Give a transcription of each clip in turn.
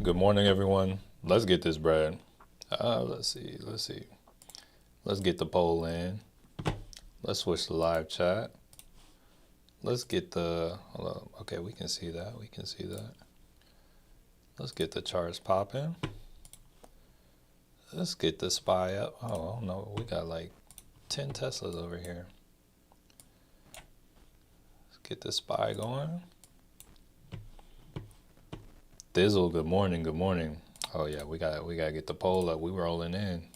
Good morning, everyone. Let's get this bread. Let's see. Let's get the poll in. Let's switch to live chat. Let's get the. Hold up. Okay, we can see that. Let's get the charts popping. Let's get the SPY up. Oh no, we got like 10 Teslas over here. Let's get the SPY going. Dizzle, good morning. Oh yeah, we gotta get the poll up. We rolling in.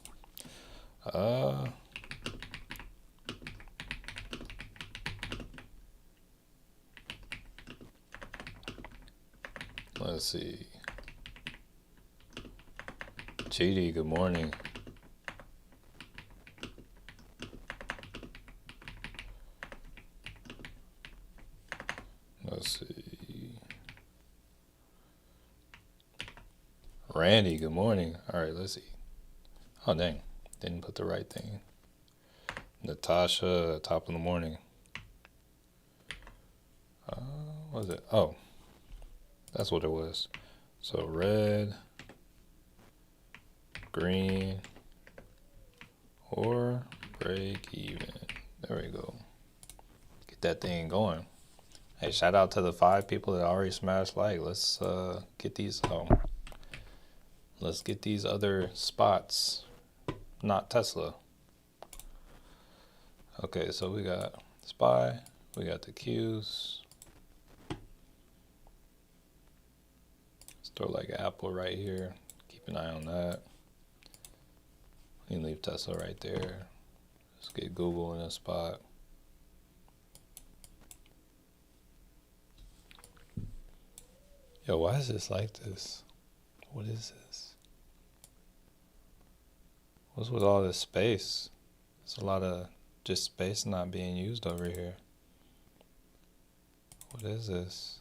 Let's see. Chidi, good morning. Let's see. Randy, good morning. All right, let's see. Oh, dang. Didn't put the right thing. Natasha, top of the morning. What was it? Oh, that's what it was. So red, green, or break even. There we go. Get that thing going. Hey, shout out to the 5 people that already smashed like. Let's get these. Let's get these other spots. Not Tesla. Okay, so we got SPY. We got the Qs. Let's throw like Apple right here. Keep an eye on that. You can leave Tesla right there. Let's get Google in a spot. Yo, why is this like this? What is this? What's with all this space? There's a lot of just space not being used over here. What is this?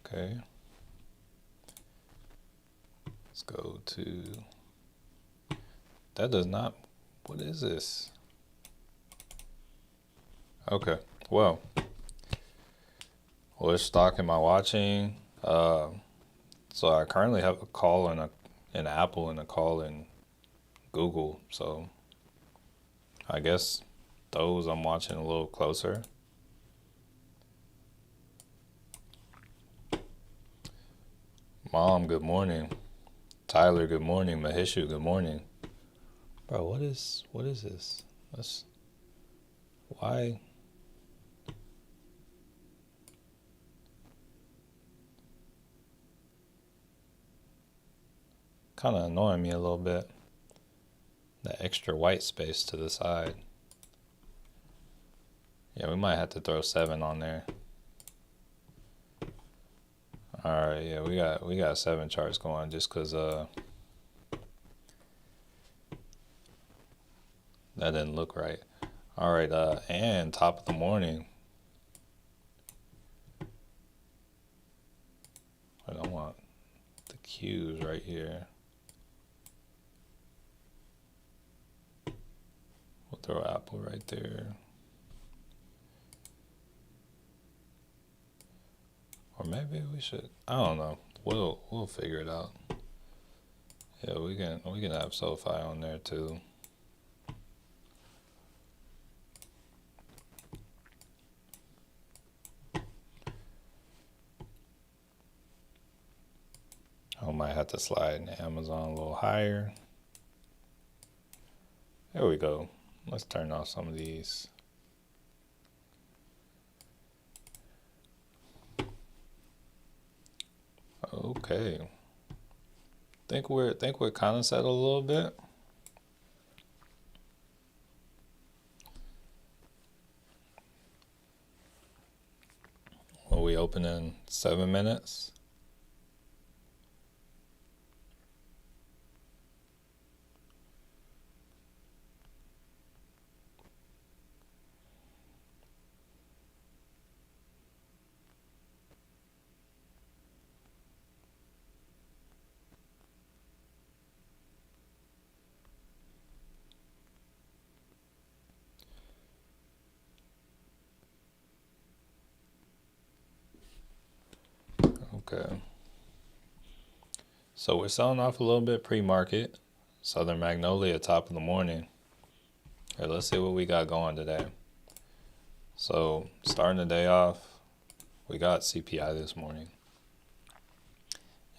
Okay. Let's go to. That does not. What is this? Okay. Well, which stock am I watching? So I currently have a call in Apple and a call in Google. So I guess those I'm watching a little closer. Mom, good morning. Tyler, good morning. Mahishu, good morning. Bro, what is this? Why? Kind of annoying me a little bit. That extra white space to the side. Yeah, we might have to throw 7 on there. All right, yeah, we got 7 charts going just because that didn't look right. All right, and top of the morning. I don't want the Qs right here. We'll throw Apple right there. Or maybe we should. I don't know. We'll figure it out. Yeah, we can have SoFi on there too. I might have to slide Amazon a little higher. There we go. Let's turn off some of these. Okay. Think we're kind of settled a little bit. Will we open in 7 minutes? Okay. So we're selling off a little bit pre-market. Southern Magnolia, top of the morning. Here, let's see what we got going today. So starting the day off, we got CPI this morning.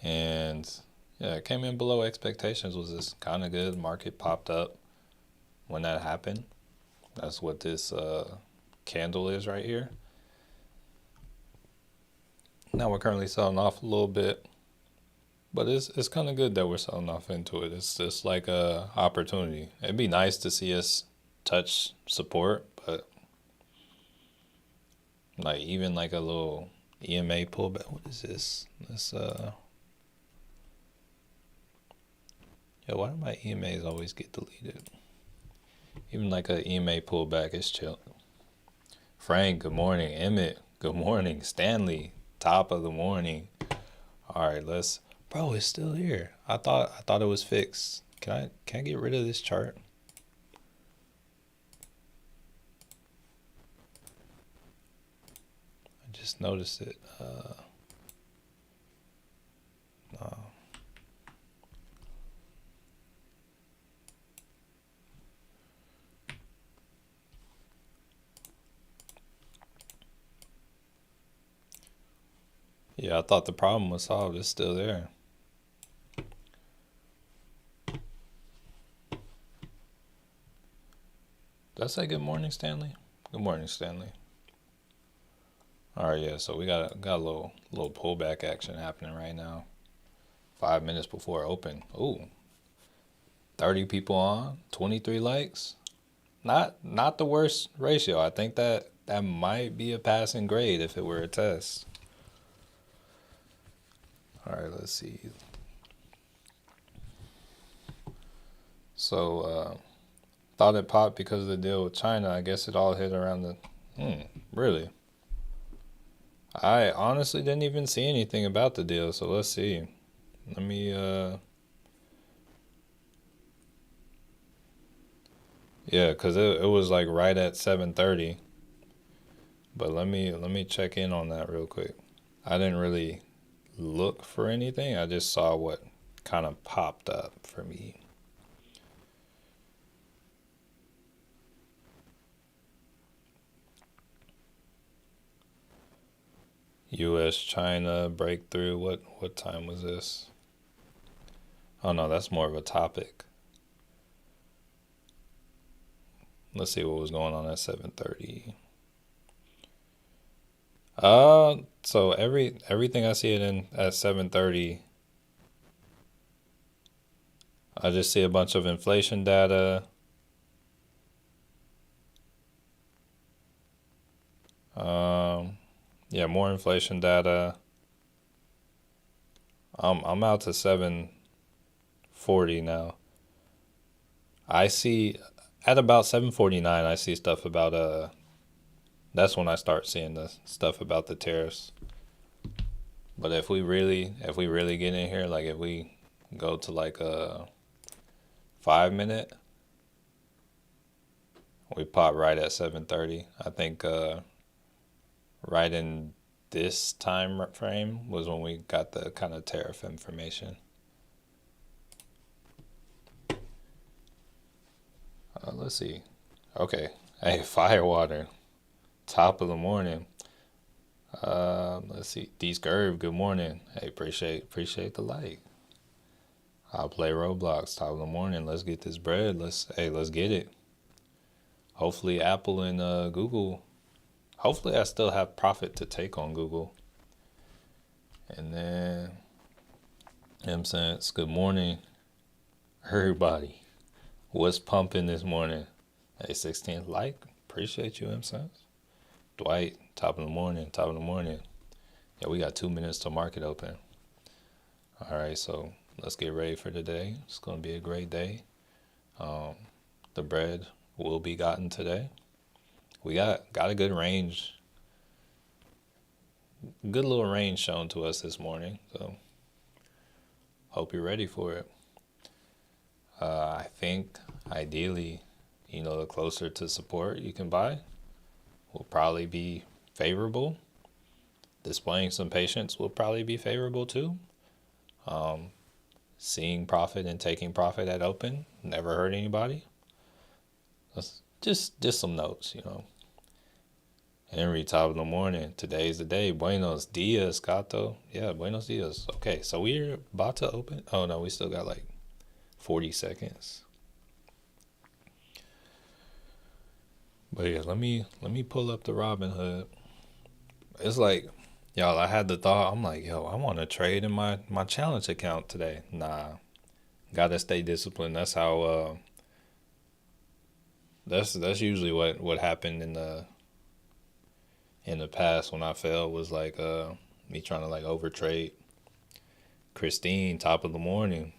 And yeah, it came in below expectations, was this kind of good. Market popped up when that happened. That's what this candle is right here. Now we're currently selling off a little bit. But it's kind of good that we're selling off into it. It's just like a opportunity. It'd be nice to see us touch support, but like even like a little EMA pullback. What is this? Why do my EMAs always get deleted? Even like a EMA pullback is chill. Frank, good morning. Emmett, good morning. Stanley, top of the morning. All right, let's. Bro, it's still here. I thought it was fixed. Can I get rid of this chart? I just noticed it. No. Yeah, I thought the problem was solved. It's still there. Did I say good morning, Stanley? Good morning, Stanley. All right, yeah. So we got a little pullback action happening right now. 5 minutes before open. Ooh, 30 people on, 23 likes. Not the worst ratio. I think that might be a passing grade if it were a test. All right, let's see. So thought it popped because of the deal with China. I guess it all hit around the. Really? I honestly didn't even see anything about the deal. So let's see. Let me. Yeah, cause it was like right at 7:30. But let me check in on that real quick. I didn't really look for anything. I just saw what kind of popped up for me. U.S. China breakthrough. What time was this? Oh no, that's more of a topic. Let's see what was going on at 7:30. So everything I see it in at 7:30, I just see a bunch of inflation data. Yeah, more inflation data. I'm out to 7:40 now. I see at about 7:49 I see stuff about that's when I start seeing the stuff about the tariffs. But if we really get in here, like if we go to like a 5 minute, we pop right at 7:30. I think right in this time frame was when we got the kind of tariff information. Let's see. Okay. Hey, Firewater. Top of the morning. Let's see. D Scurv, good morning. Hey, appreciate the like. I'll play Roblox. Top of the morning. Let's get this bread. Let's get it. Hopefully Apple and Google. Hopefully I still have profit to take on Google. And then M-Sense, good morning, everybody. What's pumping this morning? Hey, 16th like. Appreciate you, M-Sense. Dwight, top of the morning. Yeah, we got 2 minutes to market open. All right, so let's get ready for today. It's going to be a great day. The bread will be gotten today. We got a good range. Good little range shown to us this morning. So hope you're ready for it. I think ideally, the closer to support you can buy will probably be favorable. displaying some patience will probably be favorable too. Seeing profit and taking profit at open never hurt anybody. That's just some notes, you know. Henry, top of the morning. Today's the day. Buenos dias, gato. Yeah, buenos dias. Okay, so we're about to open. Oh no, we still got like 40 seconds. But yeah, let me pull up the Robinhood. It's like, y'all, I had the thought. I'm like, yo, I want to trade in my challenge account today. Nah, gotta stay disciplined. That's how. That's usually what happened in the past when I failed, was like me trying to like overtrade. Christine, top of the morning.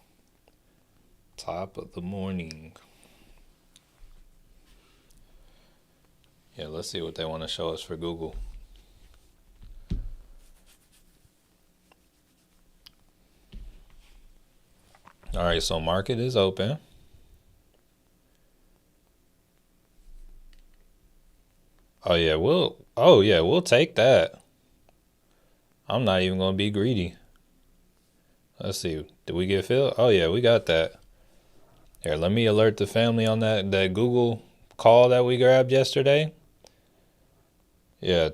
Top of the morning. Yeah, let's see what they want to show us for Google. All right, so market is open. Oh yeah, we'll take that. I'm not even gonna be greedy. Let's see. Did we get filled? Oh yeah, we got that. Here, let me alert the family on that Google call that we grabbed yesterday. Yeah,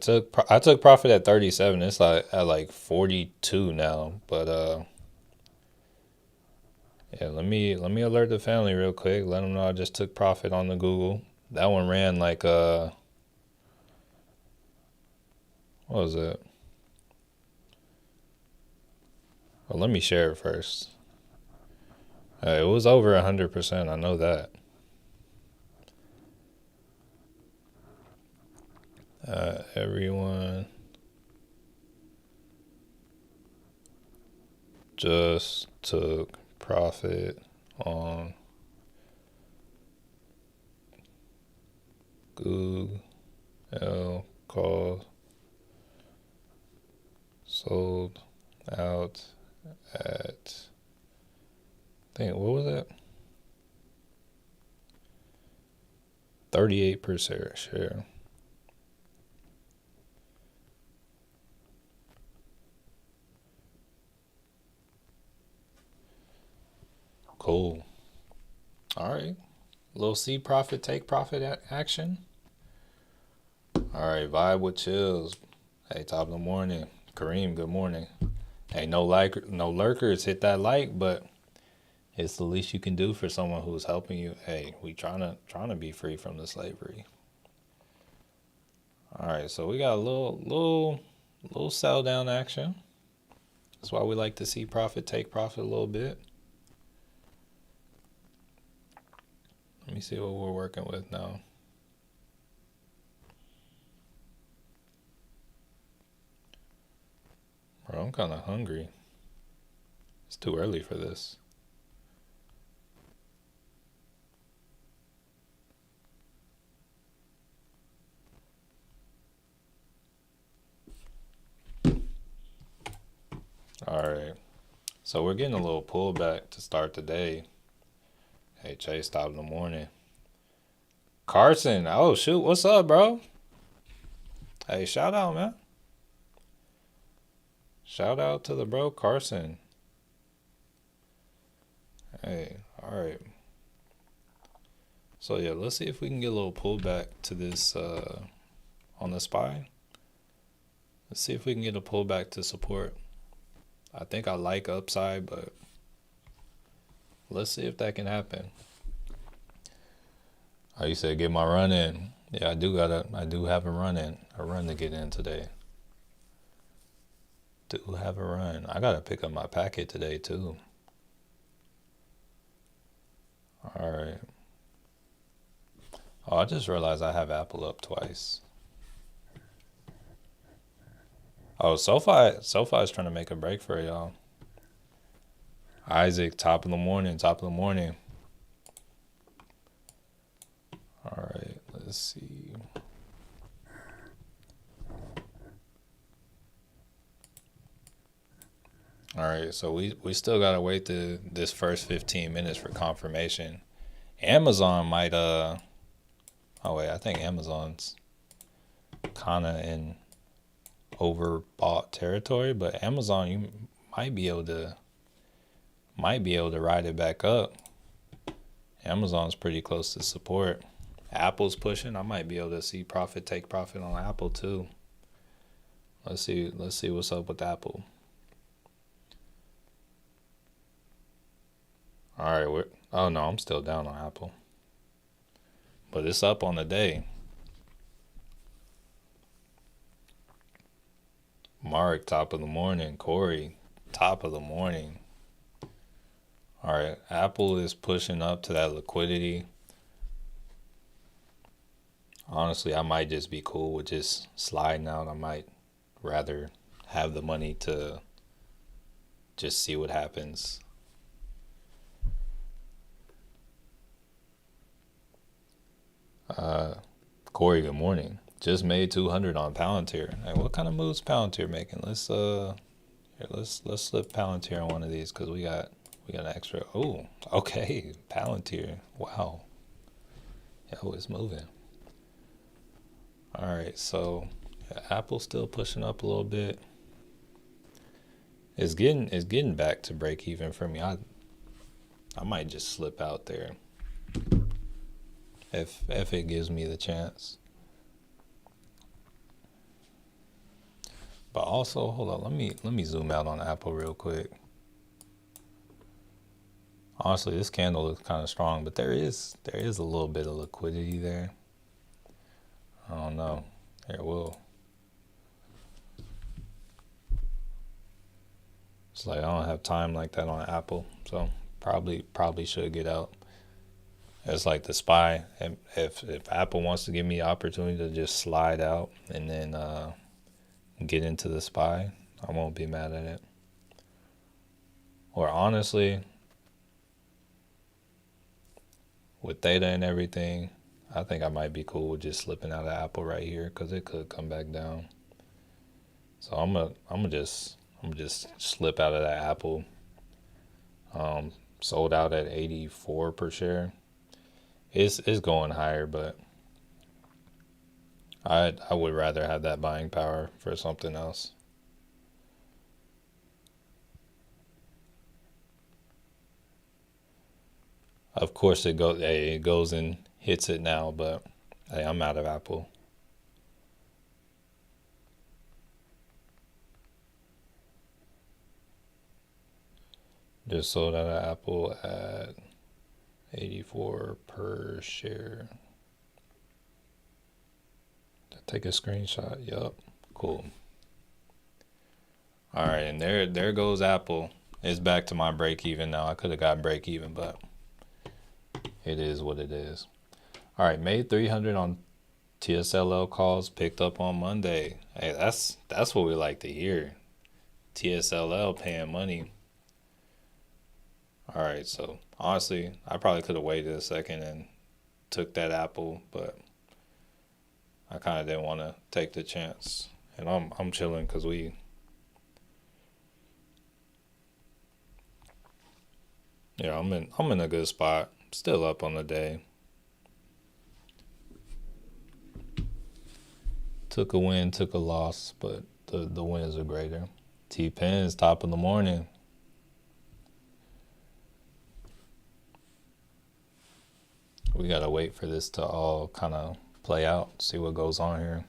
I took profit at 37. It's like at like 42 now. But yeah, let me alert the family real quick. Let them know I just took profit on the Google. That one ran like what was it? Well, let me share it first. It was over 100%. I know that. Everyone just took profit on Google call, sold out at, I think, what was it? 38% share. Cool. All right. Little see profit, take profit action. All right. Vibe with chills. Hey, top of the morning. Kareem, good morning. Hey, no lurkers. Hit that like, but it's the least you can do for someone who's helping you. Hey, we trying to be free from the slavery. All right, so we got a little sell down action. That's why we like to see profit, take profit a little bit. Let me see what we're working with now. Bro, I'm kind of hungry. It's too early for this. All right. So we're getting a little pullback to start the day. Hey, Chase, top of the morning. Carson, oh shoot, what's up, bro? Hey, shout out, man. Shout out to the bro Carson. Hey, all right. So yeah, let's see if we can get a little pullback to this on the SPY. Let's see if we can get a pullback to support. I think I like upside, but let's see if that can happen. Oh, you said get my run in. Yeah, I do have a run to get in today. Do have a run. I gotta pick up my packet today too. All right. Oh, I just realized I have Apple up twice. Oh, SoFi is trying to make a break for y'all. Isaac, top of the morning. All right, let's see. All right, so we still gotta wait this first 15 minutes for confirmation. Amazon might oh wait, I think Amazon's kinda in overbought territory, but Amazon, you might be able to ride it back up. Amazon's pretty close to support. Apple's pushing. I might be able to see take profit on Apple too. Let's see what's up with Apple. All right, oh no, I'm still down on Apple. But it's up on the day. Mark, top of the morning. Corey, top of the morning. All right, Apple is pushing up to that liquidity. Honestly, I might just be cool with just sliding out. I might rather have the money to just see what happens. Corey, good morning. Just made 200 on Palantir. Hey, what kind of moves Palantir making? Let's slip Palantir on one of these because we got an extra. Oh, okay, Palantir. Wow. Yo, it's moving. All right, so yeah, Apple's still pushing up a little bit. It's getting back to break even for me. I might just slip out there if it gives me the chance. But also, hold on, let me zoom out on Apple real quick. Honestly, this candle looks kind of strong, but there is a little bit of liquidity there. I don't know. Here, it's like I don't have time like that on Apple, so probably should get out. It's like the SPY. If Apple wants to give me the opportunity to just slide out and then get into the SPY, I won't be mad at it. Or honestly, with theta and everything, I think I might be cool with just slipping out of Apple right here because it could come back down. So I'm gonna just slip out of that Apple. Sold out at 84 per share. It's going higher, but I would rather have that buying power for something else. Of course, it goes and hits it now, but hey, I'm out of Apple. Just sold out of Apple at 84 per share. Take a screenshot. Yup. Cool. All right, and there goes Apple. It's back to my break even now. I could have got break even, but it is what it is. All right, made 300 on TSLL calls, picked up on Monday. Hey, that's what we like to hear. TSLL paying money. All right, so honestly, I probably could have waited a second and took that Apple, but I kind of didn't want to take the chance. And I'm chilling because I'm in a good spot. Still up on the day. Took a win, took a loss, but the wins are greater. T-Pens, top of the morning. We gotta wait for this to all kind of play out, see what goes on here.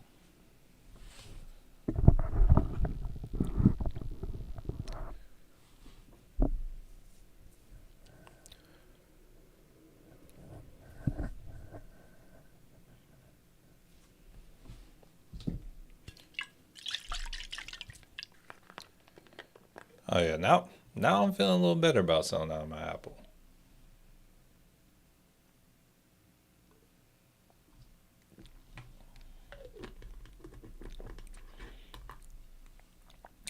Oh yeah, now I'm feeling a little better about selling out of my Apple.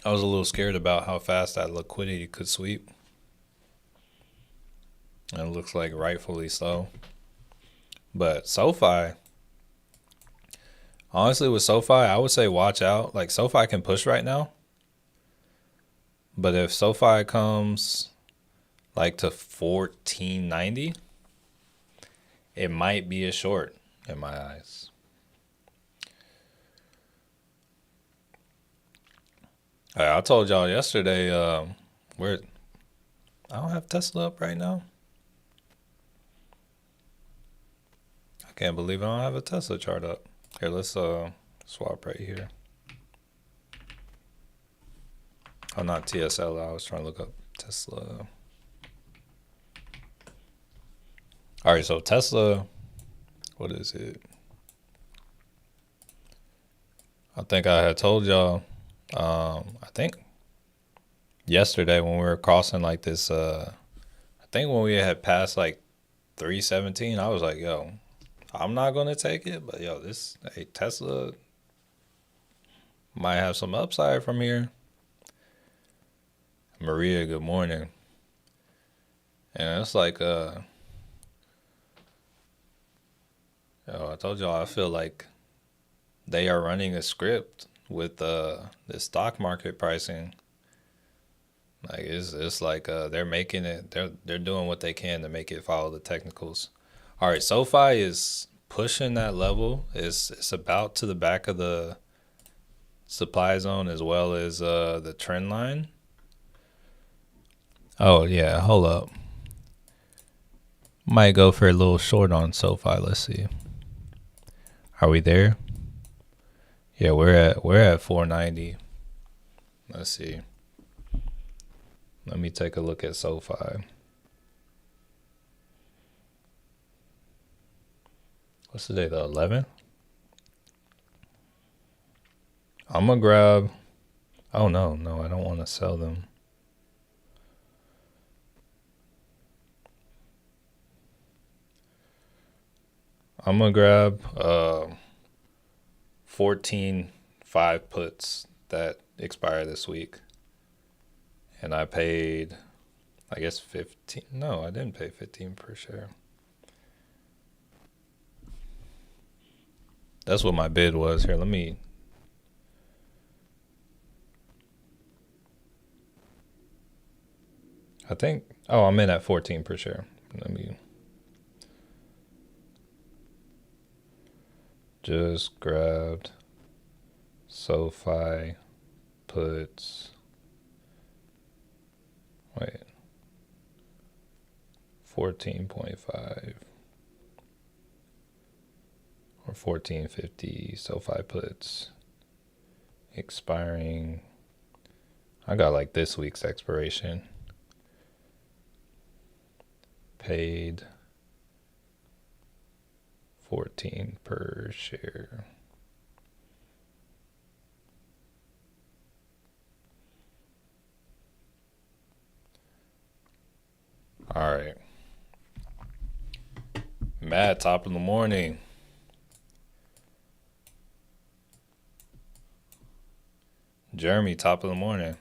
I was a little scared about how fast that liquidity could sweep. And it looks like rightfully so. But SoFi, honestly with SoFi, I would say watch out. Like SoFi can push right now. But if SoFi comes like to 1490, it might be a short in my eyes. Hey, I told y'all yesterday, where I don't have Tesla up right now. I can't believe I don't have a Tesla chart up. Here, let's swap right here. Oh, not TSL. I was trying to look up Tesla. All right, so Tesla, what is it? I think I had told y'all. I think yesterday when we were crossing like this. I think when we had passed like 317, I was like, yo, I'm not gonna take it, but yo, hey, Tesla might have some upside from here. Maria, good morning. And it's like, I told y'all I feel like they are running a script with the stock market pricing. Like it's like they're making it, they're doing what they can to make it follow the technicals. All right, SoFi is pushing that level. It's about to the back of the supply zone as well as the trend line. Oh yeah, hold up. Might go for a little short on SoFi. Let's see. Are we there? Yeah, we're at 490. Let's see. Let me take a look at SoFi. What's the day? The 11th? I'm gonna grab. Oh no, I don't want to sell them. I'm gonna grab 14 5 puts that expire this week. And I paid, I guess 15. No, I didn't pay 15 per share. That's what my bid was. Here, let me. I think. Oh, I'm in at 14 per share. Let me. Just grabbed SoFi puts. Wait. 14.5 or 1450 SoFi puts expiring. I got like this week's expiration. Paid 14 per share. All right. Matt, top of the morning. Jeremy, top of the morning.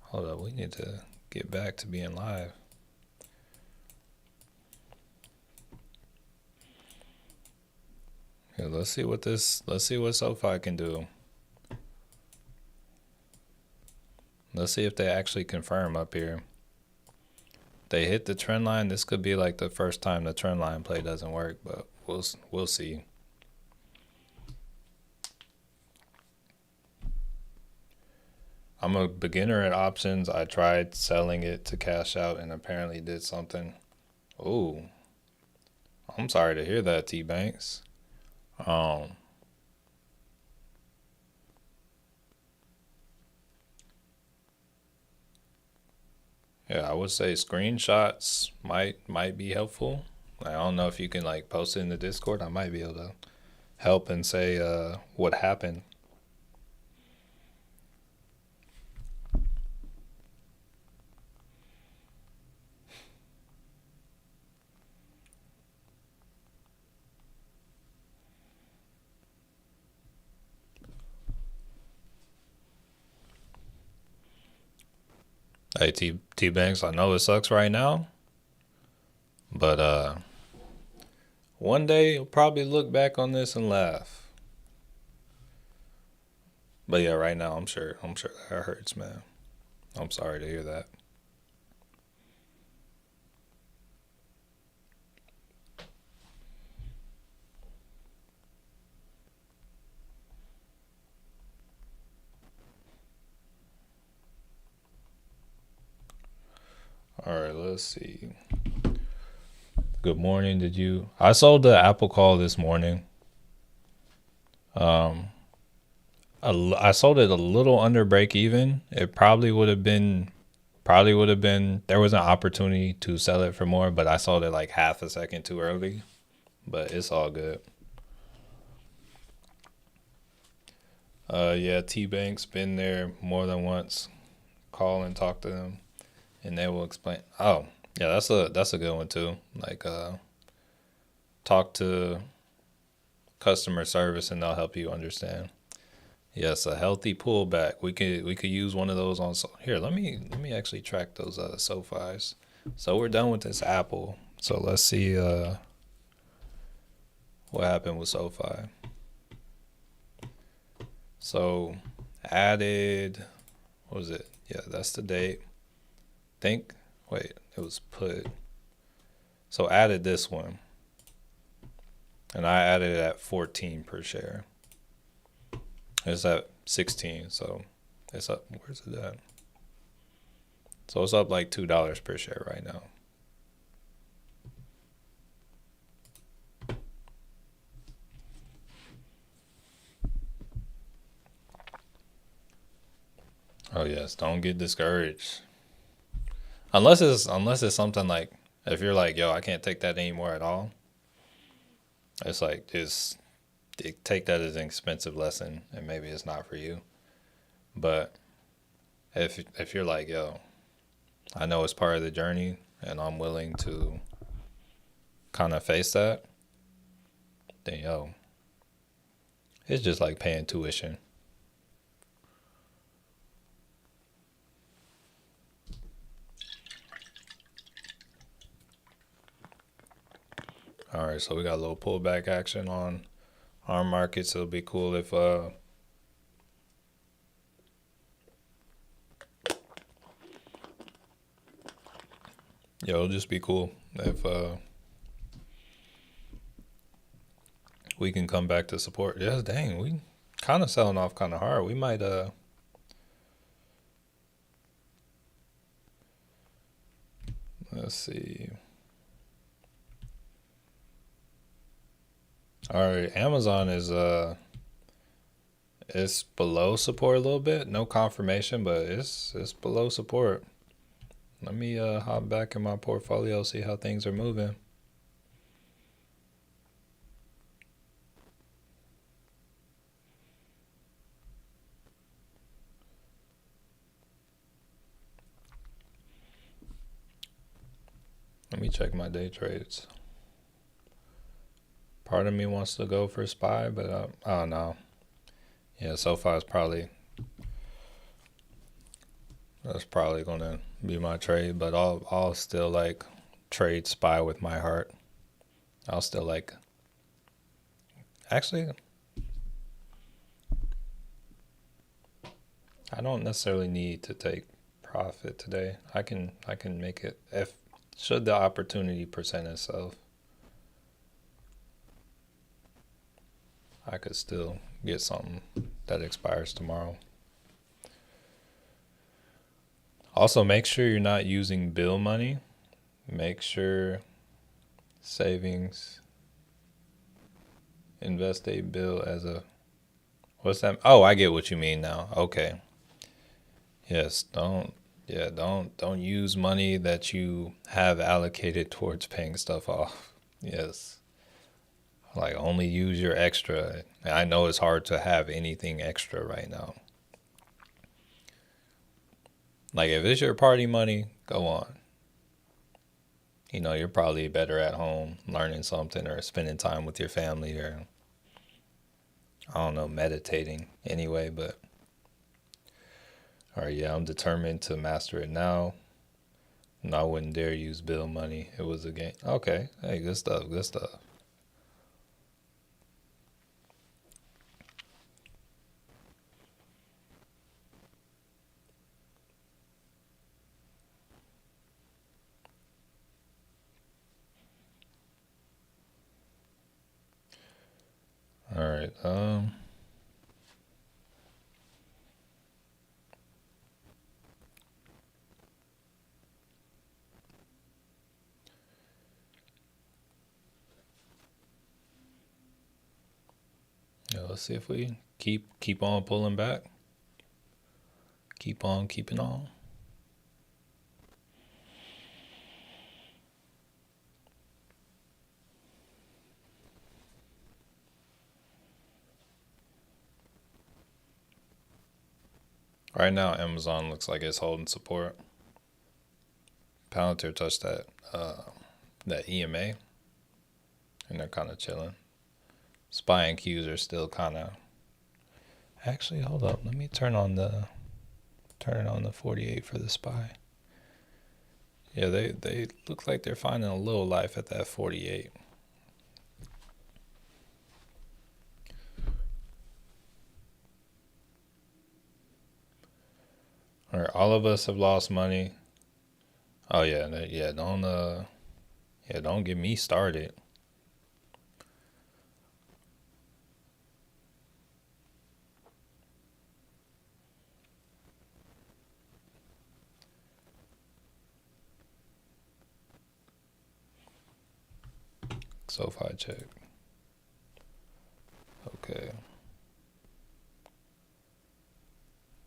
Hold up, we need to get back to being live. Yeah, let's see what SoFi can do. Let's see if they actually confirm up here. They hit the trend line. This could be like the first time the trend line play doesn't work, but we'll see. I'm a beginner at options. I tried selling it to cash out and apparently did something. Oh, I'm sorry to hear that, T Banks. Yeah, I would say screenshots might be helpful. I don't know if you can like post it in the Discord. I might be able to help and say what happened. Hey T Banks, I know it sucks right now, but one day you'll probably look back on this and laugh. But yeah, right now I'm sure that hurts, man. I'm sorry to hear that. All right, let's see. Good morning. I sold the Apple call this morning. I sold it a little under break even. It probably would have been, there was an opportunity to sell it for more, but I sold it like half a second too early. But it's all good. Yeah, T-Bank's been there more than once. Call and talk to them, and they will explain. Oh, yeah, that's a good one too. Like, talk to customer service, and they'll help you understand. Yes, a healthy pullback. We could use one of those on. Here, let me actually track those SoFis. So we're done with this Apple. So let's see what happened with SoFi. So added, what was it? Yeah, that's the date. Think, wait, it was put. So added this one, and I added it at 14 per share. It's at 16, so it's up. Where's it at? So it's up like $2 per share right now. Oh yes, don't get discouraged. Unless it's something like, if you're like, yo, I can't take that anymore at all. It's like, just take that as an expensive lesson, and maybe it's not for you. But if you're like, yo, I know it's part of the journey, and I'm willing to kind of face that, then yo, it's just like paying tuition. All right, so we got a little pullback action on our markets. It'll be cool if it'll just be cool if we can come back to support. Yes, dang, we kind of selling off kind of hard. We might let's see. All right, Amazon is it's below support a little bit. No confirmation, but it's below support. Let me hop back in my portfolio, see how things are moving. Let me check my day trades. Part of me wants to go for SPY, but I don't know. Yeah, SoFi is that's probably gonna be my trade, but I'll still like trade SPY with my heart. I'll still like, actually, I don't necessarily need to take profit today. I can make it if should the opportunity present itself. I could still get something that expires tomorrow. Also, make sure you're not using bill money. Make sure savings, invest a bill as a, what's that? Oh, I get what you mean now. Okay. Yes, don't use money that you have allocated towards paying stuff off. Yes. Like, only use your extra. I know it's hard to have anything extra right now. Like, if it's your party money, go on. You're probably better at home learning something or spending time with your family, or I don't know, meditating anyway, but all right, yeah, I'm determined to master it now. And I wouldn't dare use bill money. It was a game. Okay. Hey, good stuff. Good stuff. All right. Let's see if we keep on pulling back. Keep on keeping on. Right now, Amazon looks like it's holding support. Palantir touched that EMA, and they're kind of chilling. SPY and Qs are still kind of. Actually, hold up. Let me turn it on the 48 for the SPY. Yeah, they look like they're finding a little life at that 48. All right, all of us have lost money. Oh yeah, don't get me started. SoFi check. Okay.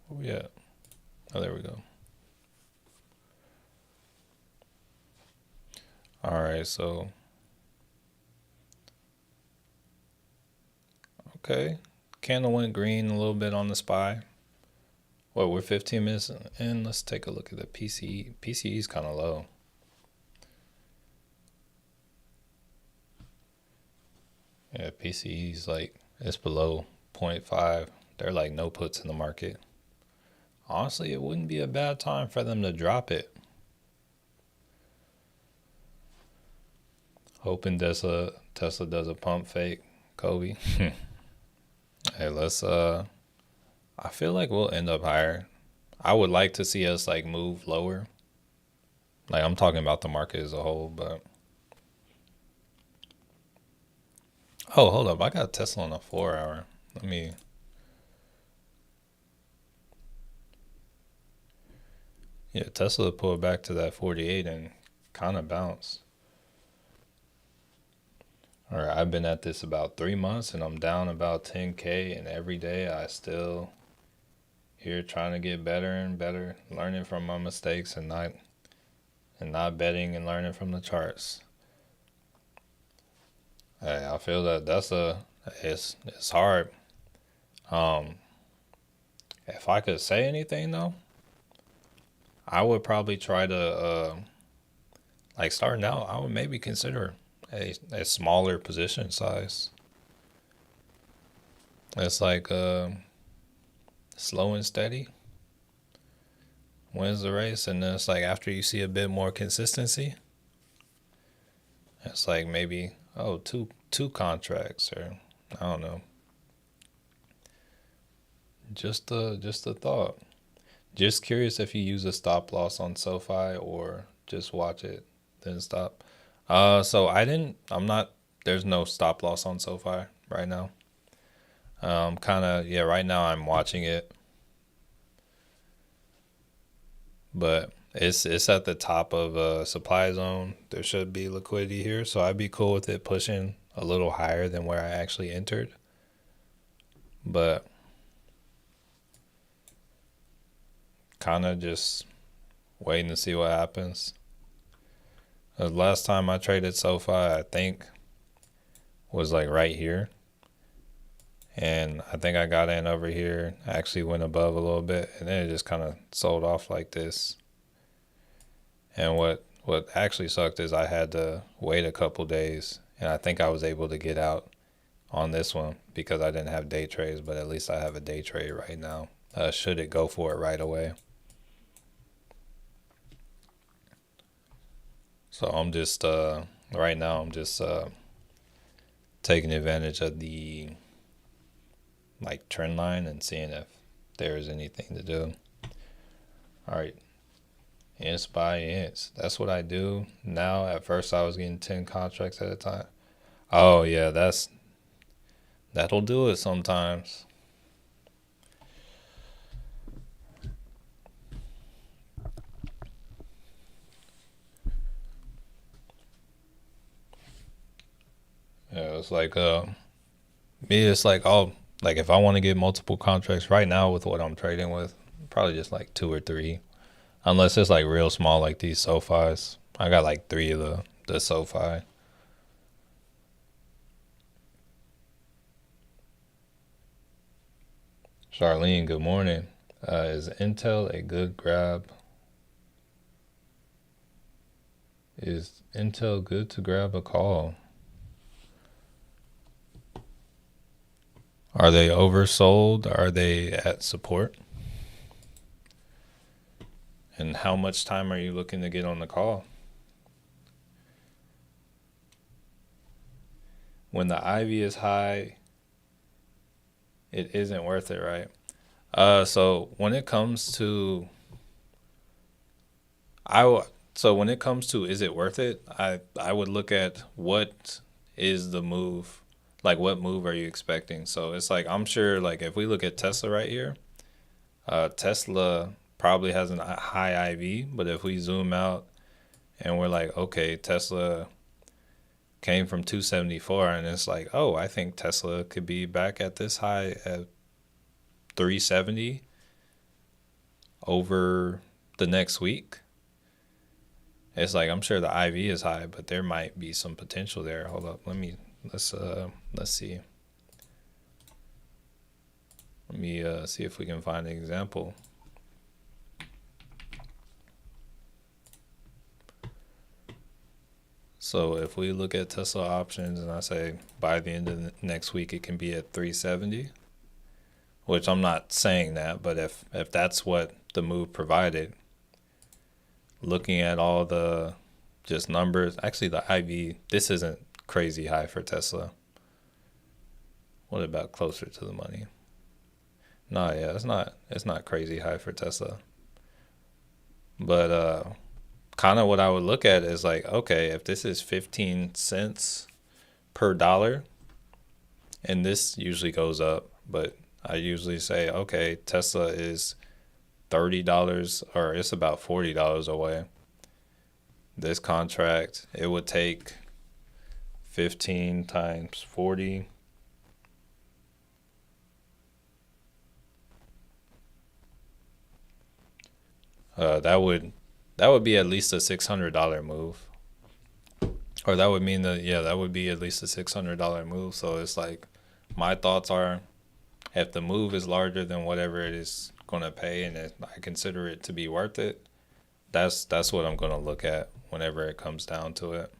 Where we at? Oh, there we go. All right, so okay, candle went green a little bit on the SPY. Well, we're 15 minutes in. Let's take a look at the PCE. PCE is kind of low. Yeah, PCE is like, it's below 0.5. They're like no puts in the market. Honestly, it wouldn't be a bad time for them to drop it. Hoping Tesla does a pump fake, Kobe. Hey, let's I feel like we'll end up higher. I would like to see us like move lower. Like I'm talking about the market as a whole, but oh, hold up. I got Tesla on a 4-hour. Let me. Yeah, Tesla pulled back to that 48 and kind of bounced. All right, I've been at this about 3 months and I'm down about 10K, and every day I still here trying to get better and better, learning from my mistakes and not betting and learning from the charts. Hey, I feel that it's hard. If I could say anything though, I would probably try to like starting out, I would maybe consider a smaller position size. It's like slow and steady wins the race, and then it's like after you see a bit more consistency, it's like maybe two contracts, or I don't know. Just a thought. Just curious if you use a stop loss on SoFi or just watch it then stop. So I'm not. There's no stop loss on SoFi right now. Kind of yeah. Right now I'm watching it, but it's at the top of a supply zone. There should be liquidity here, so I'd be cool with it pushing a little higher than where I actually entered. But kind of just waiting to see what happens. The last time I traded SoFi, I think, was like right here. And I think I got in over here, actually went above a little bit, and then it just kind of sold off like this. And what actually sucked is I had to wait a couple days, and I think I was able to get out on this one because I didn't have day trades, but at least I have a day trade right now. Should it go for it right away. So I'm just right now I'm just taking advantage of the like trend line and seeing if there is anything to do. All right, ints by ints. That's what I do now. At first I was getting 10 contracts at a time. Oh yeah, that'll do it sometimes. Yeah, it's like me, it's like Like if I want to get multiple contracts right now with what I'm trading with, probably just like 2 or 3. Unless it's like real small like these SoFis. I got like 3 of the SoFi. Charlene, good morning. Is Intel a good grab? Is Intel good to grab a call? Are they oversold? Are they at support? And how much time are you looking to get on the call? When the IV is high, it isn't worth it, right? So when it comes to so when it comes to is it worth it? I would look at what is the move, like what move are you expecting? So it's like I'm sure like if we look at Tesla right here, Tesla probably has a high IV, but if we zoom out and we're like, okay, Tesla came from 274 and it's like, oh, I think Tesla could be back at this high at 370 over the next week. It's like I'm sure the IV is high, but there might be some potential there. Hold up, let's see. Let me see if we can find an example. So if we look at Tesla options and I say by the end of the next week it can be at 370, which I'm not saying that, but if that's what the move provided, looking at all the just numbers, actually the IV, this isn't crazy high for Tesla. What about closer to the money? No, yeah, it's not crazy high for Tesla. But kind of what I would look at is like, okay, if this is 15 cents per dollar, and this usually goes up, but I usually say, okay, Tesla is $30 or it's about $40 away. This contract, it would take 15 times 40. That would be at least a $600 move. Or that would mean that would be at least a $600 move. So it's like my thoughts are if the move is larger than whatever it is going to pay and I consider it to be worth it, that's what I'm going to look at whenever it comes down to it.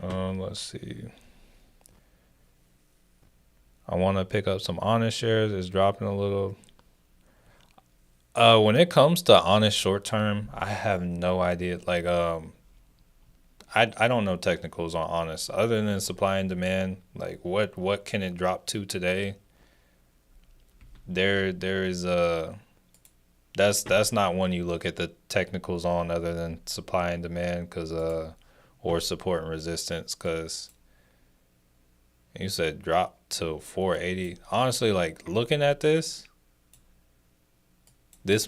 Let's see. I want to pick up some Honest shares. It's dropping a little. When it comes to Honest short term, I have no idea. Like, I don't know technicals on Honest other than supply and demand. Like, what can it drop to today? There is a that's not one you look at the technicals on other than supply and demand or support and resistance because you said drop to 480. Honestly, like looking at this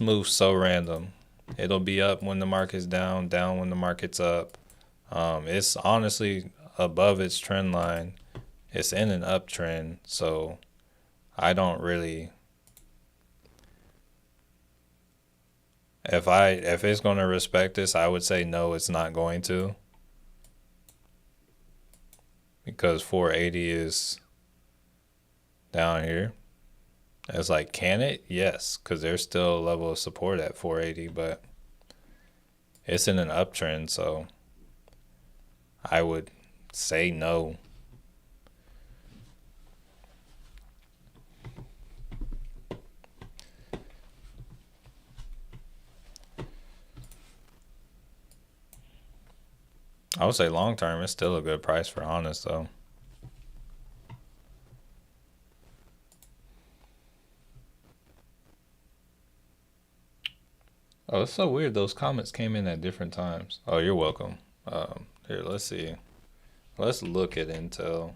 move's so random. It'll be up when the market's down, down when the market's up. It's honestly above its trend line. It's in an uptrend, so I don't really. If it's going to respect this, I would say no, it's not going to. Because 480 is down here. It's like, can it? Yes, because there's still a level of support at 480, but it's in an uptrend, so I would say no. I would say long term, it's still a good price for Honest, though. Oh, it's so weird. Those comments came in at different times. Oh, you're welcome. Here, let's see. Let's look at Intel.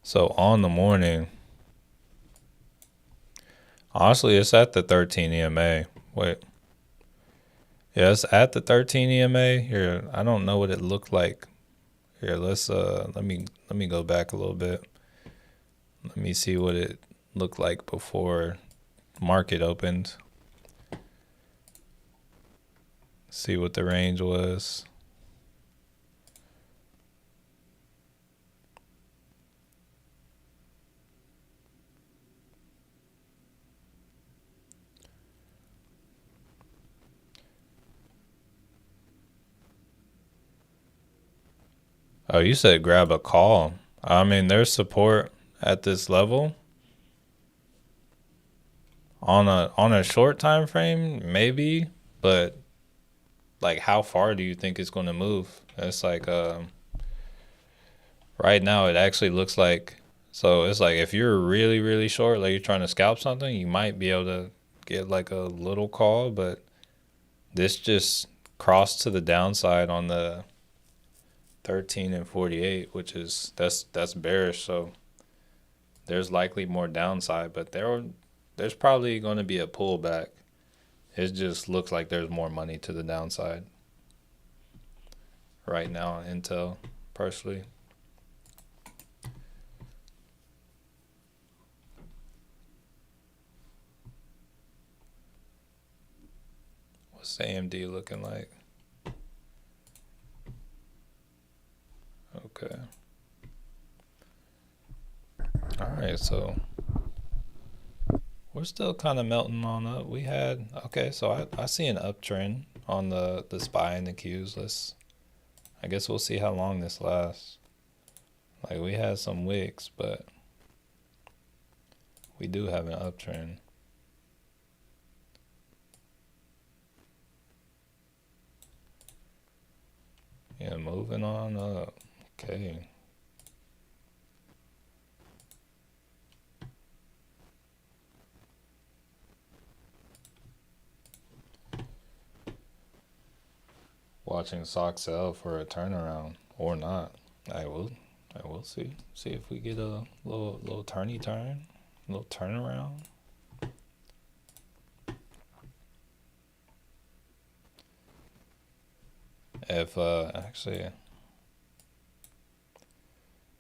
So on Honestly, it's at the 13 EMA. Wait. Yeah, it's at the 13 EMA. Here, I don't know what it looked like. Here, let me go back a little bit. Let me see what it looked like before market opened. See what the range was. Oh, you said grab a call. I mean, there's support at this level on a short time frame, maybe, but like how far do you think it's going to move? It's like right now it actually looks like, so it's like if you're really really short, like you're trying to scalp something, you might be able to get like a little call, but this just crossed to the downside on the 13 and 48, which is that's bearish, so there's likely more downside, but there's probably going to be a pullback. It just looks like there's more money to the downside right now on Intel, personally. What's AMD looking like? Okay. All right, so we're still kind of melting on up. We had, okay, so I see an uptrend on the SPY and the Qs. I guess we'll see how long this lasts. Like we had some wicks, but we do have an uptrend. Yeah, moving on up. Okay. Watching stock sell for a turnaround or not. I will see. See if we get a little turny turn, a little turnaround. If actually,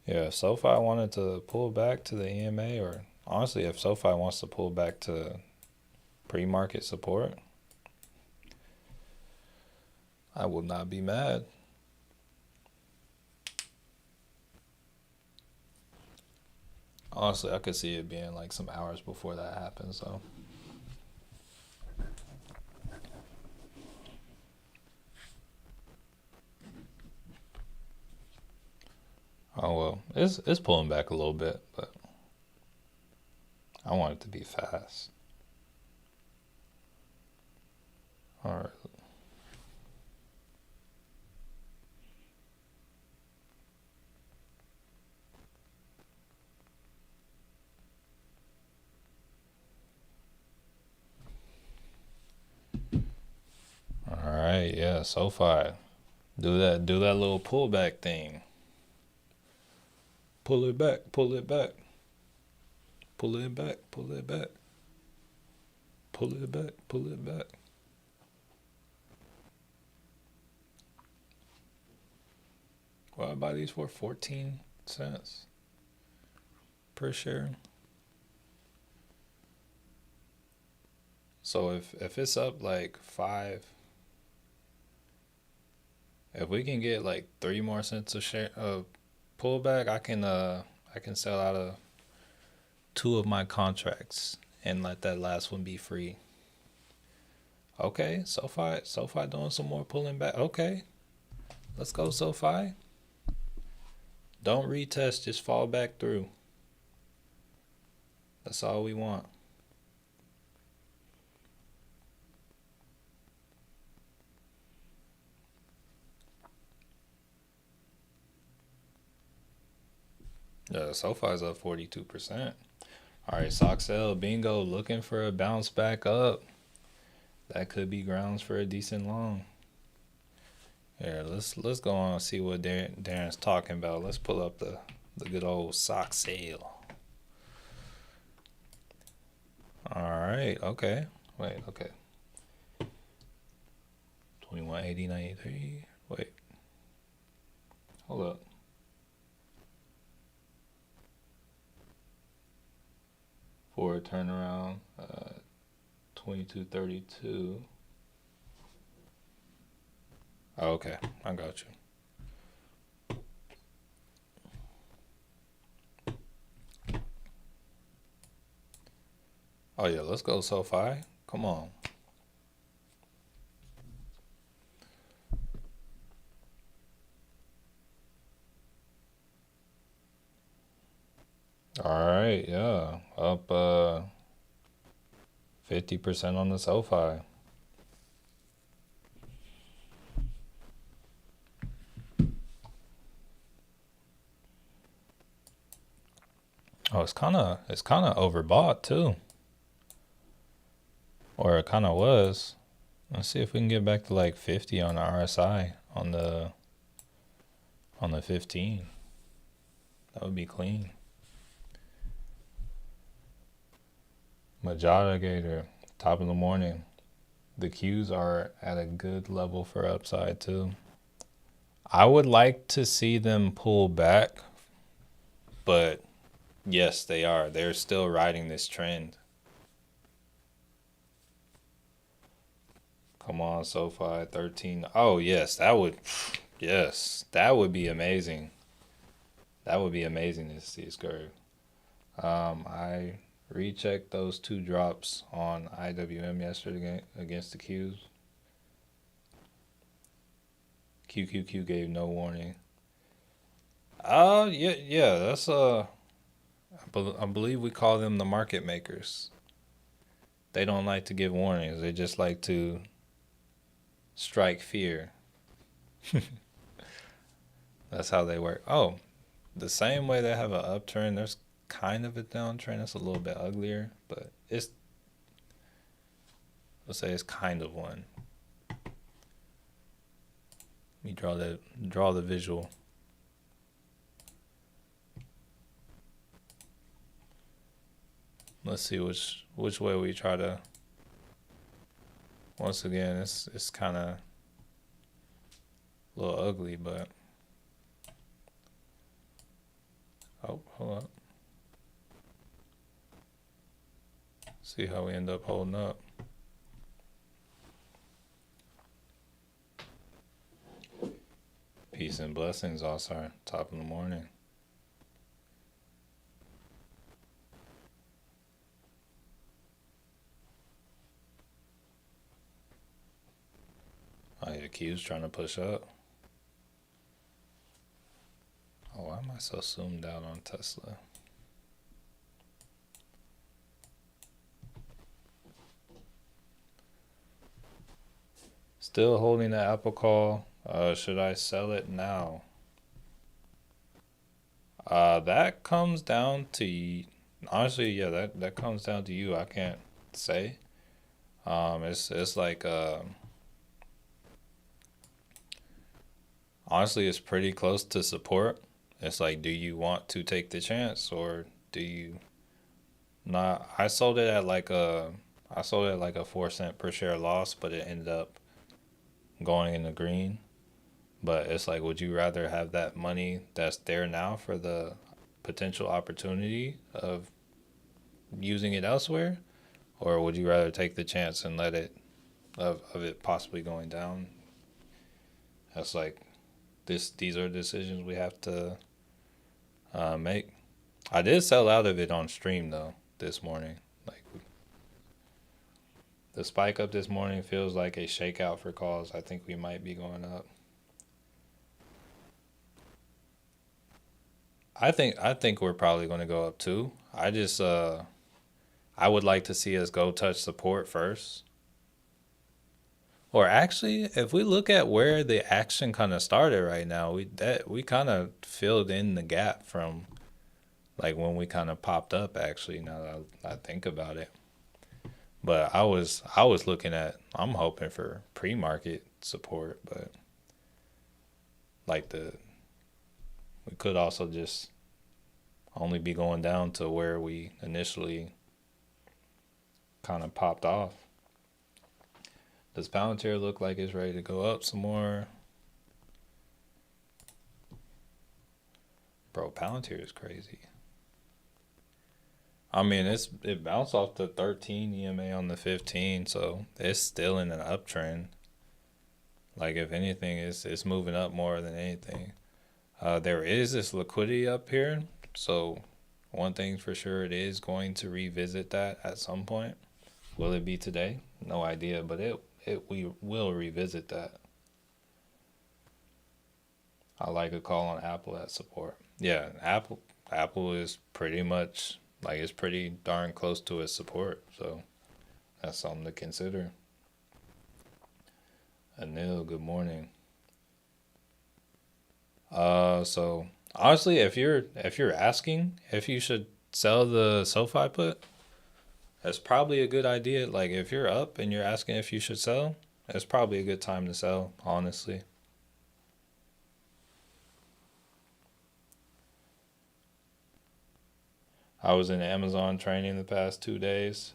yeah, if SoFi wanted to pull back to the EMA, or honestly, if SoFi wants to pull back to pre-market support, I will not be mad. Honestly, I could see it being like some hours before that happens, so. Oh well, it's pulling back a little bit, but I want it to be fast. All right. All right, yeah, SoFi. Do that little pullback thing. Pull it back, pull it back. Pull it back, pull it back. Pull it back, pull it back. Well, I buy these for 14 cents per share. So if it's up like 5, if we can get like 3 more cents a share pullback, I can sell out of 2 of my contracts and let that last one be free. Okay, SoFi doing some more pulling back. Okay, let's go SoFi. Don't retest, just fall back through. That's all we want. Yeah, SoFi's up 42%. All right, Soxel, bingo, looking for a bounce back up. That could be grounds for a decent long. Here, let's go on and see what Darren's talking about. Let's pull up the good old Soxel. All right. Okay. Wait. Okay. 2180.93. Wait. Hold up. For a turnaround, 2232. Oh, okay. I got you. Oh yeah, let's go SoFi. Come on. All right, yeah. Up 50% on the SoFi. Oh, it's kinda overbought too. Or it kinda was. Let's see if we can get back to like 50 on the RSI on the 15. That would be clean. Majada Gator, top of the morning. The Qs are at a good level for upside too. I would like to see them pull back, but yes, they are. They're still riding this trend. Come on, SoFi 13. Oh, yes, yes, that would be amazing. That would be amazing to see Scurry. I rechecked those two drops on IWM yesterday against the Qs. QQQ gave no warning. Yeah, yeah, that's I believe we call them the market makers. They don't like to give warnings. They just like to strike fear. That's how they work. Oh, the same way they have an uptrend, there's kind of a downtrend. It's a little bit uglier, but let's say it's kind of one. Let me draw the visual. Let's see which way we try to. Once again, it's kind of a little ugly, but oh, hold up. See how we end up holding up. Peace and blessings, also top of the morning. Oh, yeah, the Q's trying to push up. Oh, why am I so zoomed out on Tesla? Still holding the Apple call. Should I sell it now? That comes down to honestly, yeah, that comes down to you. I can't say. It's like honestly, it's pretty close to support. It's like, do you want to take the chance or do you not? I sold it at like a 4 cent per share loss, but it ended up going in the green. But it's like, would you rather have that money that's there now for the potential opportunity of using it elsewhere, or would you rather take the chance and let it of it possibly going down? That's like these are decisions we have to make. I did sell out of it on stream though this morning. Like the spike up this morning feels like a shakeout for calls. I think we might be going up. I think we're probably going to go up too. I would like to see us go touch support first. Or actually, if we look at where the action kind of started right now, we kind of filled in the gap from like when we kind of popped up. Actually, now that I think about it, but I was looking at I'm hoping for pre-market support, but like we could also just only be going down to where we initially kind of popped off. Does Palantir look like it's ready to go up some more? Bro, Palantir is crazy. I mean, it bounced off the 13 EMA on the 15, so it's still in an uptrend. Like, if anything, it's moving up more than anything. There is this liquidity up here, so one thing for sure, it is going to revisit that at some point. Will it be today? No idea, but we will revisit that. I like a call on Apple at support. Yeah, Apple is pretty much like it's pretty darn close to its support, so that's something to consider. Anil, good morning. So honestly, if you're asking if you should sell the SoFi put, that's probably a good idea. Like if you're up and you're asking if you should sell, it's probably a good time to sell, honestly. I was in Amazon training the past 2 days.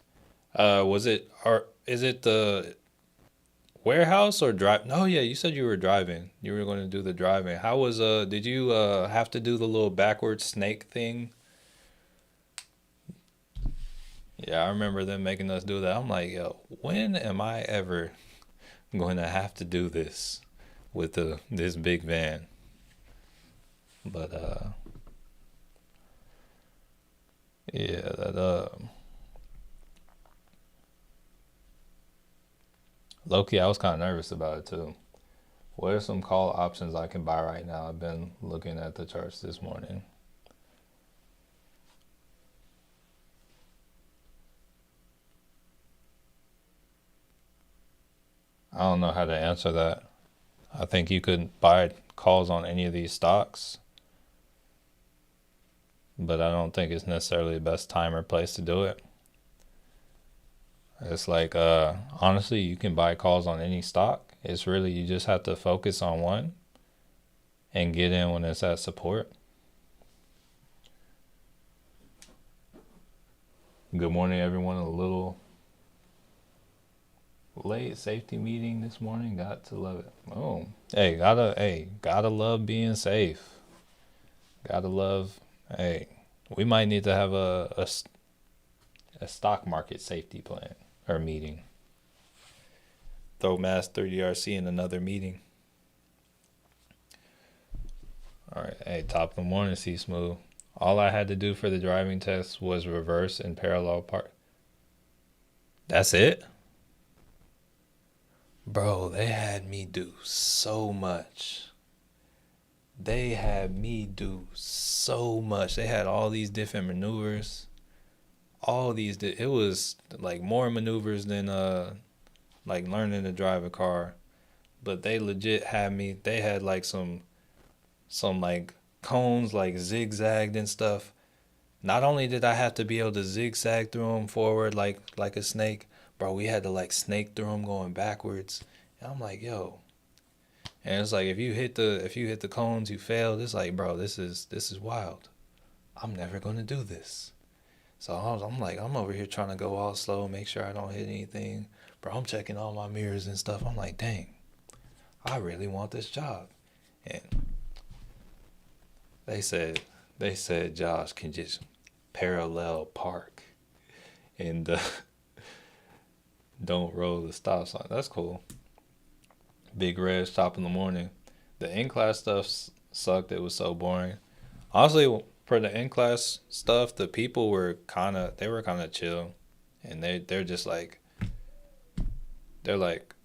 Is it the warehouse or drive? No, yeah, you said you were driving. You were going to do the driving. How was did you have to do the little backwards snake thing? Yeah, I remember them making us do that. I'm like, yo, when am I ever going to have to do this with this big van? But yeah, that low-key, I was kind of nervous about it too. What are some call options I can buy right now? I've been looking at the charts this morning. I don't know how to answer that. I think you could buy calls on any of these stocks, but I don't think it's necessarily the best time or place to do it. It's like, honestly, you can buy calls on any stock. It's really, you just have to focus on one and get in when it's at support. Good morning, everyone. A little late safety meeting this morning. Got to love it. Oh, gotta love being safe. Gotta love, we might need to have a stock market safety plan or meeting. Throw Mass 30RC in another meeting. All right, hey, top of the morning, C Smooth. All I had to do for the driving test was reverse and parallel park. That's it? Bro, they had me do so much. They had me do so much. They had all these different maneuvers. It was like more maneuvers than like learning to drive a car. But they legit had me, they had like some like cones like zigzagged and stuff. Not only did I have to be able to zigzag through them forward like a snake, bro, we had to like snake through them going backwards. And I'm like, yo. And it's like if you hit the cones, you failed. It's like, bro, this is wild. I'm never gonna do this. So I'm like, I'm over here trying to go all slow, make sure I don't hit anything. Bro, I'm checking all my mirrors and stuff. I'm like, dang, I really want this job. And they said Josh can just parallel park and don't roll the stop sign. That's cool. Big Red top in the morning. The in-class stuff sucked. It was so boring. Honestly, for the in-class stuff, the people were kind of chill, and they're just like, they're like,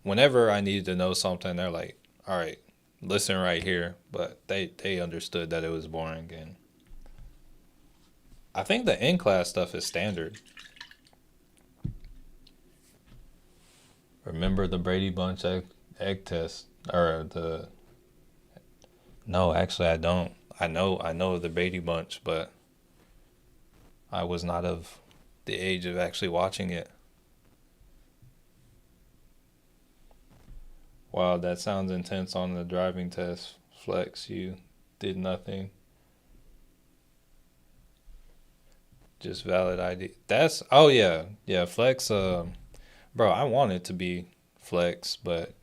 whenever I needed to know something, they're like, all right, listen right here. But they understood that it was boring, and I think the in-class stuff is standard. Remember the Brady Bunch egg test, or the? No, actually, I don't. I know the Brady Bunch, but I was not of the age of actually watching it. Wow, that sounds intense on the driving test. Flex, you did nothing. Just valid ID. That's oh yeah. Yeah, Flex bro, I want it to be Flex, but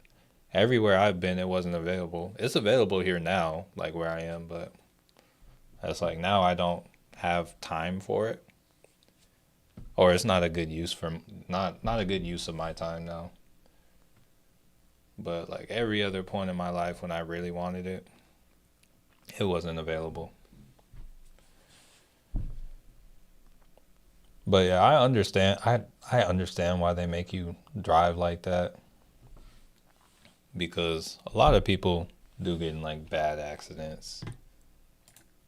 everywhere I've been it wasn't available. It's available here now, like where I am, but that's like now I don't have time for it. Or it's not a good use for not a good use of my time now. But like every other point in my life when I really wanted it, it wasn't available. But yeah, I understand. I understand why they make you drive like that because a lot of people do get in like bad accidents.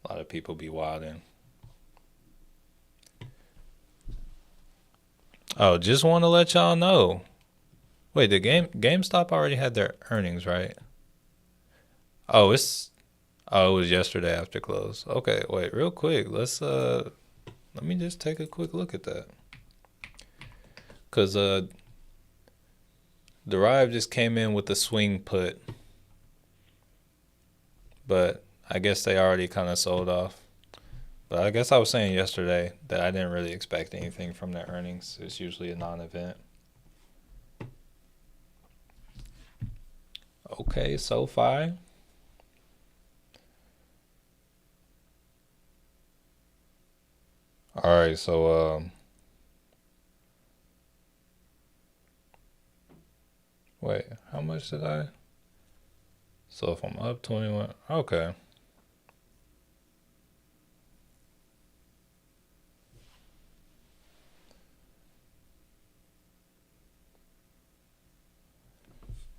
A lot of people be wilding. Oh, just want to let y'all know. Wait, the GameStop already had their earnings, right? Oh, it was yesterday after close. Okay, wait, real quick. Let me just take a quick look at that. Cause Derive just came in with the swing put, but I guess they already kind of sold off. But I guess I was saying yesterday that I didn't really expect anything from their earnings. It's usually a non-event. Okay, SoFi. All right, so wait, how much did I? So if I'm up 21, okay.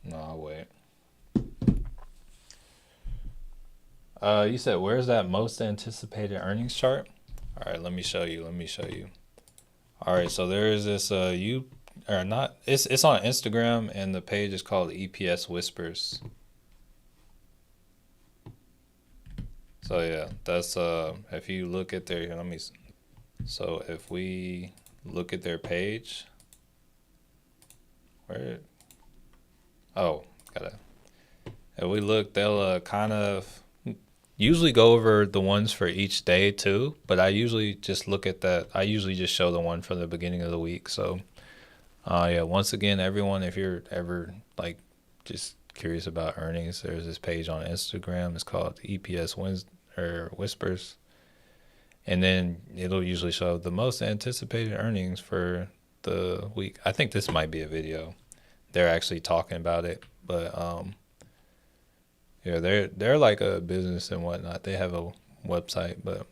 No, I'll wait. You said where's that most anticipated earnings chart? All right, let me show you. Let me show you. All right, so there is this you or not it's on Instagram and the page is called EPS Whispers. So yeah, that's if you look at their let me so if we look at their page where oh, gotta if we look they'll kind of usually go over the ones for each day too, but I usually just look at that. I usually just show the one for the beginning of the week. So yeah, once again, everyone, if you're ever like just curious about earnings, there's this page on Instagram. It's called EPS Whispers, and then it'll usually show the most anticipated earnings for the week. I think this might be a video. They're actually talking about it, but yeah, they're like a business and whatnot. They have a website, but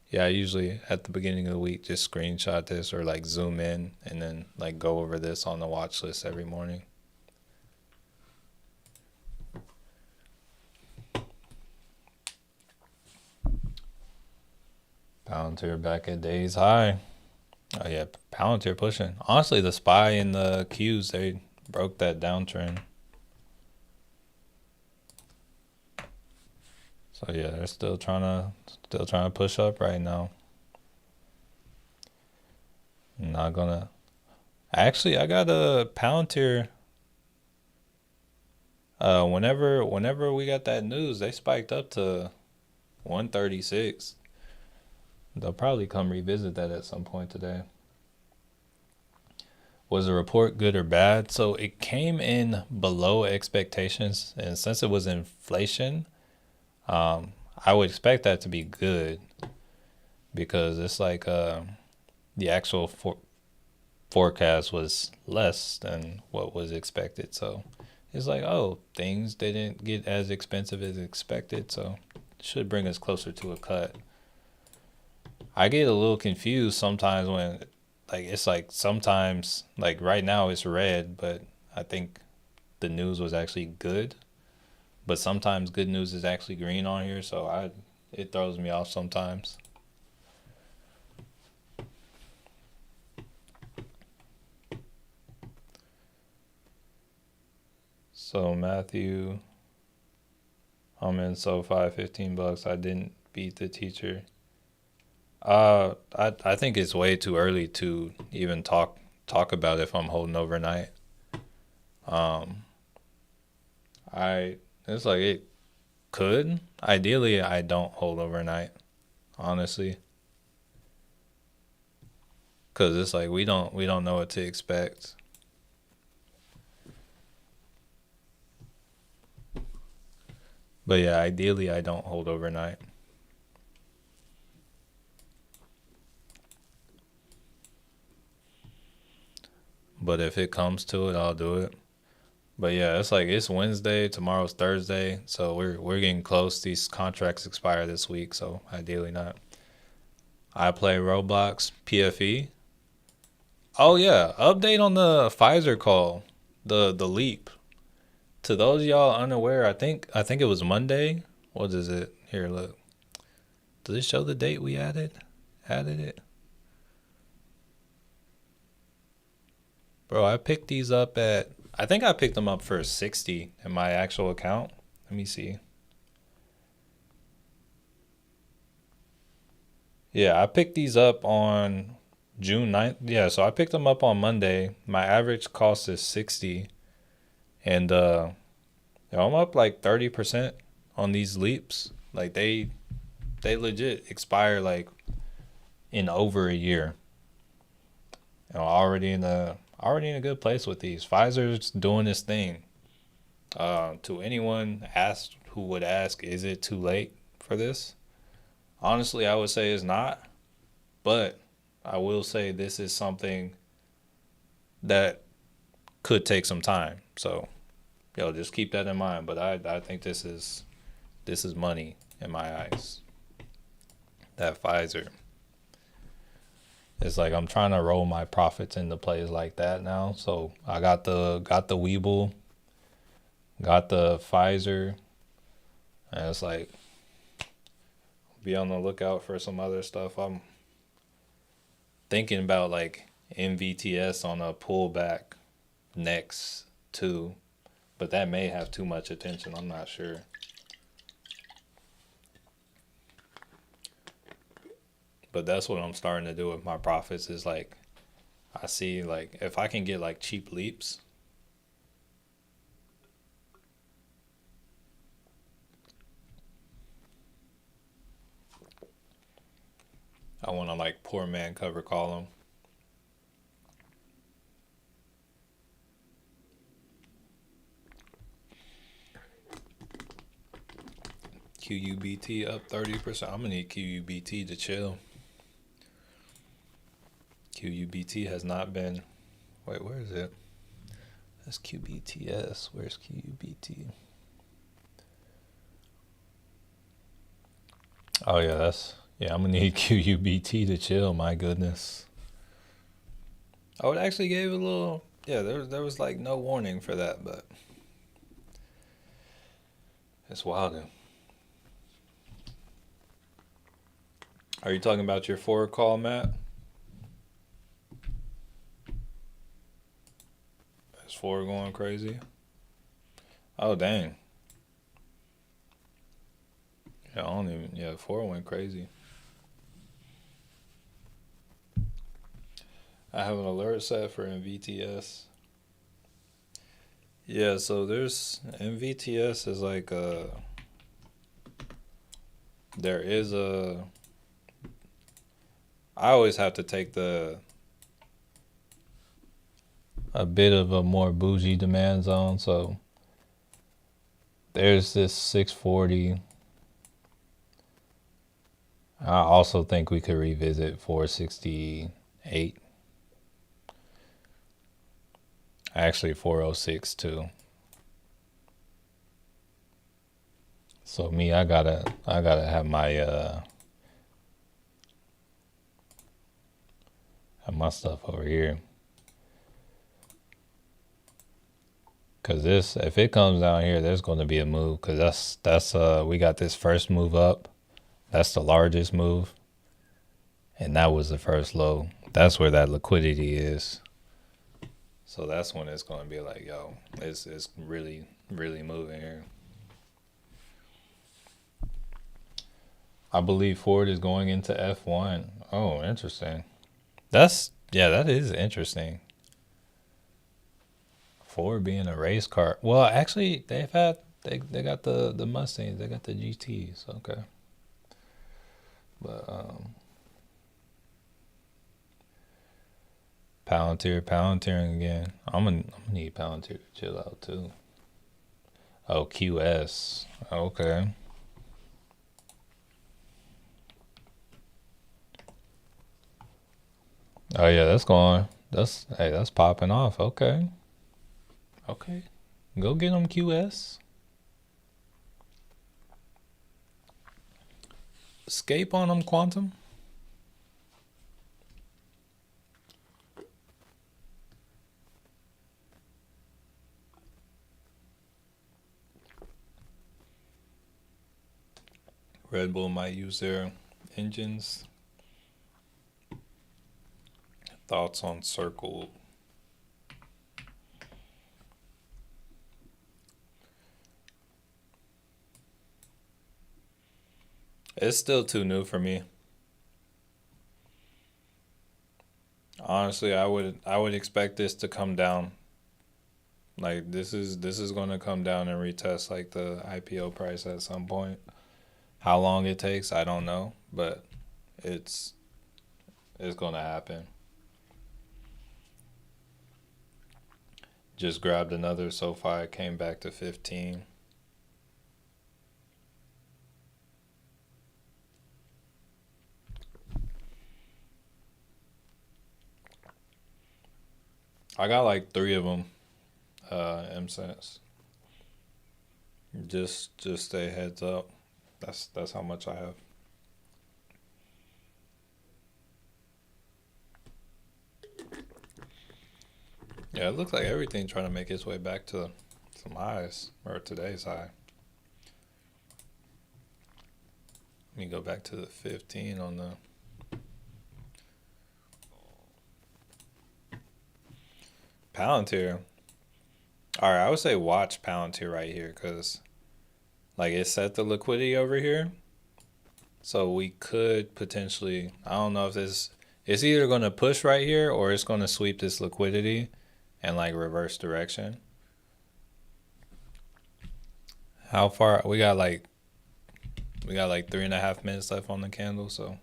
yeah, I usually at the beginning of the week just screenshot this or like zoom in and then like go over this on the watch list every morning. Palantir back at days high. Oh yeah, Palantir pushing. Honestly, the SPY and the Qs they broke that downtrend. So yeah, they're still trying to push up right now. I'm not gonna. Actually, I got a Palantir. Whenever we got that news, they spiked up to 136. They'll probably come revisit that at some point today. Was the report good or bad? So it came in below expectations, and since it was inflation, I would expect that to be good because it's like the actual forecast was less than what was expected. So it's like, oh, things didn't get as expensive as expected, so it should bring us closer to a cut. I get a little confused sometimes when like it's like sometimes like right now it's red, but I think the news was actually good. But sometimes good news is actually green on here, so it throws me off sometimes. So Matthew, I'm in SoFi, $15. I didn't beat the teacher. I think it's way too early to even talk about if I'm holding overnight. Um, I it's like it could. Ideally, I don't hold overnight, honestly. Cause it's like we don't know what to expect. But yeah, ideally I don't hold overnight. But if it comes to it, I'll do it. But yeah, it's like it's Wednesday, tomorrow's Thursday, so we're getting close. These contracts expire this week, so ideally not. I play Roblox, PFE. Oh yeah, update on the Pfizer call, the leap. To those of y'all unaware, I think it was Monday. What is it? Here, look. Does it show the date we added? Added it? Bro, I picked these up at I think I picked them up for 60 in my actual account. Let me see. Yeah, I picked these up on June 9th. Yeah, so I picked them up on Monday. My average cost is 60 and I'm up like 30% on these leaps. Like they legit expire like in over a year. Already in a good place with these. Pfizer's doing this thing. To anyone asked who would ask, is it too late for this? Honestly, I would say it's not, but I will say this is something that could take some time. So, just keep that in mind. But I think this is money in my eyes. That Pfizer. It's like I'm trying to roll my profits into plays like that now. So I got the Weeble, got the Pfizer, and it's like be on the lookout for some other stuff. I'm thinking about like MVTS on a pullback next too, but that may have too much attention. I'm not sure. But that's what I'm starting to do with my profits is like I see like if I can get like cheap leaps. I want to like poor man cover call them. QUBT up 30%. I'm gonna need QUBT to chill. QUBT has not been. Wait, where is it? That's QBTS. Where's QUBT? Oh yeah, I'm gonna need QUBT to chill. My goodness. Oh, it actually gave a little. Yeah, there was like no warning for that, but it's wild. Are you talking about your forward call, Matt? Is forward going crazy? Oh dang. Yeah, I don't even. Yeah, forward went crazy. I have an alert set for MVTS. Yeah, so there's MVTS is like there is I always have to take a bit of a more bougie demand zone, so there's this 640. I also think we could revisit 468. Actually 406 too. So me, I gotta have my stuff over here. Cause this, if it comes down here, there's going to be a move. Cause that's we got this first move up. That's the largest move, and that was the first low. That's where that liquidity is. So that's when it's going to be like, yo, it's really really moving here. I believe Ford is going into F1. Oh, interesting. That is interesting. Ford being a race car. Well, actually, they got the Mustangs, they got the GTs. Okay, but Palantir again. I'm gonna need Palantir to chill out too. Oh, QS. Okay. Oh yeah, that's going. That's popping off. Okay. Okay. Go get them QS. Escape on them Quantum. Red Bull might use their engines. Thoughts on Circle? It's still too new for me. Honestly, I would expect this to come down. Like this is going to come down and retest like the IPO price at some point. How long it takes, I don't know, but it's it's going to happen. Just grabbed another SoFi, it came back to 15. I got like 3 of them, M-Sense. Just stay heads up. That's how much I have. Yeah, it looks like everything trying to make its way back to some highs or today's high. Let me go back to the 15 on the Palantir. All right, I would say watch Palantir right here because like it set the liquidity over here, so we could potentially. I don't know if this. It's either going to push right here or it's going to sweep this liquidity and like reverse direction. How far we got like 3.5 minutes left on the candle, so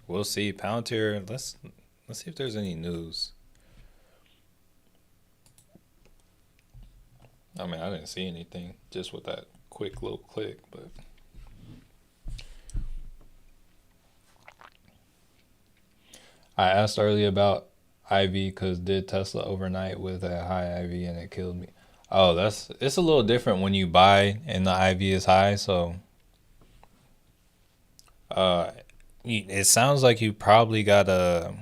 we'll see. Palantir. Let's see if there's any news. I mean, I didn't see anything just with that quick little click, but I asked earlier about IV because did Tesla overnight with a high IV and it killed me. Oh, it's a little different when you buy and the IV is high. So, uh, it sounds like you probably got a.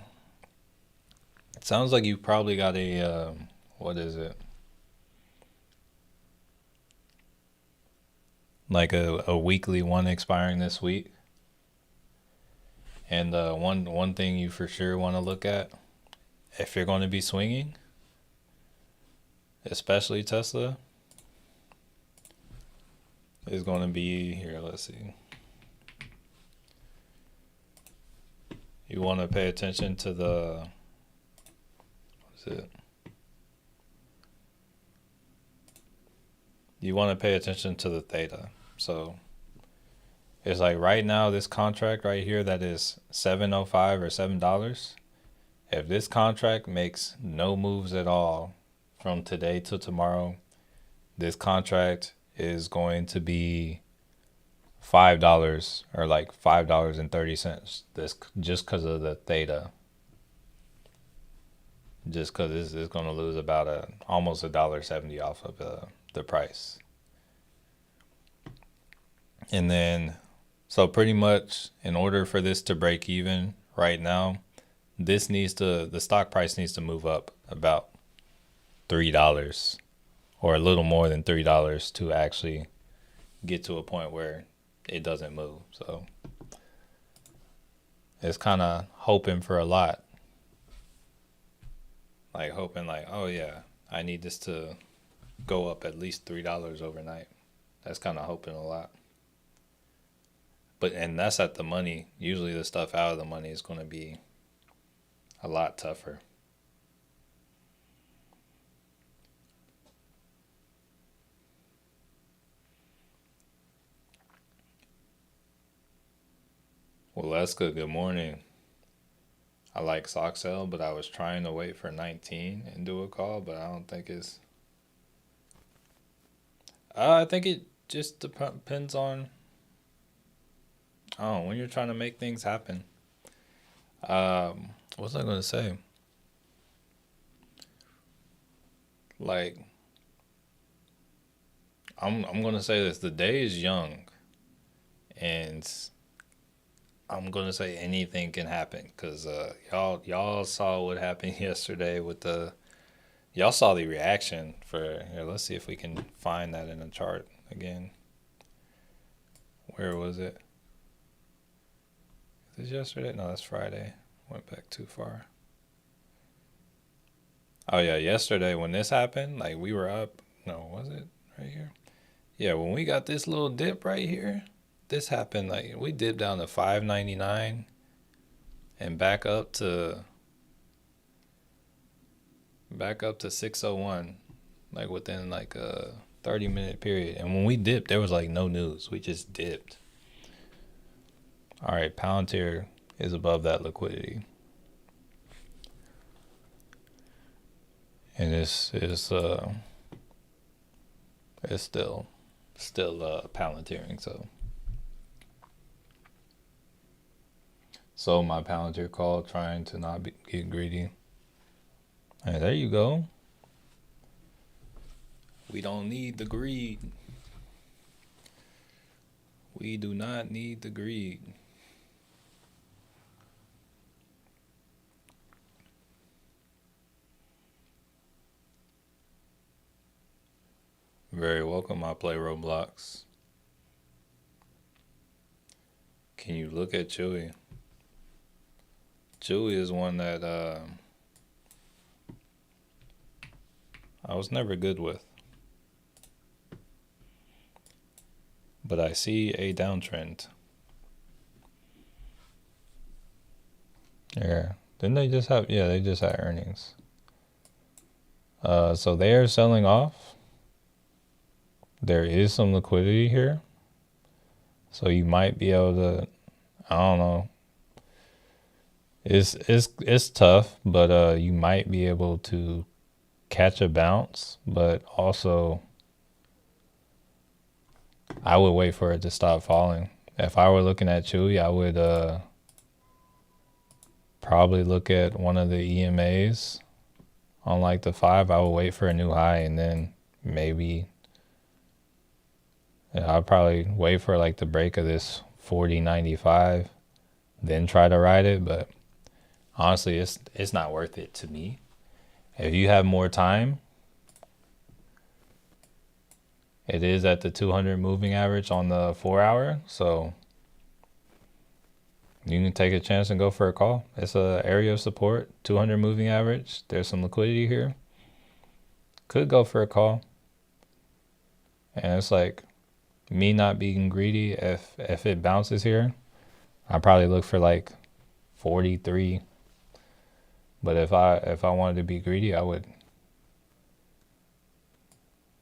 It sounds like you probably got a. What is it? Like a weekly one expiring this week. And one thing you for sure want to look at if you're going to be swinging, especially Tesla, is going to be here. Let's see. You want to pay attention to the what is it? You want to pay attention to the theta. So it's like right now this contract right here that is 7.05 or $7. If this contract makes no moves at all from today to tomorrow, this contract is going to be $5 or like $5.30. This just because of the theta. Just because it's going to lose about almost $1.70 off of the price. And then, so pretty much in order for this to break even right now, the stock price needs to move up about $3 or a little more than $3 to actually get to a point where it doesn't move. So it's kind of hoping for a lot. Like hoping like, oh yeah, I need this to go up at least $3 overnight. That's kind of hoping a lot. And that's at the money. Usually the stuff out of the money is going to be a lot tougher. Well, that's good. Good morning. I like sock sell, but I was trying to wait for 19 and do a call, but I don't think it's. I think it just depends on. Oh, when you're trying to make things happen. What was I gonna say? Like, I'm gonna say this: the day is young, and I'm gonna say anything can happen. Cause y'all saw what happened yesterday with the. Y'all saw the reaction for here. Let's see if we can find that in a chart again. Where was it? Is this yesterday? No, that's Friday. Went back too far. Oh yeah, yesterday when this happened, like we were up. No, was it right here? Yeah, when we got this little dip right here, this happened. Like we dipped down to 5.99 and back up to 6.01, like within like a 30-minute period. And when we dipped, there was like no news. We just dipped. All right, Palantir is above that liquidity. And it's still Palantiring, so my Palantir call, trying to not get greedy. Hey, there you go. We don't need the greed. We do not need the greed. Very welcome. I play Roblox. Can you look at Chewy? Chewy is one that I was never good with. But I see a downtrend. Yeah. Didn't they just have, yeah, they just had earnings. So they are selling off. There is some liquidity here. So you might be able to, I don't know. It's tough, but you might be able to catch a bounce, but also I would wait for it to stop falling. If I were looking at Chewy, I would probably look at one of the EMAs on like the 5. I would wait for a new high, and then maybe I'd probably wait for like the break of this 40.95, then try to ride it. But honestly, it's not worth it to me. If you have more time, it is at the 200 moving average on the 4-hour, so you can take a chance and go for a call. It's an area of support, 200 moving average. There's some liquidity here. Could go for a call. And it's like me not being greedy. If it bounces here, I probably look for like 43. But if I wanted to be greedy, I would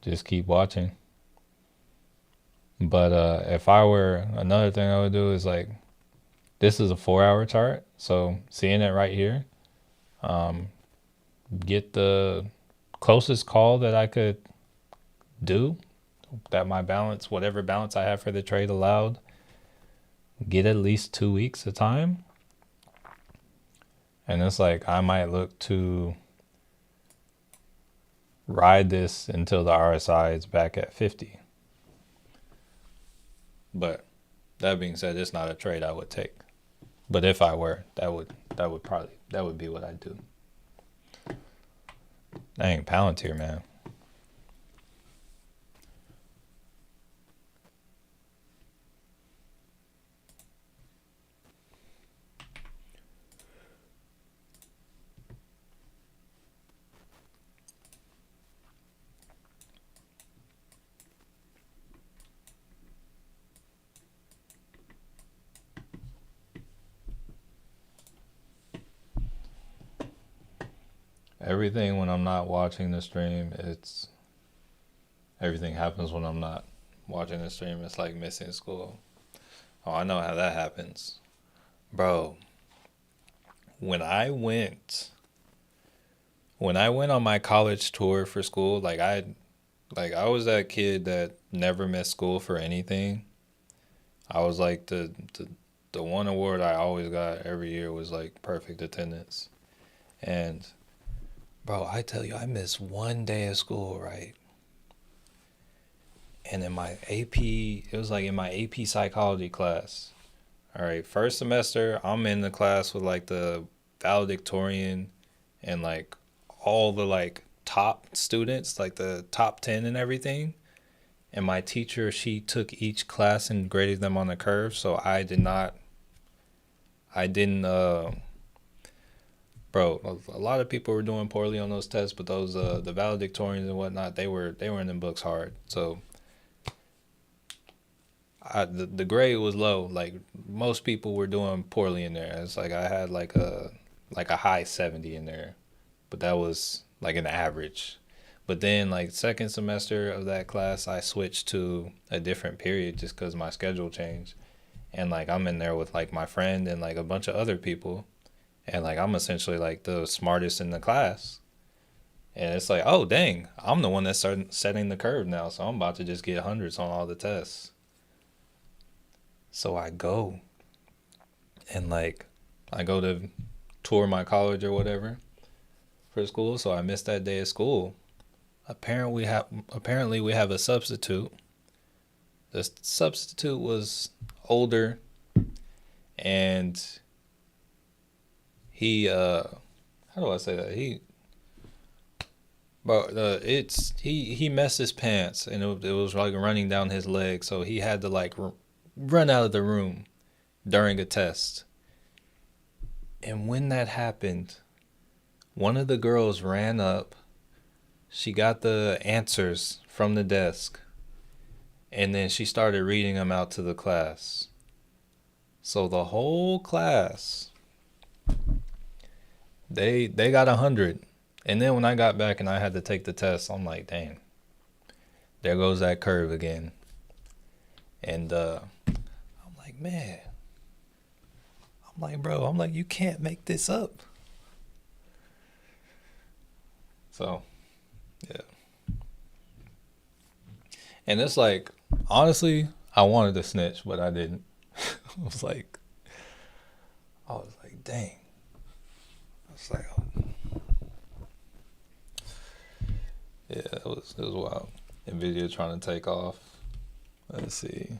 just keep watching. But if I were, another thing I would do is like, this is a 4-hour chart, so seeing it right here, get the closest call that I could do, that my balance, whatever balance I have for the trade allowed, get at least 2 weeks of time. And it's like I might look to ride this until the RSI is back at 50. But that being said, it's not a trade I would take. But if I were, that would be what I'd do. Dang, Palantir, man. Everything when I'm not watching the stream, everything happens when I'm not watching the stream. It's like missing school. Oh, I know how that happens. Bro, when I went on my college tour for school, I was that kid that never missed school for anything. I was like the one award I always got every year was like perfect attendance. And bro, I tell you, I missed one day of school, right? And in my AP, it was like in my AP psychology class. All right, first semester, I'm in the class with like the valedictorian and like all the like top students, like the top 10 and everything. And my teacher, she took each class and graded them on a curve. So I didn't, bro, a lot of people were doing poorly on those tests, but those, the valedictorians and whatnot, they were in the books hard. So the grade was low. Like most people were doing poorly in there. It's like I had like a high 70 in there, but that was like an average. But then like second semester of that class, I switched to a different period just because my schedule changed. And like I'm in there with like my friend and like a bunch of other people, and like I'm essentially like the smartest in the class. And it's like, oh dang, I'm the one that's starting setting the curve now, so I'm about to just get hundreds on all the tests. So I go and like I go to tour my college or whatever for school, so I missed that day of school. Apparently we have a substitute. The substitute was older, and he how do I say that? He messed his pants, and it was like running down his leg, so he had to like run out of the room during a test. And when that happened, one of the girls ran up. She got the answers from the desk, and then she started reading them out to the class. So the whole class, they got 100. And then when I got back and I had to take the test, I'm like, dang, there goes that curve again. And I'm like, man, I'm like, bro, I'm like, you can't make this up. So, yeah. And it's like, honestly, I wanted to snitch, but I didn't. I was like, dang. I was like, oh. Yeah, it was wild. Nvidia trying to take off. Let's see.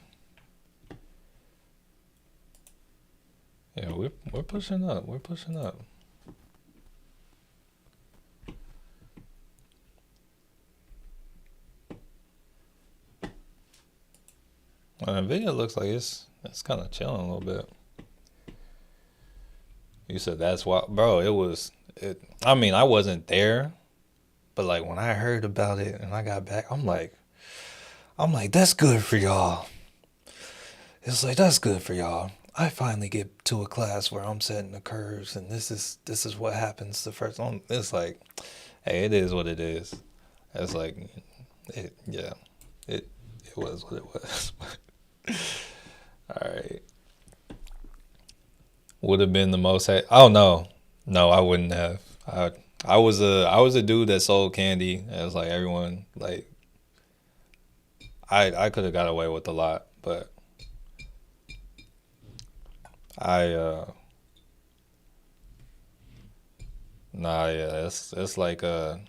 Yeah, we're pushing up. We're pushing up. Well, Nvidia looks like it's kind of chilling a little bit. You said that's why, bro. I mean, I wasn't there, but like when I heard about it and I got back, I'm like, that's good for y'all. It's like that's good for y'all. I finally get to a class where I'm setting the curves, and this is what happens the first one. It's like, hey, it is what it is. It's like, yeah, it was what it was. All right. Would have been the most. Oh no, I wouldn't have. I was a dude that sold candy. It was like everyone like I could have got away with a lot, but I nah, yeah, it's like I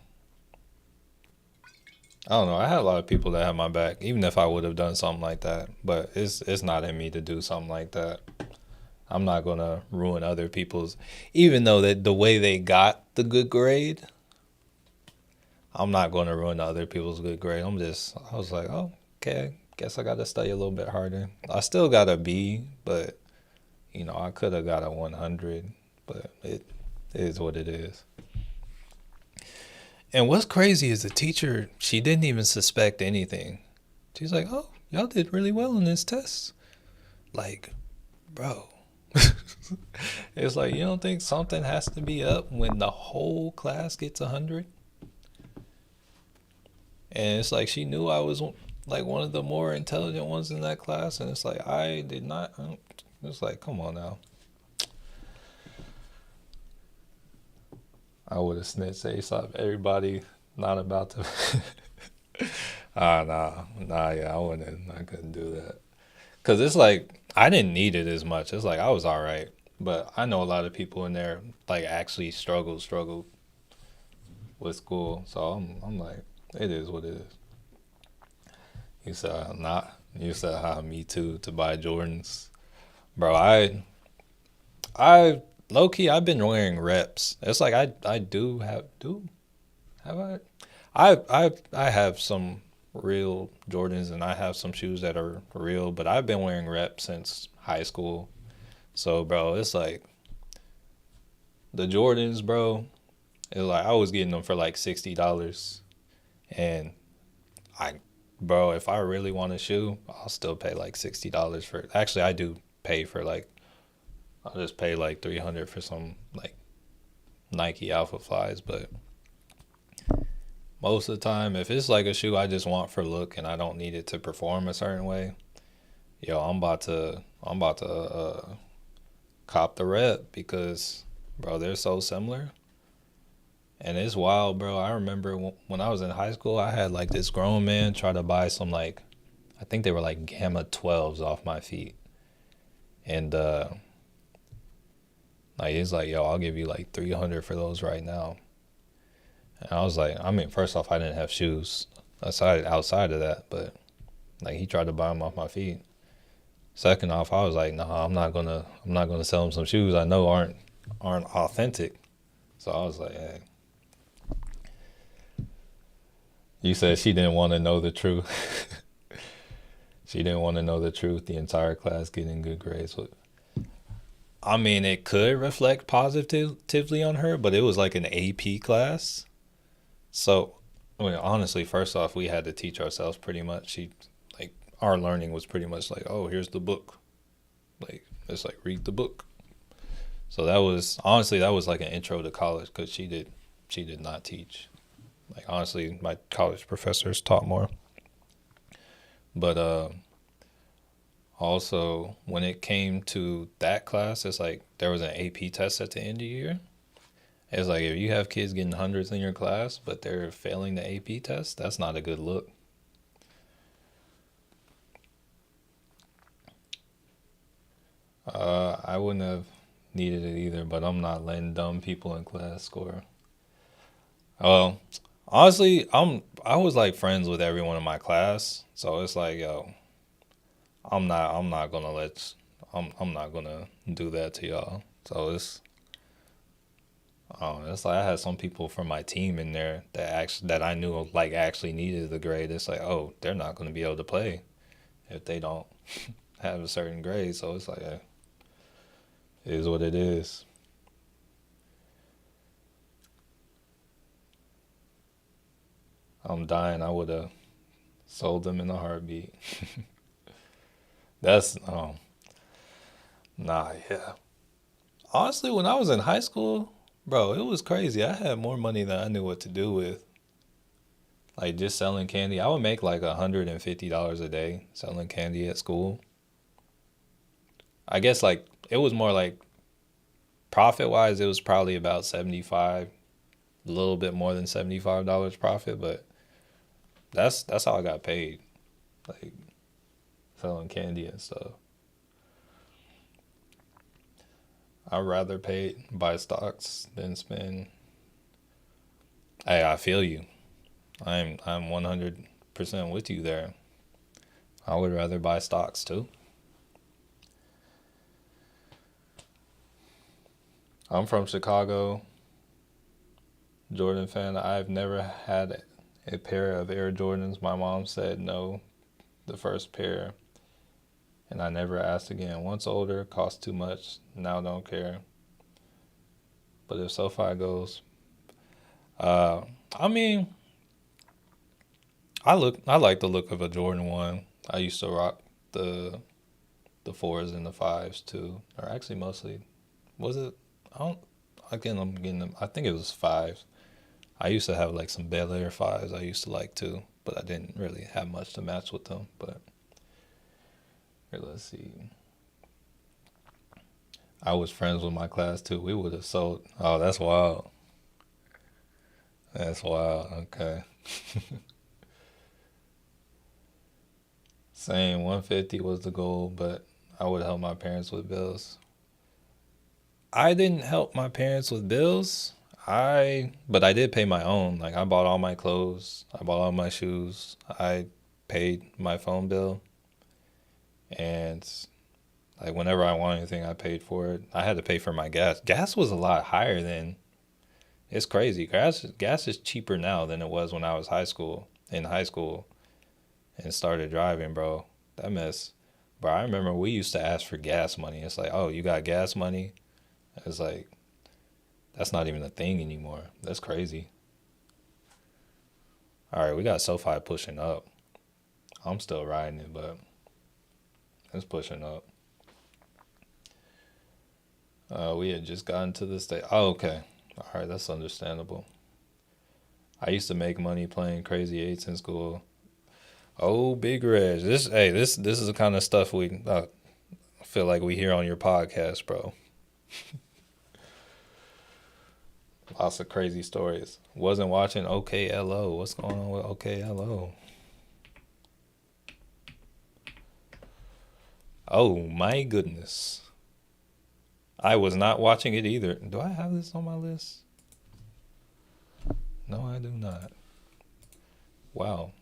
don't know. I had a lot of people that had my back, even if I would have done something like that. But it's not in me to do something like that. I'm not gonna ruin other people's, even though that the way they got the good grade, I'm not gonna ruin other people's good grade. I was like, oh, okay, guess I gotta study a little bit harder. I still got a B, but I could have got a 100, but it is what it is. And what's crazy is the teacher, she didn't even suspect anything. She's like, oh, y'all did really well in this test. Like, bro. It's like, you don't think something has to be up when the whole class gets 100? And it's like she knew I was like one of the more intelligent ones in that class. And it's like, I did not. It's like, come on now. I would have snitched ASAP. Everybody not about to. Yeah, I wouldn't. I couldn't do that. Cause it's like I didn't need it as much. It's like I was all right, but I know a lot of people in there like actually struggled with school. So I'm like, it is what it is. You said not. You said me too to buy Jordans, bro. I low key I've been wearing reps. It's like I do have I have some real Jordans and I have some shoes that are real, but I've been wearing reps since high school. So bro, it's like the Jordans, bro. It's like I was getting them for like $60, and I, bro, if I really want a shoe, I'll still pay like $60 for it. Actually, I do pay for like I'll just pay like 300 for some like Nike Alpha Flies, but most of the time, if it's like a shoe I just want for look and I don't need it to perform a certain way, yo, I'm about to cop the rep because, bro, they're so similar. And it's wild, bro. I remember when I was in high school, I had like this grown man try to buy some like, I think they were like Gamma 12s off my feet. And like he's like, yo, I'll give you like 300 for those right now. And I was like, I mean, first off, I didn't have shoes outside of that, but like he tried to buy them off my feet. Second off, I was like, nah, I'm not gonna sell him some shoes I know aren't authentic. So I was like, hey, you said she didn't want to know the truth. She didn't want to know the truth. The entire class getting good grades. I mean, it could reflect positively on her, but it was like an AP class. So, I mean, honestly, first off, we had to teach ourselves pretty much. Like, our learning was pretty much like, oh, here's the book. Like, it's like, read the book. So that was like an intro to college because she did not teach. Like, honestly, my college professors taught more. But also, when it came to that class, it's like there was an AP test at the end of the year. It's like if you have kids getting hundreds in your class, but they're failing the AP test, that's not a good look. I wouldn't have needed it either, but I'm not letting dumb people in class score. Well, honestly, I was like friends with everyone in my class, so it's like, yo, I'm not gonna do that to y'all. So it's like I had some people from my team in there that I knew like actually needed the grade. It's like, oh, they're not gonna be able to play if they don't have a certain grade. So it's like, it is what it is. I'm dying. I would have sold them in a heartbeat. That's nah, yeah. Honestly, when I was in high school, bro, it was crazy. I had more money than I knew what to do with. Like just selling candy. I would make like $150 a day selling candy at school. I guess like it was more like profit wise, it was probably about 75, a little bit more than $75 profit, but that's how I got paid. Like selling candy and stuff. I'd rather pay buy stocks than spend. Hey, I feel you. I'm 100% with you there. I would rather buy stocks too. I'm from Chicago, Jordan fan. I've never had a pair of Air Jordans. My mom said no, the first pair, and I never asked again. Once older, cost too much. Now don't care. But if SoFi goes, uh, I mean, I like the look of a Jordan 1. I used to rock the the fours and the fives too. Or actually mostly was it I don't again I'm getting them I think it was fives. I used to have like some Bel Air fives I used to like too, but I didn't really have much to match with them. But here, let's see. I was friends with my class too. We would have sold. Oh, that's wild. That's wild. Okay. Same 150 was the goal, but I would help my parents with bills. I didn't help my parents with bills. But I did pay my own. Like I bought all my clothes, I bought all my shoes, I paid my phone bill, and like whenever I want anything, I paid for it. I had to pay for my gas. Gas was a lot higher then. It's crazy. Gas is cheaper now than it was when I was in high school, and started driving, bro. That mess. Bro, I remember we used to ask for gas money. It's like, oh, you got gas money? It's like, that's not even a thing anymore. That's crazy. All right, we got SoFi pushing up. I'm still riding it, but it's pushing up. We had just gotten to the state. Oh, okay. All right, that's understandable. I used to make money playing Crazy Eights in school. Oh, Big Reg. This is the kind of stuff we feel like we hear on your podcast, bro. Lots of crazy stories. Wasn't watching OKLO. What's going on with OKLO? Oh my goodness. I was not watching it either. Do I have this on my list? No, I do not. Wow.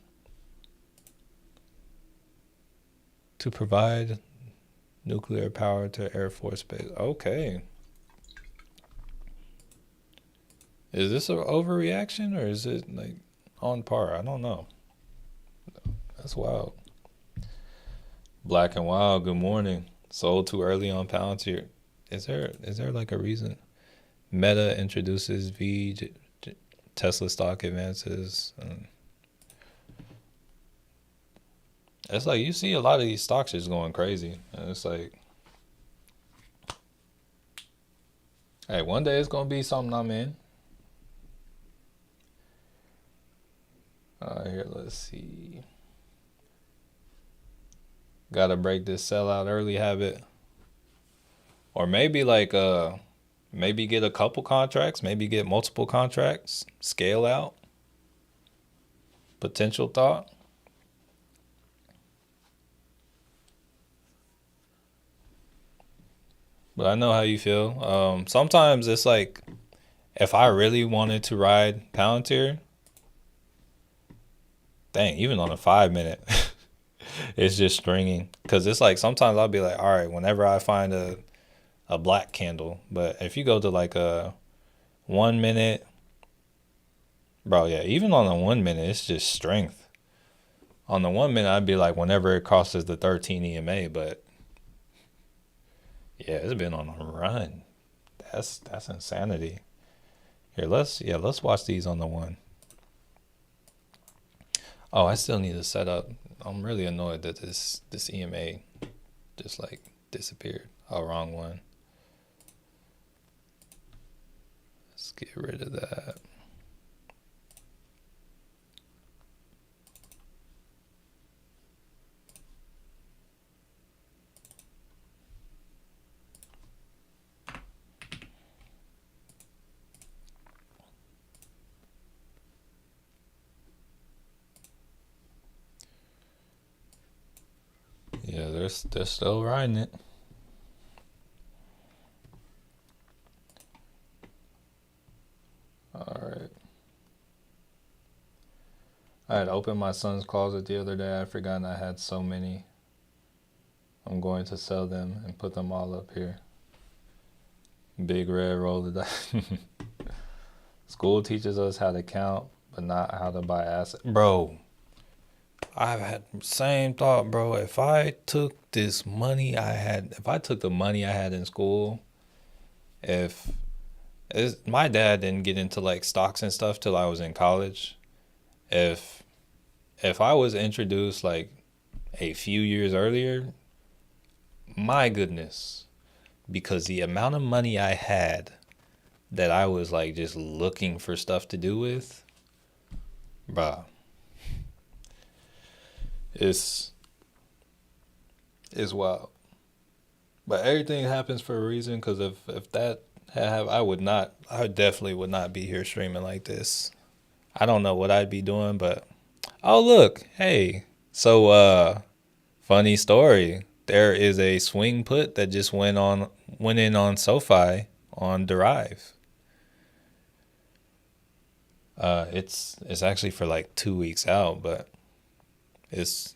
To provide nuclear power to Air Force Base. Okay. Is this an overreaction or is it like on par? I don't know. That's wild. Black and Wild, good morning. Sold too early on Palantir. Is there like a reason? Meta introduces Tesla stock advances. It's like you see a lot of these stocks just going crazy. And it's like, hey, one day it's gonna be something I'm in. Here, let's see. Gotta break this sell out early habit. Or maybe maybe get a couple contracts, maybe get multiple contracts, scale out. Potential thought. But I know how you feel. Sometimes it's like if I really wanted to ride Palantir, dang, even on a 5 minute, it's just stringing. Cause it's like sometimes I'll be like, all right, whenever I find a black candle, but if you go to like a 1 minute, bro, yeah, even on the 1 minute, it's just strength. On the 1 minute, I'd be like, whenever it crosses the 13 EMA, but yeah, it's been on a run. That's insanity. Here, let's watch these on the one. Oh, I still need to set up. I'm really annoyed that this EMA just like disappeared. Oh, wrong one. Let's get rid of that. Yeah, they're still riding it. All right. I had opened my son's closet the other day. I forgot I had so many. I'm going to sell them and put them all up here. Big red roll the dice. School teaches us how to count, but not how to buy assets. Bro, I've had the same thought, bro. If I took the money I had in school, if my dad didn't get into like stocks and stuff till I was in college, if I was introduced like a few years earlier, my goodness, because the amount of money I had that I was like just looking for stuff to do with, bruh, it's wild. But everything happens for a reason. Because if that had, I definitely would not be here streaming like this. I don't know what I'd be doing, but oh look, hey. So funny story. There is a swing put that just went in on SoFi on Derive. It's actually for like 2 weeks out, but it's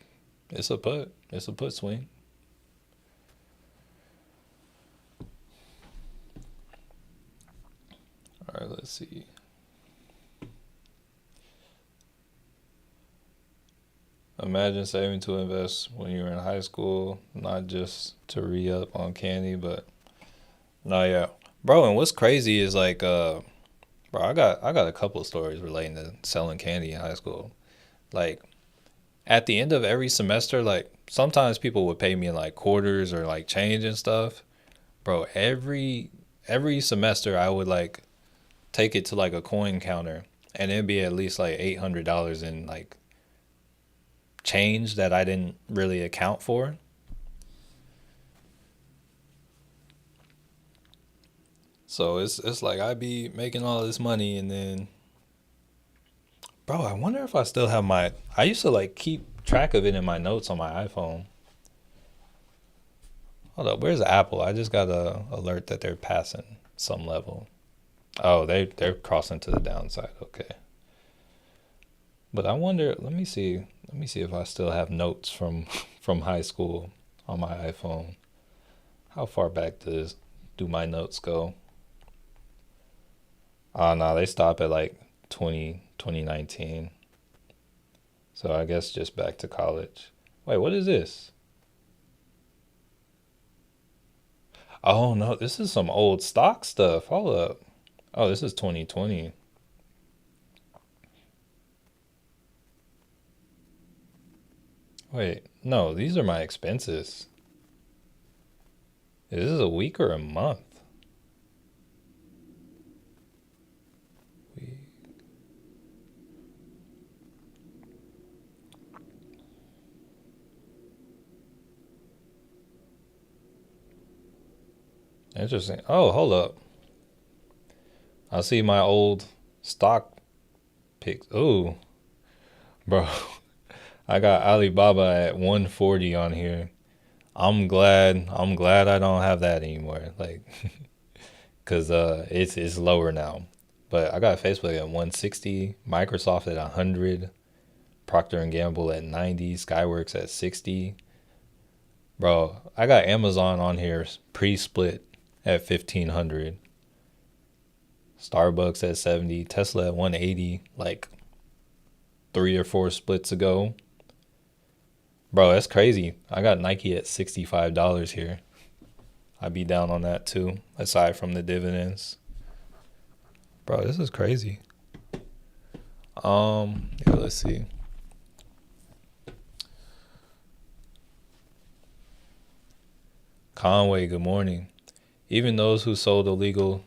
it's a put. It's a put swing. All right, let's see. Imagine saving to invest when you were in high school, not just to re-up on candy, but no, yeah, bro. And what's crazy is like, bro, I got a couple of stories relating to selling candy in high school. Like at the end of every semester, like sometimes people would pay me in like quarters or like change and stuff. Bro, every semester I would like take it to like a coin counter and it'd be at least like $800 in like change that I didn't really account for. So it's like I'd be making all this money and then bro, I wonder if I still have my I used to like keep track of it in my notes on my iPhone. Hold up, where's Apple? I just got a alert that they're passing some level. Oh, they're crossing to the downside. Okay. But I wonder, let me see if I still have notes from from high school on my iPhone. How far back do my notes go? Oh no, they stop at like 2019. So I guess just back to college. Wait, what is this? Oh no, this is some old stock stuff. Hold up. Oh, this is 2020. Wait, no, these are my expenses. Is this a week or a month? We- Interesting. Oh, hold up. I see my old stock picks. Ooh, bro, I got Alibaba at 140 on here. I'm glad I don't have that anymore. Like, cause it's lower now. But I got Facebook at 160, Microsoft at 100, Procter and Gamble at 90, Skyworks at 60. Bro, I got Amazon on here pre-split at 1500, Starbucks at 70, Tesla at 180, like 3 or 4 splits ago. Bro, that's crazy. I got Nike at $65 here. I'd be down on that too, aside from the dividends. Bro, this is crazy. Yeah, let's see. Conway, good morning. Even those who sold illegal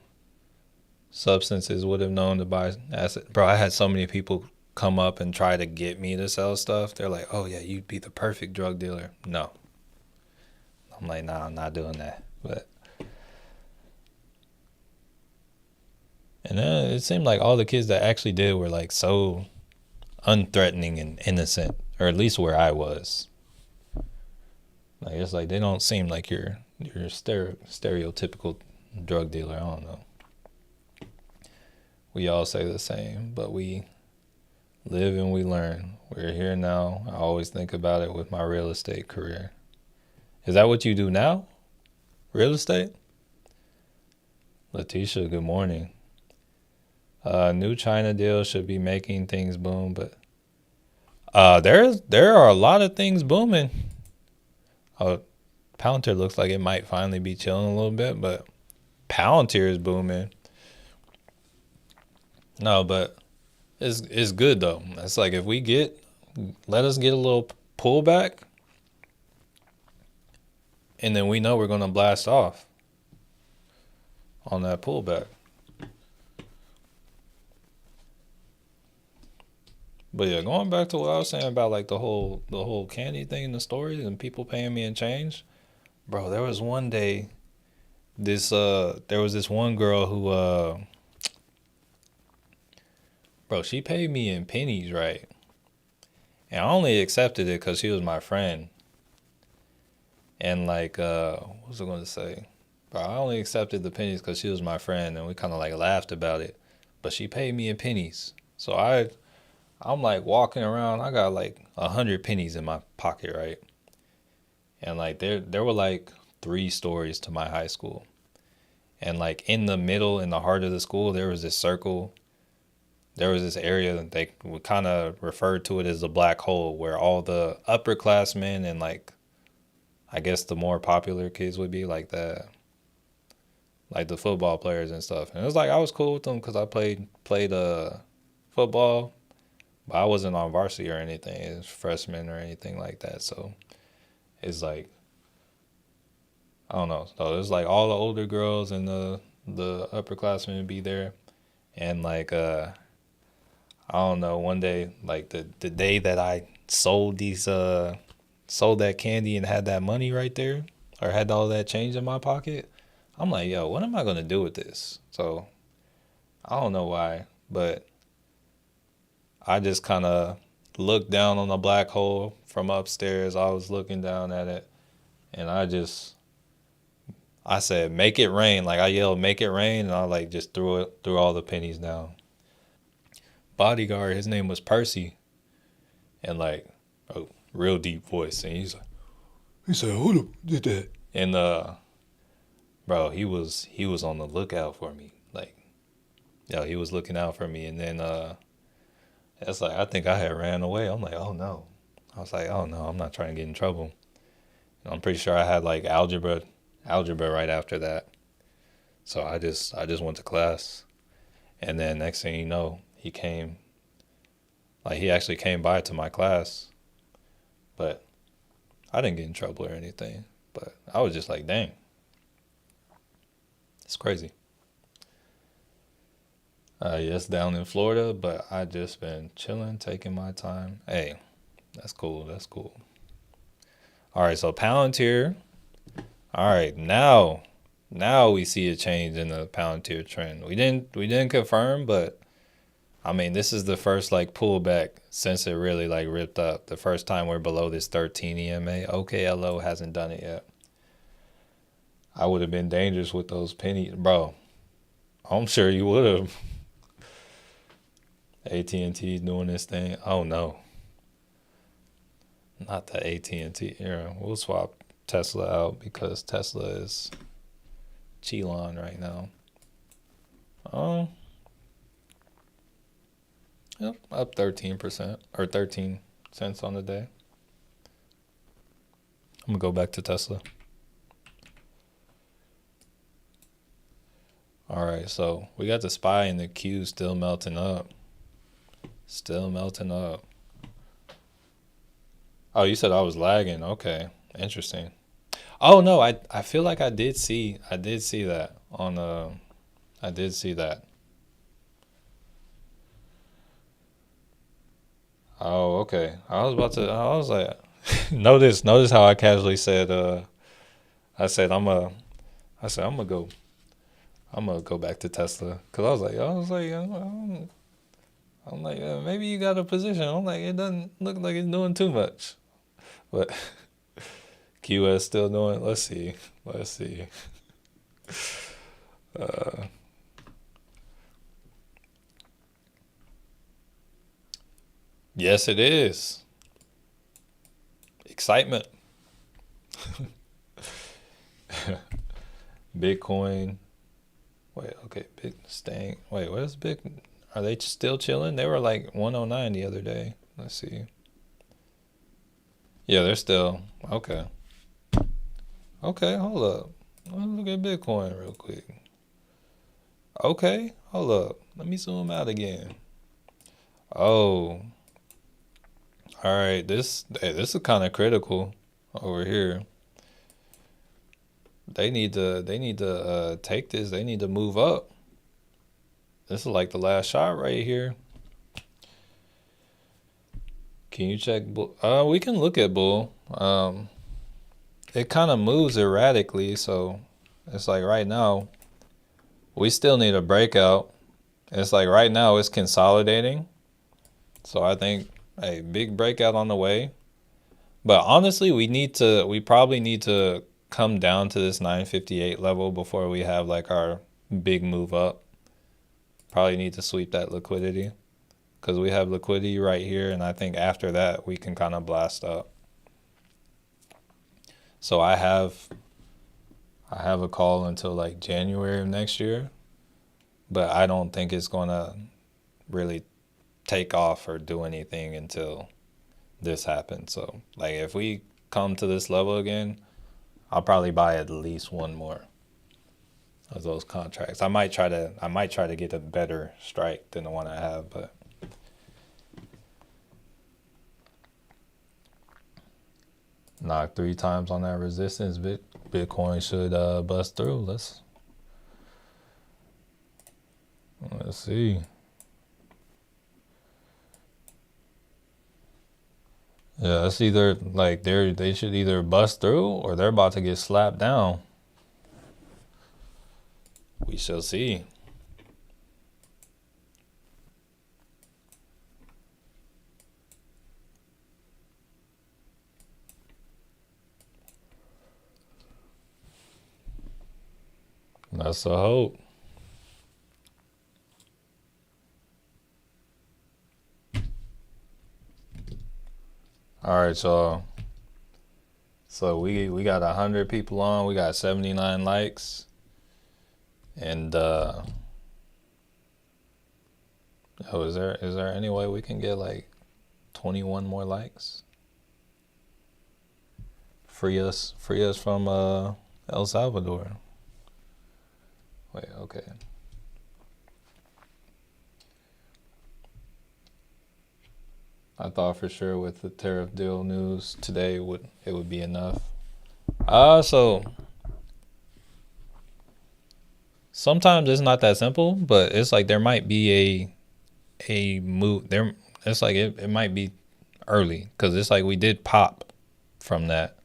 substances would have known to buy acid. Bro, I had so many people come up and try to get me to sell stuff. They're like, "Oh yeah, you'd be the perfect drug dealer." No, I'm like, "Nah, I'm not doing that." But and then it seemed like all the kids that actually did were like so unthreatening and innocent, or at least where I was. Like it's like they don't seem like your stereotypical drug dealer. I don't know. We all say the same, but we live and we learn. We're here now. I always think about it with my real estate career. Is that what you do now? Real estate? Letitia, good morning. New China deal should be making things boom, but there are a lot of things booming. Oh, Palantir looks like it might finally be chilling a little bit, but Palantir is booming. No, but it's good though. It's like if we get let us get a little pullback, and then we know we're gonna blast off on that pullback. But yeah, going back to what I was saying about like the whole candy thing in the stories and people paying me in change, bro. There was one day there was this one girl who Bro, she paid me in pennies, right? And I only accepted it because she was my friend. And like, what was I going to say? Bro, I only accepted the pennies because she was my friend, and we kind of like laughed about it. But she paid me in pennies, so I'm like walking around. I got like 100 pennies in my pocket, right? And like there were like 3 stories to my high school, and like in the middle, in the heart of the school, there was this circle. There was this area that they would kind of refer to it as the black hole, where all the upperclassmen and like I guess the more popular kids would be like the football players and stuff. And it was like I was cool with them because I played football, but I wasn't on varsity or anything as freshman or anything like that. So it's like I don't know. So it's like all the older girls and the upperclassmen would be there, and like I don't know. One day, like the day that I sold that candy and had that money right there, or had all that change in my pocket, I'm like, yo, what am I gonna do with this? So I don't know why, but I just kind of looked down on the black hole from upstairs. I was looking down at it, and I said, "Make it rain!" Like I yelled, "Make it rain!" And I like just threw all the pennies down. Bodyguard, his name was Percy, and like a real deep voice, and he said, "Who did that?" And bro, he was on the lookout for me. Like, yo, he was looking out for me, and then it's like I think I had ran away. I'm like, oh no. I was like, oh no, I'm not trying to get in trouble. And I'm pretty sure I had like algebra right after that. So I just went to class, and then next thing you know, he actually came by to my class, but I didn't get in trouble or anything. But I was just like, dang, it's crazy. Yes, down in Florida, but I just been chilling, taking my time. Hey, that's cool. That's cool. All right, so Palantir. All right, now we see a change in the Palantir trend. We didn't confirm, but I mean this is the first like pullback since it really like ripped up. The first time we're below this 13 EMA. OKLO hasn't done it yet. I would have been dangerous with those pennies, bro. I'm sure you would have. AT&T doing this thing. Oh no, not the AT&T era. We'll swap Tesla out because Tesla is Chilon right now. Um, yep, up 13% or 13 cents on the day. I'm gonna go back to Tesla. All right, so we got the SPY and the Q still melting up. Still melting up. Oh, you said I was lagging. Okay, interesting. Oh no, I feel like I did see that on I did see that. Oh, okay. I was like notice how I casually said I said I'm gonna go back to Tesla cuz I'm like maybe you got a position. I'm like it doesn't look like it's doing too much. But QS still doing. Let's see. Let's see. Uh yes it is. Excitement. Bitcoin. Wait, okay, big staying. Wait, what is big? Are they still chilling? They were like 109 the other day. Let's see. Yeah, they're still okay. Okay, hold up. Let's look at Bitcoin real quick. Okay, hold up. Let me zoom out again. Oh, all right. This is kind of critical over here. They need to take this. They need to move up. This is like the last shot right here. Can you check bull? We can look at bull. It kind of moves erratically, so it's like right now we still need a breakout, It's like right now it's consolidating. So I think a big breakout on the way. But honestly, we probably need to come down to this 958 level before we have like our big move up. Probably need to sweep that liquidity because we have liquidity right here, and I think after that we can kind of blast up. So I have a call until like January of next year, but I don't think it's gonna really take off or do anything until this happens. So like if we come to this level again, I'll probably buy at least one more of those contracts. I might try to get a better strike than the one I have, but knock 3 times on that resistance. Bitcoin should bust through. Let's see. Yeah, it's either like they should either bust through or they're about to get slapped down. We shall see. That's the hope. All right, y'all. So we got 100 people on. We got 79 likes, and oh, is there any way we can get like 21 more likes? Free us from El Salvador. Wait, okay. I thought for sure with the tariff deal news today it would be enough. So sometimes it's not that simple, but it's like there might be a move there. It's like it might be early because it's like we did pop from that.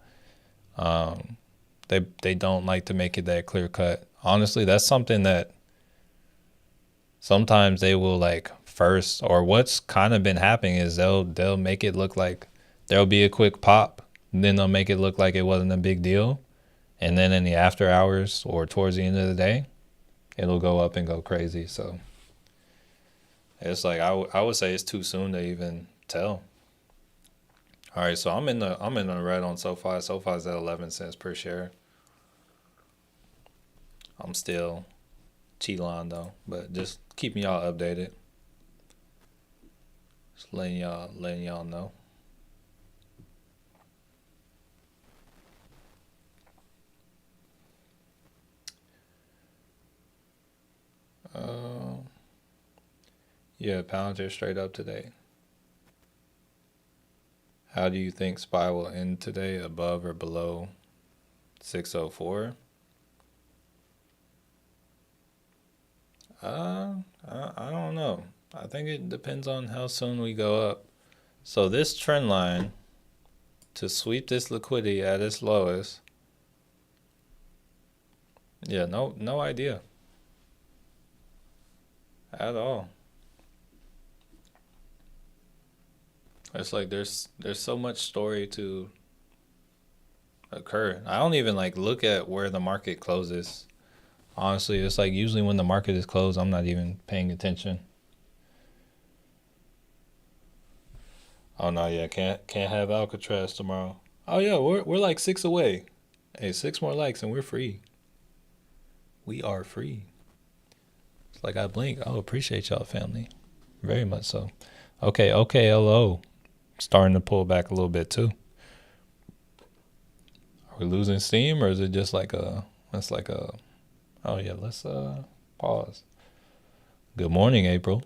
They don't like to make it that clear cut. Honestly, that's something that sometimes they will like first, or what's kind of been happening is they'll make it look like there'll be a quick pop, and then they'll make it look like it wasn't a big deal, and then in the after hours or towards the end of the day, it'll go up and go crazy. So it's like I would say it's too soon to even tell. All right, so I'm in the red on SoFi. SoFi's at 11 cents per share. I'm still Chilan though, but just keeping y'all updated. Just letting y'all know. Yeah, Palantir straight up today. How do you think SPY will end today? Above or below 604? I don't know. I think it depends on how soon we go up. So this trend line, to sweep this liquidity at its lowest, yeah, no idea at all. It's like there's so much story to occur. I don't even like look at where the market closes. Honestly, it's like usually when the market is closed, I'm not even paying attention. Oh no, yeah, can't have Alcatraz tomorrow. Oh yeah, we're like 6 away. Hey, 6 more likes and we're free. We are free. It's like I blink. Oh, appreciate y'all, family. Very much so. Okay, hello. Starting to pull back a little bit too. Are we losing steam or is it just like it's like a oh yeah, let's pause. Good morning, April.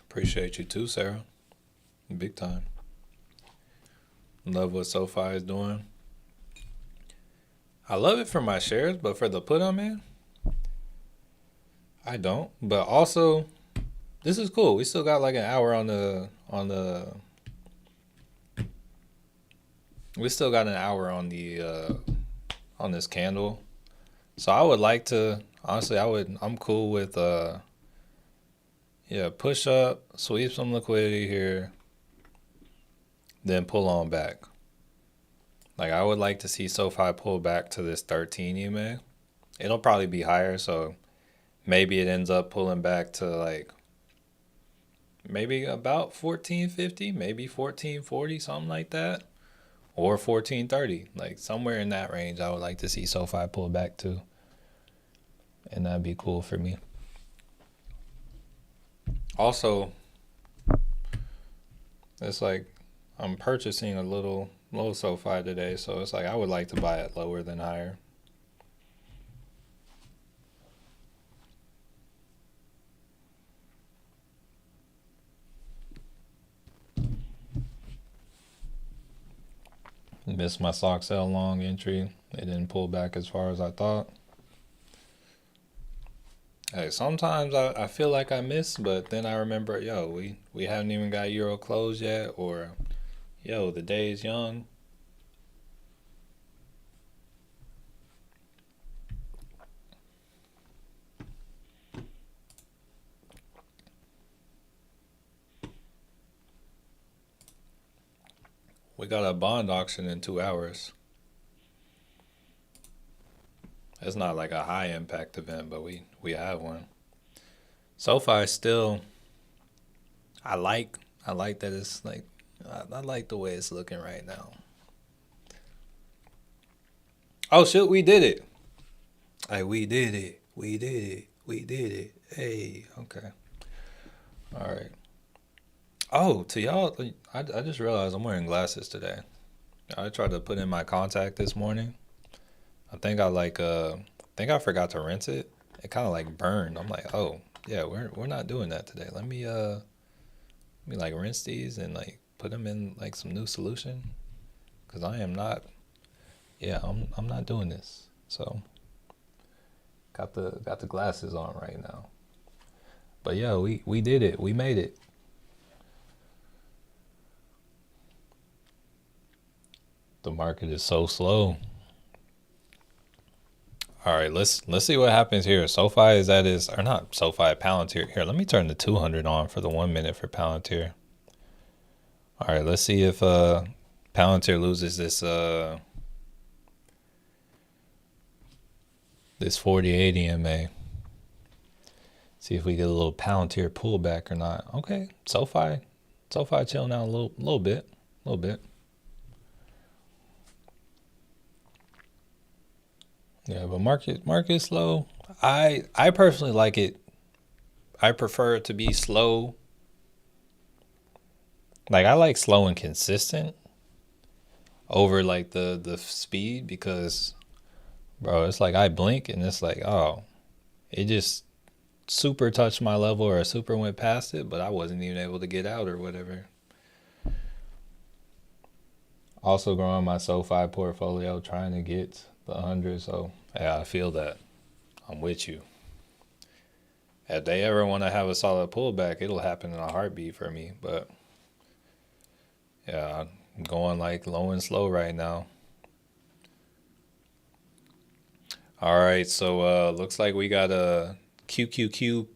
Appreciate you too, Sarah. Big time. Love what SoFi is doing. I love it for my shares, but for the put on, man, I don't. But also, this is cool. We still got like an hour we still got an hour on this candle. So I would like to honestly I'm cool with yeah, push up, sweep some liquidity here, then pull on back. Like I would like to see SoFi pull back to this 13 EMA. It'll probably be higher, so maybe it ends up pulling back to like maybe about 1450, maybe 1440, something like that. Or 1430. Like somewhere in that range I would like to see SoFi pull back to. And that'd be cool for me. Also, it's like I'm purchasing a little low SoFi today, so it's like I would like to buy it lower than higher. Missed my sock sell long entry. It didn't pull back as far as I thought. Hey, sometimes I feel like I miss, but then I remember, yo, we haven't even got Euro close yet, or yo, the day is young. We got a bond auction in 2 hours. It's not like a high impact event, but we have one. SoFi still, I like I like that it's like I like the way it's looking right now. Oh shit, we did it. Hey, we did it. We did it. We did it. Hey, okay. All right. Oh, to y'all, I just realized I'm wearing glasses today. I tried to put in my contact this morning. I think I forgot to rinse it. It kind of like burned. I'm like, "Oh, yeah, we're not doing that today. Let me like rinse these and like put them in like some new solution cuz I am not yeah, I'm not doing this." So, got the glasses on right now. But yeah, we did it. We made it. The market is so slow. All right, let's see what happens here. SoFi is at his or not SoFi Palantir. Here, let me turn the 200 on for the 1 minute for Palantir. All right, let's see if Palantir loses this 40-80 EMA. See if we get a little Palantir pullback or not. Okay, SoFi chilling out a little bit, a little bit. Yeah, but market slow. I personally like it. I prefer it to be slow. Like I like slow and consistent over like the speed because bro, it's like I blink and it's like, oh, it just super touched my level or super went past it, but I wasn't even able to get out or whatever. Also growing my SoFi portfolio, trying to get the 100. So yeah, I feel that. I'm with you. If they ever want to have a solid pullback, it'll happen in a heartbeat for me. But yeah, I'm going like low and slow right now. All right, so looks like we got a QQQ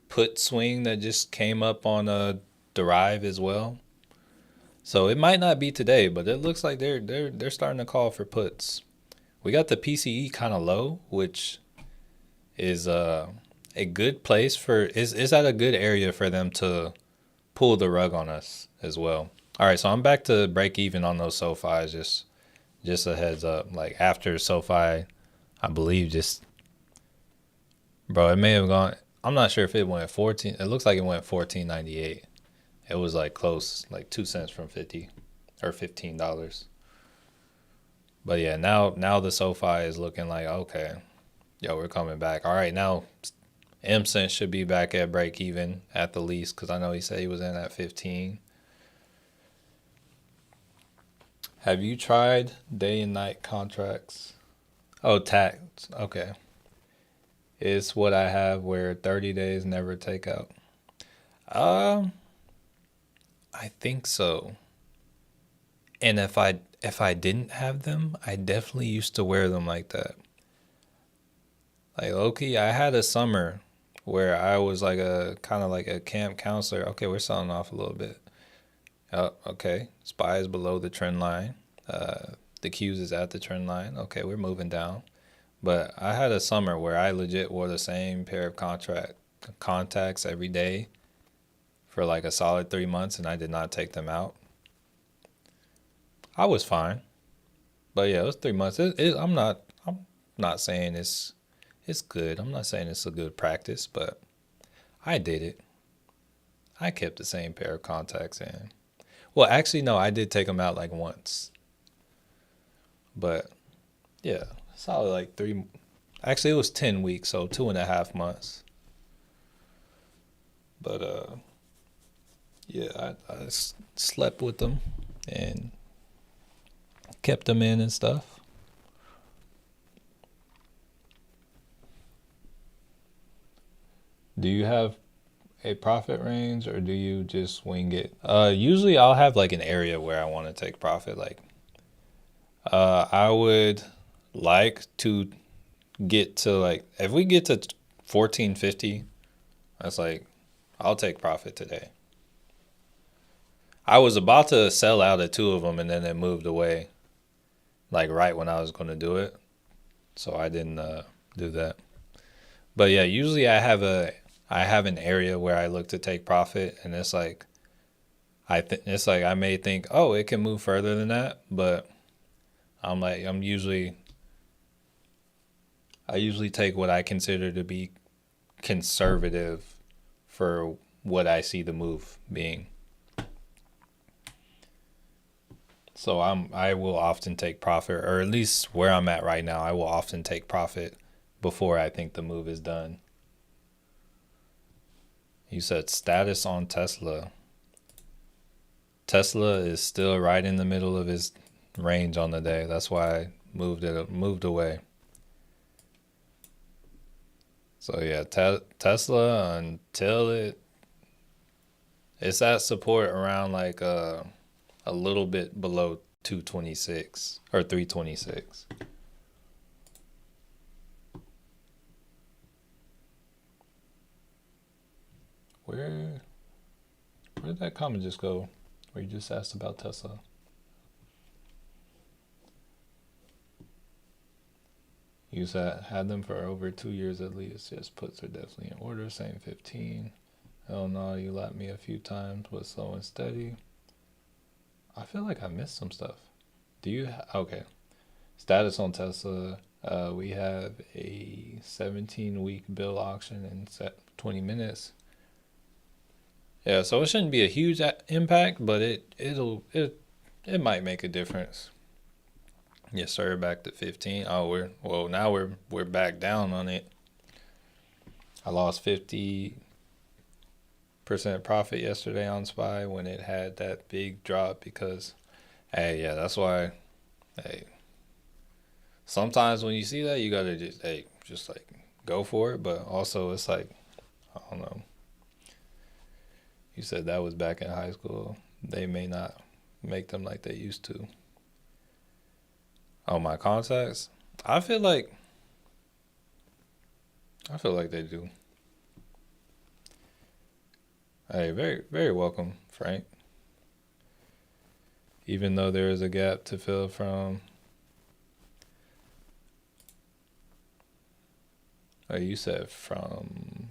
put swing that just came up on a Derive as well. So it might not be today, but it looks like they're starting to call for puts. We got the PCE kind of low, which is a good place for is that a good area for them to pull the rug on us as well. All right, so I'm back to break even on those SoFis. Just a heads up. Like after SoFi, I believe just bro, it may have gone. I'm not sure if it went 14. It looks like it went 14.98. It was like close, like 2 cents from 50 or $15. But yeah, now the SoFi is looking like okay, yo, we're coming back. All right, now MCent should be back at break even at the least because I know he said he was in at 15. Have you tried day and night contracts? Oh, tax. Okay. It's what I have where 30 days never take out. Um, I think so. And if I didn't have them, I definitely used to wear them like that. Like Loki, I had a summer where I was like a kind of like a camp counselor. Okay, we're selling off a little bit. Oh, okay. SPY is below the trend line. The Qs is at the trend line. Okay, we're moving down. But I had a summer where I legit wore the same pair of contract contacts every day for like a solid 3 months, and I did not take them out. I was fine, but yeah, it was 3 months. I'm not saying it's good. I'm not saying it's a good practice, but I did it. I kept the same pair of contacts in. Well, actually, no, I did take them out like once, but yeah, solid like three. Actually, it was 10 weeks, so 2.5 months. But yeah, I slept with them and kept them in and stuff. Do you have a profit range or do you just wing it? Usually I'll have like an area where I want to take profit. Like, I would like to get to like if we get to 1450, that's like I'll take profit today. I was about to sell out of two of them and then it moved away like right when I was going to do it, so I didn't do that. But yeah, usually I have an area where I look to take profit, and it's like it's like I may think, oh, it can move further than that, but I usually take what I consider to be conservative for what I see the move being. So I will often take profit, or at least where I'm at right now, I will often take profit before I think the move is done. You said status on Tesla. Tesla is still right in the middle of his range on the day. That's why I moved away. So yeah, Tesla until it's at support around like a little bit below 226 or 326. Where where did that comment just go? Where you just asked about Tesla? You said had them for over 2 years at least. Yes, puts are definitely in order. Same 15. Hell no, you lapped me a few times, but slow and steady. I feel like I missed some stuff. Do you? Okay. Status on Tesla. We have a 17-week bill auction in 20 minutes. Yeah, so it shouldn't be a huge impact, but it might make a difference. Yes, sir. Back to 15. Oh, now we're back down on it. I lost 50% profit yesterday on SPY when it had that big drop because, hey, yeah, that's why. Hey, sometimes when you see that, you gotta just like go for it. But also, it's like I don't know. You said that was back in high school. They may not make them like they used to. Oh, my contacts. I feel like I feel like they do. Hey, very very welcome, Frank. Even though there is a gap to fill from. Oh, you said from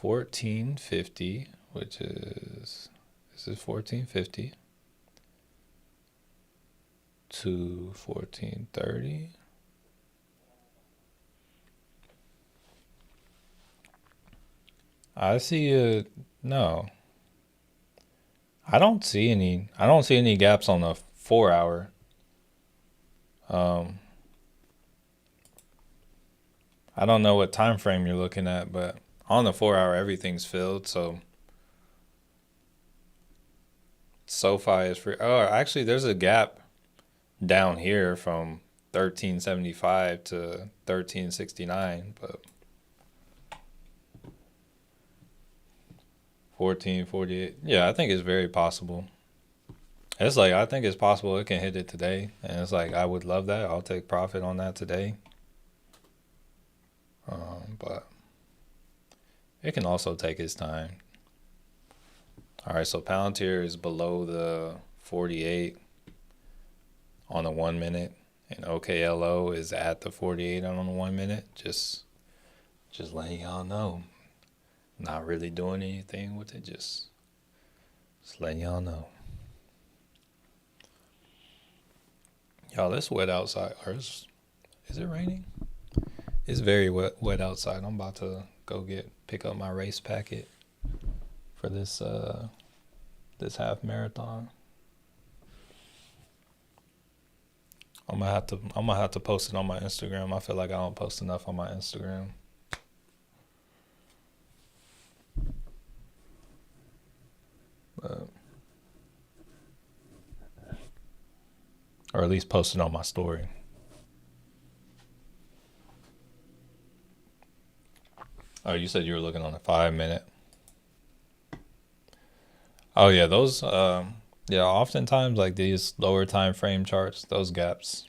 1450, which is this is 1450 to 1430. I see a no. I don't see any gaps on the 4 hour. Um I don't know what time frame you're looking at, but on the 4 hour everything's filled, so SoFi is free. Oh, actually there's a gap down here from 1375 to 1369, but 1448. Yeah, I think it's very possible. It's like I think it's possible it can hit it today, and it's like I would love that. I'll take profit on that today. But it can also take its time. All right, so Palantir is below the 48 on the 1 minute, and OKLO is at the 48 on the 1 minute. Just letting y'all know. Not really doing anything with it. Just letting y'all know. Y'all, it's wet outside. Or is it raining? It's very wet outside. I'm about to go pick up my race packet for this half marathon. I'm gonna have to post it on my Instagram. I feel like I don't post enough on my Instagram. Or at least post it on my story. Oh, you said you were looking on a 5 minute. Oh yeah, those yeah, oftentimes like these lower time frame charts, those gaps.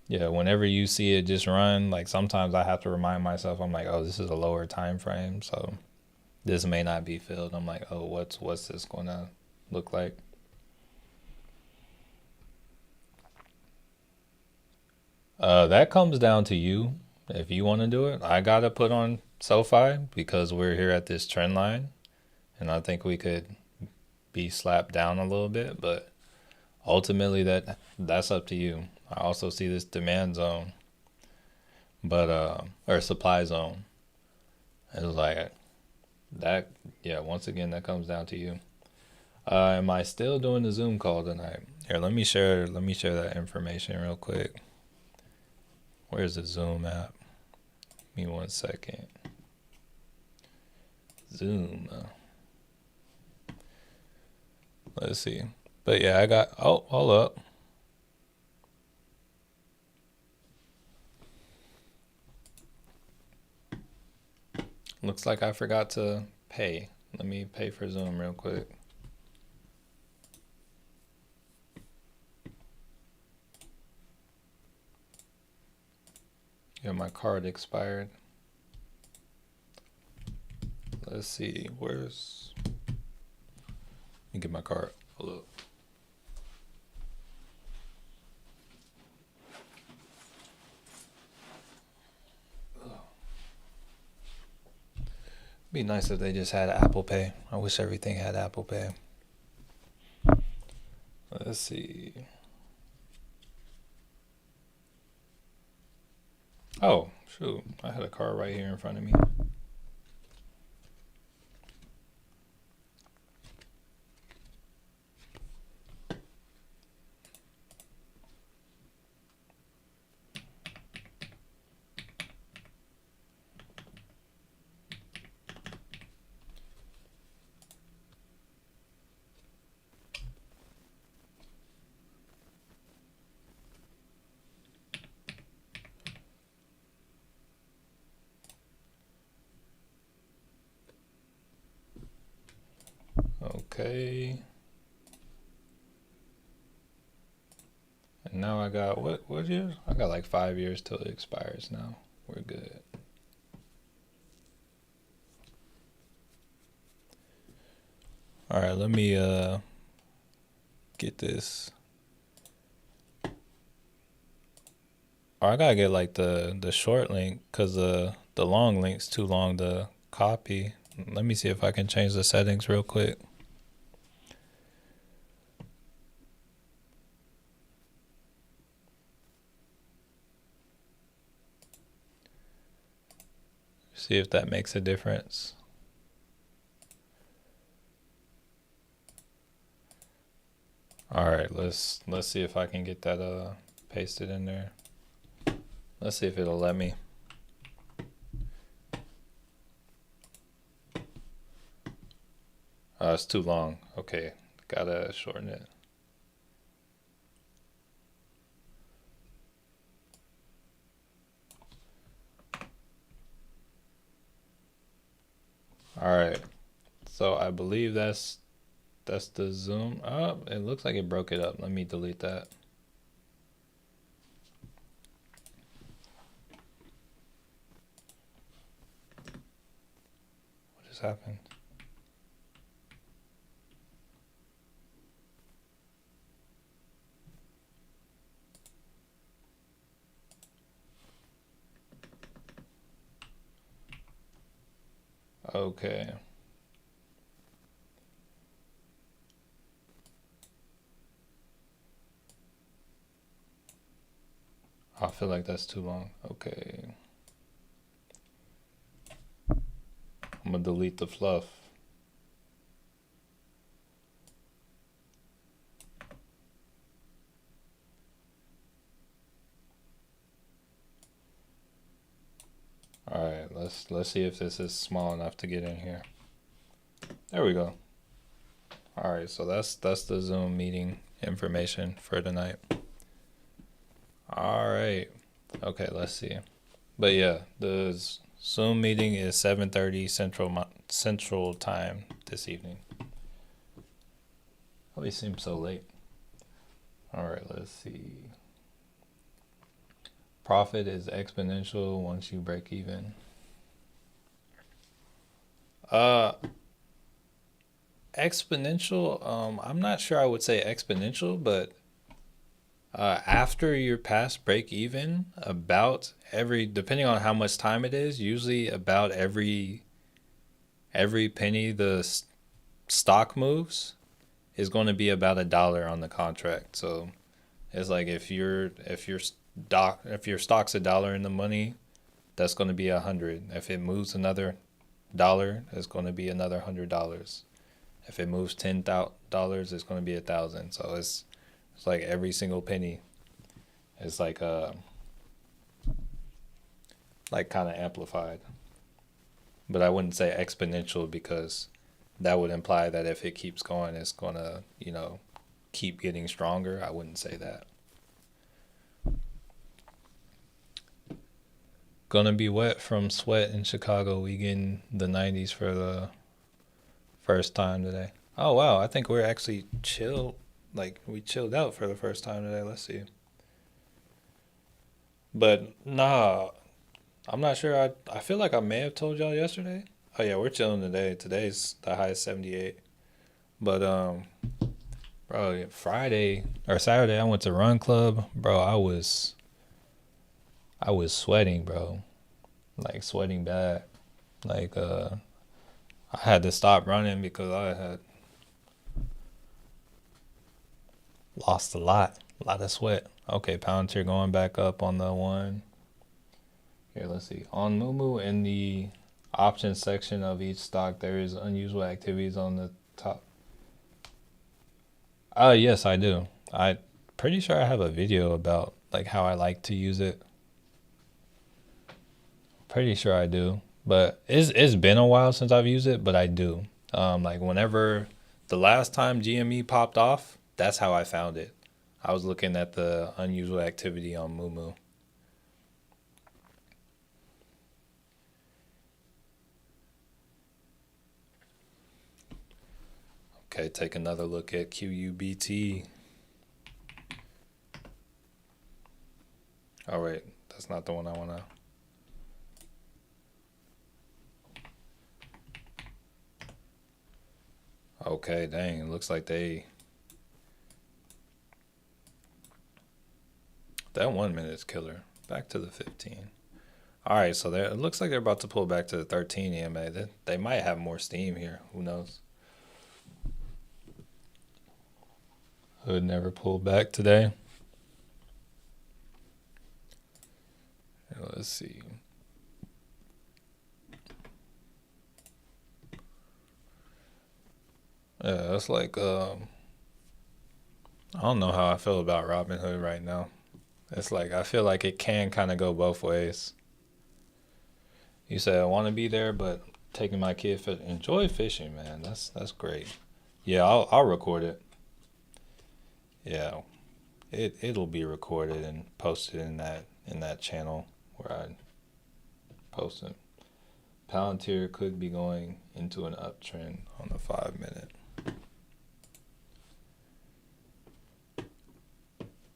Yeah, whenever you see it just run, like sometimes I have to remind myself, I'm like, oh, this is a lower time frame, so this may not be filled. I'm like, oh, what's this gonna look like? That comes down to you if you want to do it. I gotta put on SoFi because we're here at this trend line, and I think we could be slapped down a little bit, but ultimately that's up to you. I also see this demand zone, but or supply zone. It's like that. Yeah, once again, that comes down to you. Am I still doing the Zoom call tonight? Here, let me share that information real quick. Where's the Zoom app? Give me 1 second. Zoom. Let's see. But yeah, I got. Oh, hold up. Looks like I forgot to pay. Let me pay for Zoom real quick. Yeah, my card expired. Let's see. Let me get my card. Hold up. Be nice if they just had Apple Pay. I wish everything had Apple Pay. Let's see. Oh, shoot. I had a card right here in front of me. Okay. And now I got, what years? I got like 5 years till it expires now. We're good. All right, let me get this. Or I gotta get like the short link because the long link's too long to copy. Let me see if I can change the settings real quick. See if that makes a difference. All right, let's see if I can get that pasted in there. Let's see if it'll let me. It's too long. Okay, gotta shorten it. All right, So I believe that's the zoom. Oh, it looks like it broke it up. Let me delete that. What just happened? Okay. I feel like that's too long. Okay. I'm gonna delete the fluff. All right, let's see if this is small enough to get in here. There we go. All right, so that's the Zoom meeting information for tonight. All right. Okay, let's see. But yeah, the Zoom meeting is 7:30 Central Time this evening. Always seems so late. All right, let's see. Profit is exponential once you break even. Exponential. I'm not sure I would say exponential, but after you're past break even, about every, depending on how much time it is, usually about every penny the stock moves is going to be about $1 on the contract. So it's like if your stock's $1 in the money, that's going to be 100. If it moves another dollar, it's going to be another $100. If it moves $10,000, it's going to be 1,000. So it's like every single penny is like kind of amplified. But I wouldn't say exponential because that would imply that if it keeps going, it's gonna, keep getting stronger. I wouldn't say that. Gonna be wet from sweat in Chicago. We getting the 90s for the first time today. Oh wow, I think we're actually chill. Like we chilled out for the first time today. Let's see. But nah, I'm not sure. I feel like I may have told y'all yesterday. Oh yeah, we're chilling today. Today's the highest 78. But bro, Friday or Saturday I went to run club. Bro, I was sweating, bro. Like sweating bad. Like I had to stop running because I had lost a lot of sweat. Okay, Palantir going back up on the one. Here, let's see. On Moomoo, in the options section of each stock, there is unusual activities on the top. Yes, I do. I pretty sure I have a video about like how I like to use it. Pretty sure I do. But it's been a while since I've used it, but I do. Like whenever the last time GME popped off, that's how I found it. I was looking at the unusual activity on Moomoo. Okay, take another look at QUBT. Oh wait, that's not the one I want to. Okay, dang, it looks like that 1 minute's killer. Back to the 15. All right, so it looks like they're about to pull back to the 13 EMA. They might have more steam here. Who knows? Hood never pulled back today. Let's see. Yeah, it's like I don't know how I feel about Robinhood right now. It's like I feel like it can kind of go both ways. You say I want to be there, but taking my kid enjoy fishing, man. That's great. Yeah, I'll record it. Yeah, it'll be recorded and posted in that channel where I post it. Palantir could be going into an uptrend on the 5-minute.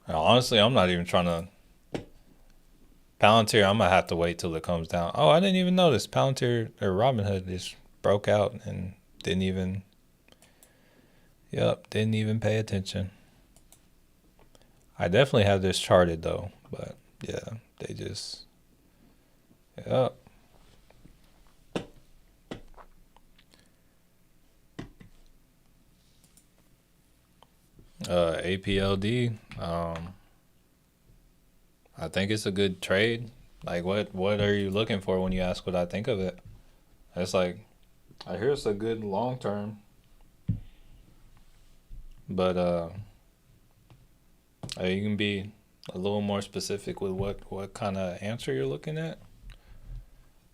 Now, honestly, I'm not even trying to. Palantir, I'm gonna have to wait till it comes down. Oh, I didn't even notice Palantir or Robinhood just broke out and didn't even. Yep, didn't even pay attention. I definitely have this charted though, but yeah, they just. Yep. APLD. I think it's a good trade. Like, what are you looking for when you ask what I think of it? It's like, I hear it's a good long term, but you can be a little more specific with what kind of answer you're looking at.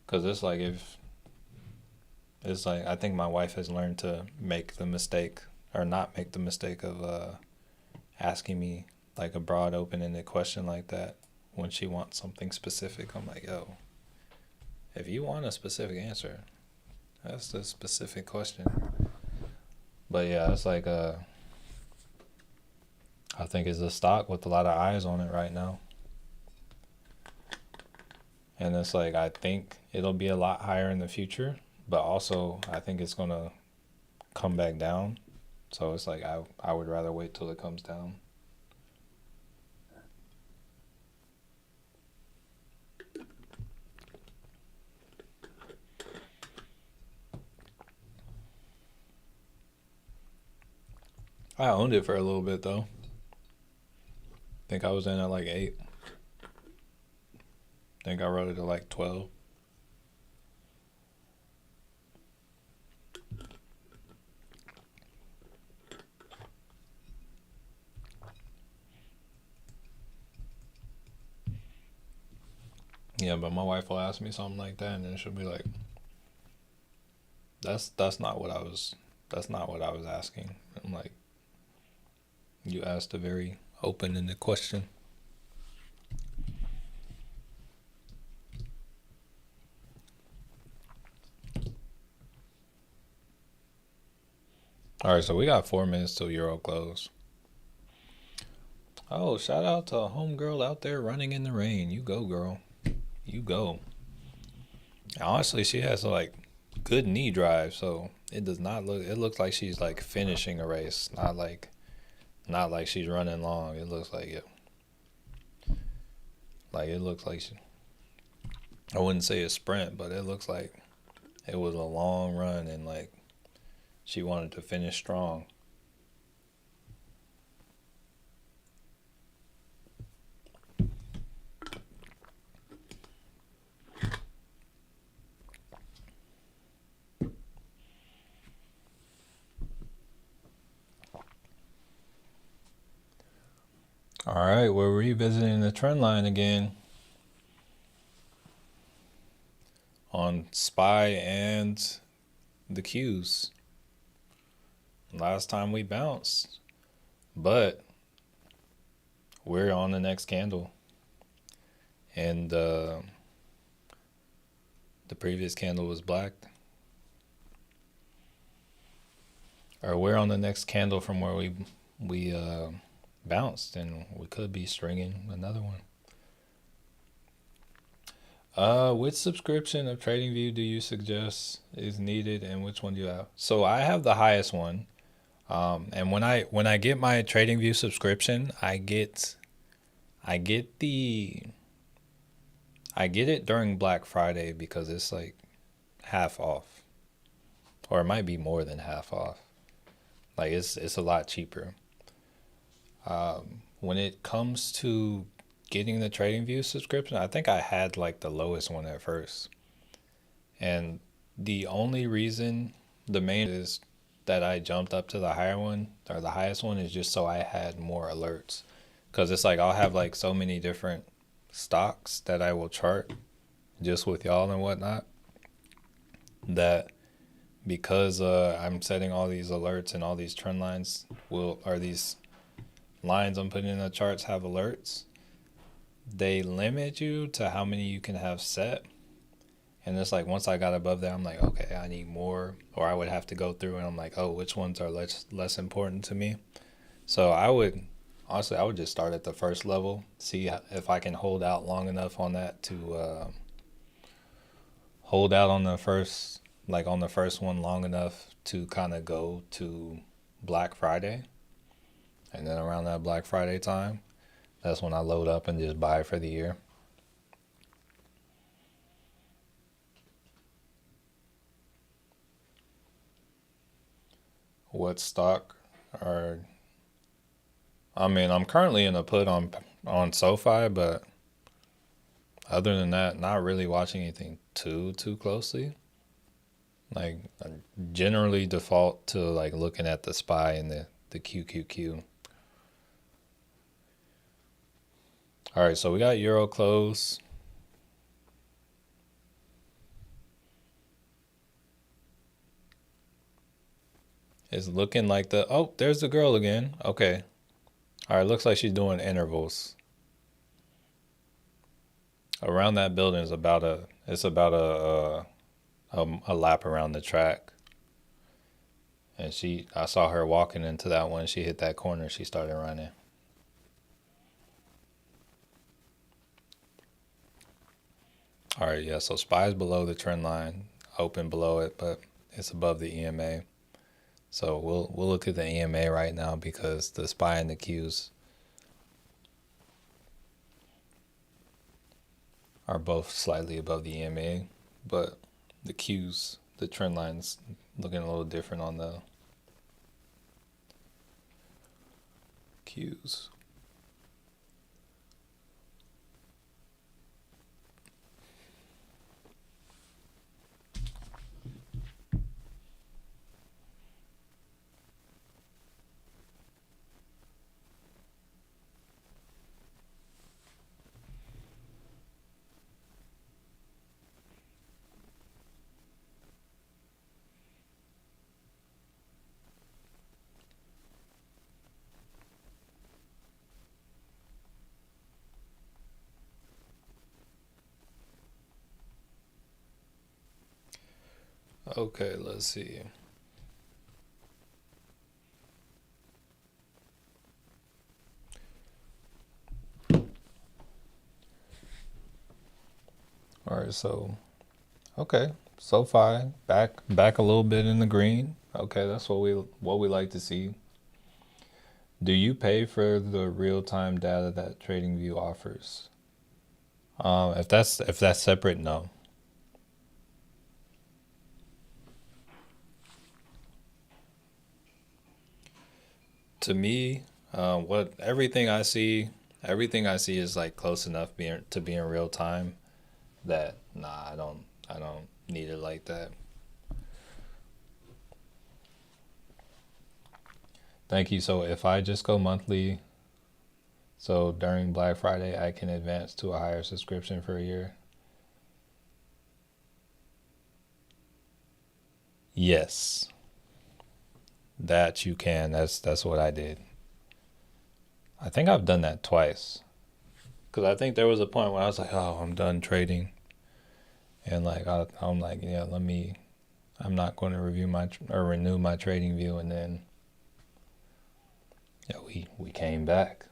Cause it's like I think my wife has learned to make the mistake or not make the mistake of asking me like a broad open-ended question like that when she wants something specific. I'm like, yo, if you want a specific answer, that's the specific question. But yeah, it's like I think it's a stock with a lot of eyes on it right now. And it's like I think it'll be a lot higher in the future, but also I think it's gonna come back down. So it's like I would rather wait till it comes down. I owned it for a little bit though. I think I was in at like 8. I think I wrote it at like 12. Yeah, but my wife will ask me something like that, and then she'll be like, "That's not what I was. That's not what I was asking." I'm like, "You asked a very open-ended question." All right, so we got 4 minutes till Euro close. Oh, shout out to a homegirl out there running in the rain. You go, girl. You go. Honestly, she has like good knee drive, so it does not look. It looks like she's like finishing a race, not like she's running long. It looks like it. Like it looks like she. I wouldn't say a sprint, but it looks like it was a long run and like she wanted to finish strong. All right, we're revisiting the trend line again on SPY and the Qs. Last time we bounced, but we're on the next candle. And the previous candle was black. Or we're on the next candle from where we bounced, and we could be stringing another one. Which subscription of TradingView do you suggest is needed, and which one do you have? So I have the highest one. And when I get my TradingView subscription, I get it during Black Friday because it's like half off, or it might be more than half off. Like it's a lot cheaper. When it comes to getting the TradingView subscription, I think I had like the lowest one at first, and the only reason, the main is that I jumped up to the higher one or the highest one is just so I had more alerts. Because it's like I'll have like so many different stocks that I will chart just with y'all and whatnot, that because I'm setting all these alerts and all these trend lines or these lines I'm putting in the charts have alerts, they limit you to how many you can have set. And it's like once I got above that, I'm like, okay, I need more. Or I would have to go through and I'm like, oh, which ones are less important to me? So I would honestly, I would just start at the first level, see if I can hold out long enough on that to hold out on the first, like on the first one long enough to kind of go to Black Friday. And then around that Black Friday time, that's when I load up and just buy for the year. What stock are I mean, I'm currently in a put on SoFi, but other than that, not really watching anything too closely. Like I generally default to like looking at the SPY and the QQQ. All right, so we got Euro close. It's looking like there's the girl again. Okay. All right, looks like she's doing intervals. Around that building is about a lap around the track. And I saw her walking into that one. She hit that corner. She started running. All right, yeah. So SPY is below the trend line, open below it, but it's above the EMA. So we'll look at the EMA right now because the SPY and the Qs are both slightly above the EMA, but the Qs, the trend line's looking a little different on the Qs. Okay, let's see. All right, so okay, SoFi back a little bit in the green. Okay, that's what we like to see. Do you pay for the real-time data that TradingView offers? If that's separate, no. To me, what everything I see is like close enough to be in real time that nah, I don't need it like that. Thank you. So if I just go monthly, so during Black Friday I can advance to a higher subscription for a year. Yes, that you can. That's what I did. I think I've done that twice. Because I think there was a point where I was like, oh, I'm done trading. And like, I'm like, yeah, I'm not going to renew my trading view. And then, yeah, we came back.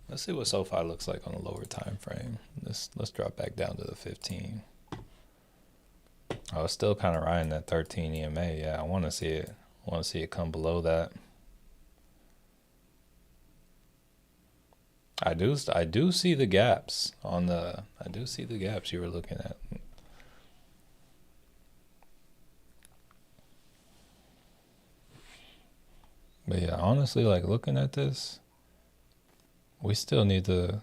Let's see what SoFi looks like on a lower time frame. Let's drop back down to the 15. Oh, it's still kind of riding that 13 EMA. Yeah, I want to see it. I want to see it come below that. I do see the gaps I do see the gaps you were looking at. But yeah, honestly, like looking at this, we still need to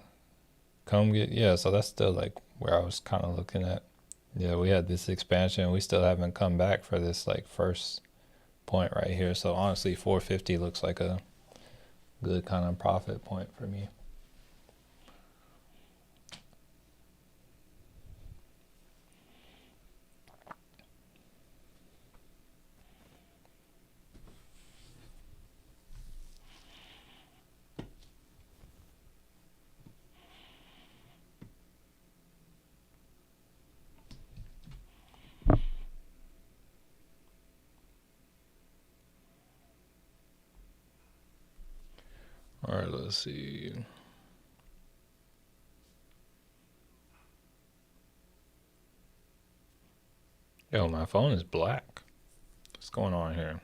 come get, yeah, so that's still like where I was kind of looking at. Yeah, we had this expansion. We still haven't come back for this like first point right here. So honestly, 450 looks like a good kind of profit point for me. All right, let's see. Yo, my phone is black. What's going on here?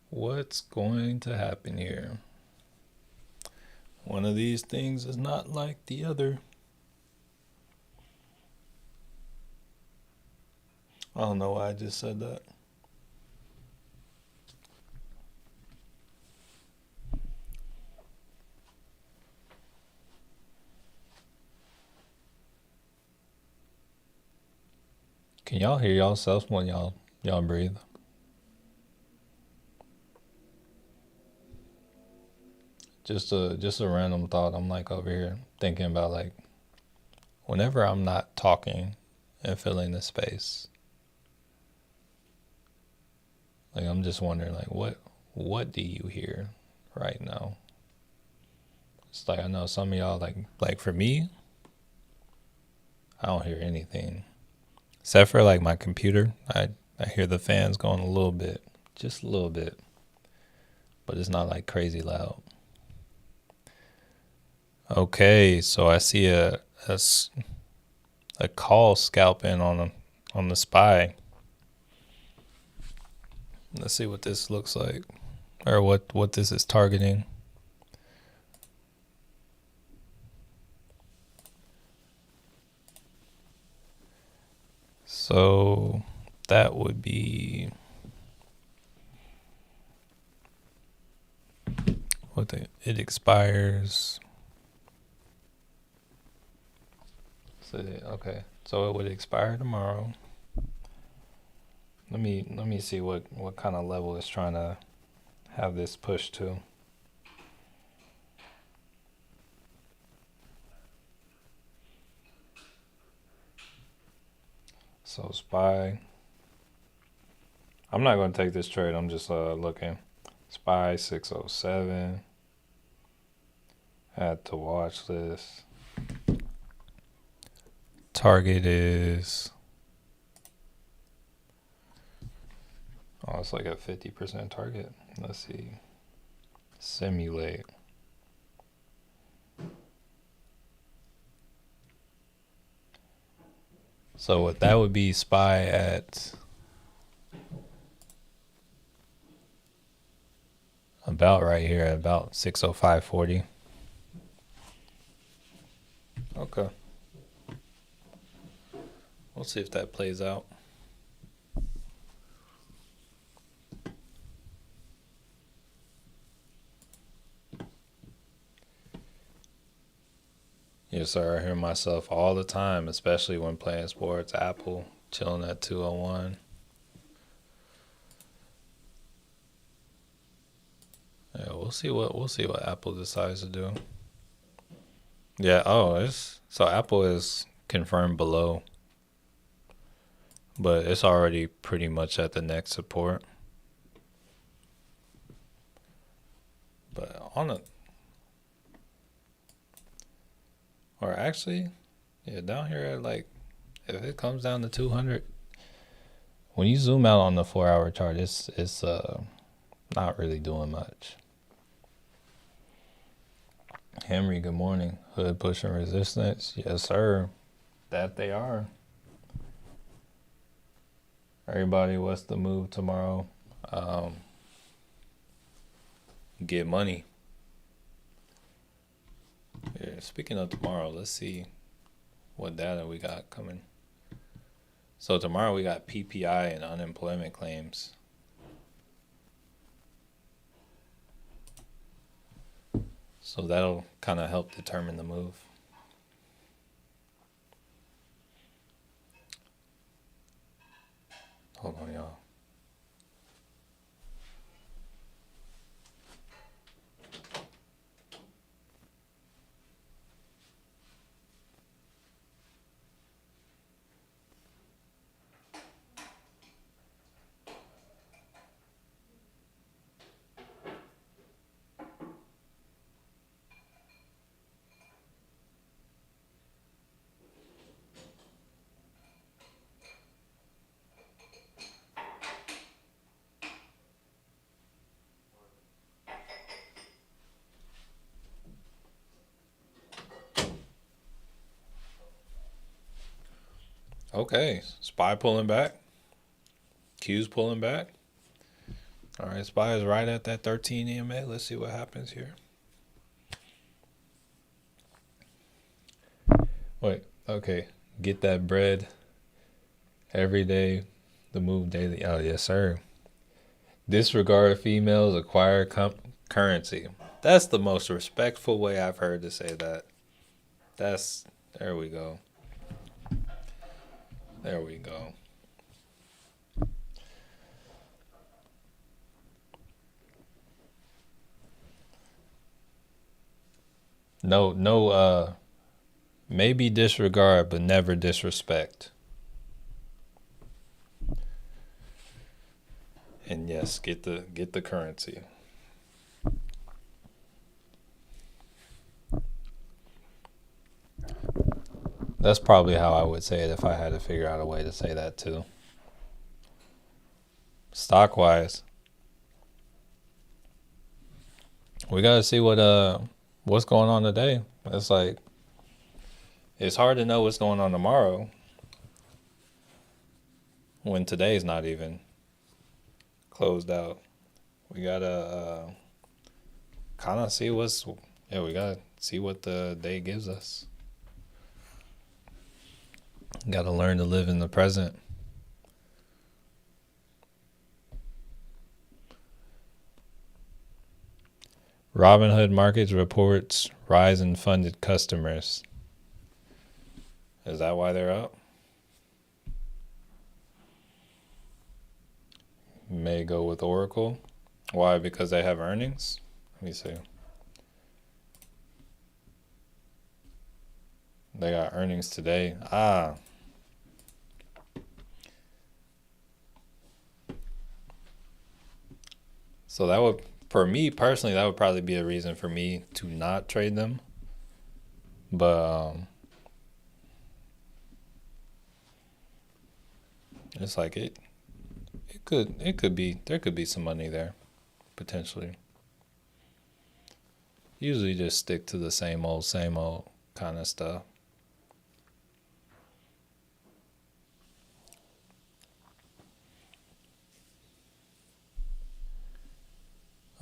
What's going to happen here? One of these things is not like the other. I don't know why I just said that. Can y'all hear yourselves when y'all breathe? Just a random thought. I'm like over here thinking about like whenever I'm not talking and filling the space. Like I'm just wondering like what do you hear right now? It's like I know some of y'all like for me, I don't hear anything. Except for like my computer. I hear the fans going a little bit. Just a little bit. But it's not like crazy loud. Okay, so I see a call scalping on the SPY. Let's see what this looks like, or what this is targeting. So that would be it expires. Okay, so it would expire tomorrow. Let me see what kind of level it's trying to have this push to. So SPY. I'm not going to take this trade. I'm just looking. SPY 607. Add to watch list. Target is. Oh, it's like a 50% target. Let's see. Simulate. So what that would be SPY at about right here at about 605.40. Okay. We'll see if that plays out. Yes, sir. I hear myself all the time, especially when playing sports. Apple chilling at 201. Yeah, we'll see what Apple decides to do. Yeah. Oh, so Apple is confirmed below, but it's already pretty much at the next support. But or actually, yeah, down here at like, if it comes down to 200, when you zoom out on the 4-hour chart, it's not really doing much. Henry, good morning. Hood pushing resistance. Yes, sir. That they are. Everybody, what's the move tomorrow? Get money. Yeah, speaking of tomorrow, let's see what data we got coming. So tomorrow we got PPI and unemployment claims. So that'll kind of help determine the move. Hold on, y'all. Okay, SPY pulling back. Q's pulling back. All right, SPY is right at that 13 EMA. Let's see what happens here. Wait, okay. Get that bread every day. The move daily. Oh, yes, sir. Disregard females, acquire currency. That's the most respectful way I've heard to say that. There we go. There we go. No, maybe disregard, but never disrespect. And yes, get the currency. That's probably how I would say it if I had to figure out a way to say that too. Stock wise, we gotta see what's going on today. It's like it's hard to know what's going on tomorrow when today's not even closed out. We gotta kind of see we gotta see what the day gives us. Gotta learn to live in the present. Robinhood Markets reports rise in funded customers. Is that why they're up? May go with Oracle. Why? Because they have earnings? Let me see. They got earnings today. So that would, for me personally, that would probably be a reason for me to not trade them. But it's like it could be, there could be some money there potentially. Usually just stick to the same old kind of stuff.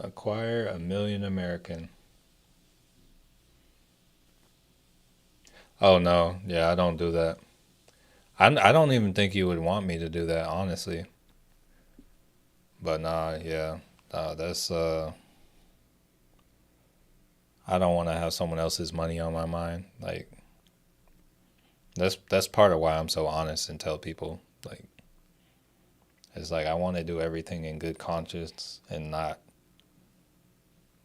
Acquire 1 million American. Oh no, yeah, I don't do that. I don't even think you would want me to do that, honestly. But nah, yeah, that's I don't want to have someone else's money on my mind. Like that's part of why I'm so honest and tell people like it's like I want to do everything in good conscience and not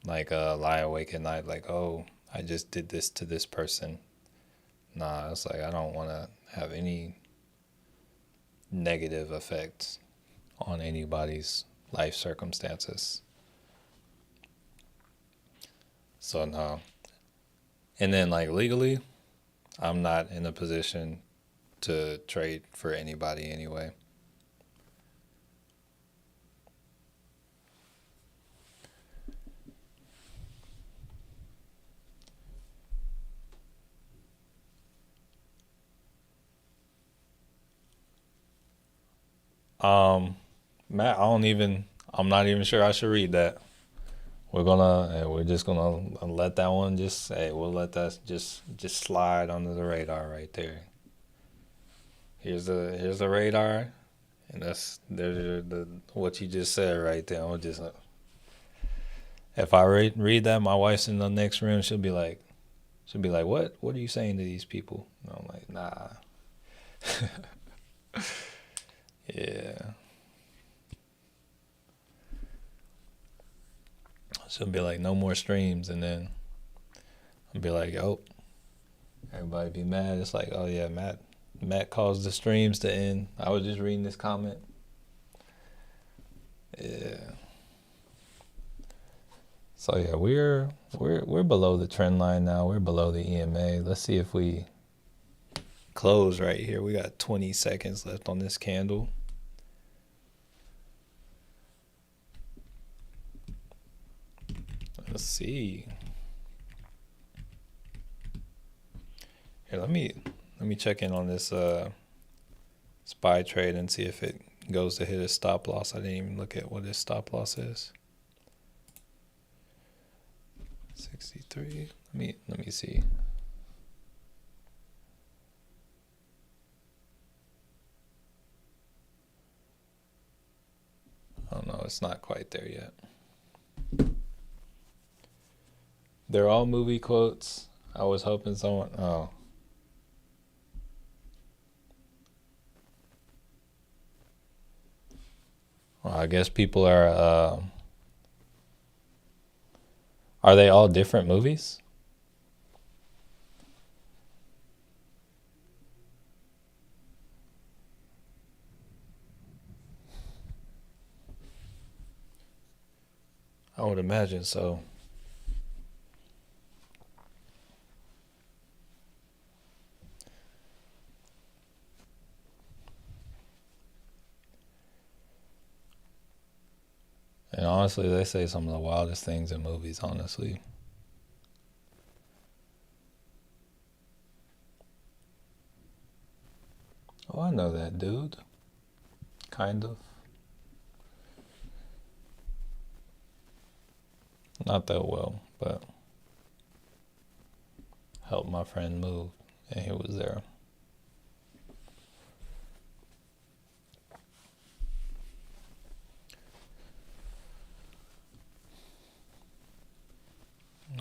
like lie awake at night like, oh, I just did this to this person. Nah, it's like I don't want to have any negative effects on anybody's life circumstances. So no. And then like legally, I'm not in a position to trade for anybody anyway. Matt, I'm not even sure I should read that. We're just gonna let that one we'll let that just slide under the radar right there. Here's the radar, and there's the what you just said right there. I'll just if I read that, my wife's in the next room. She'll be like, what are you saying to these people? And I'm like, nah. Yeah. She'll be like, no more streams, and then I'll be like, oh, everybody be mad. It's like, oh yeah, Matt caused the streams to end. I was just reading this comment. Yeah. So yeah, we're below the trend line now. We're below the EMA. Let's see if we close right here. We got 20 seconds left on this candle. Let's see. Here, let me check in on this SPY trade and see if it goes to hit his stop loss. I didn't even look at what his stop loss is. 63. Let me see. Oh no, it's not quite there yet. They're all movie quotes. I was hoping someone. Oh. Well, I guess people are they all different movies? I would imagine so. And honestly, they say some of the wildest things in movies, honestly. Oh, I know that dude. Kind of. Not that well, but helped my friend move, and he was there.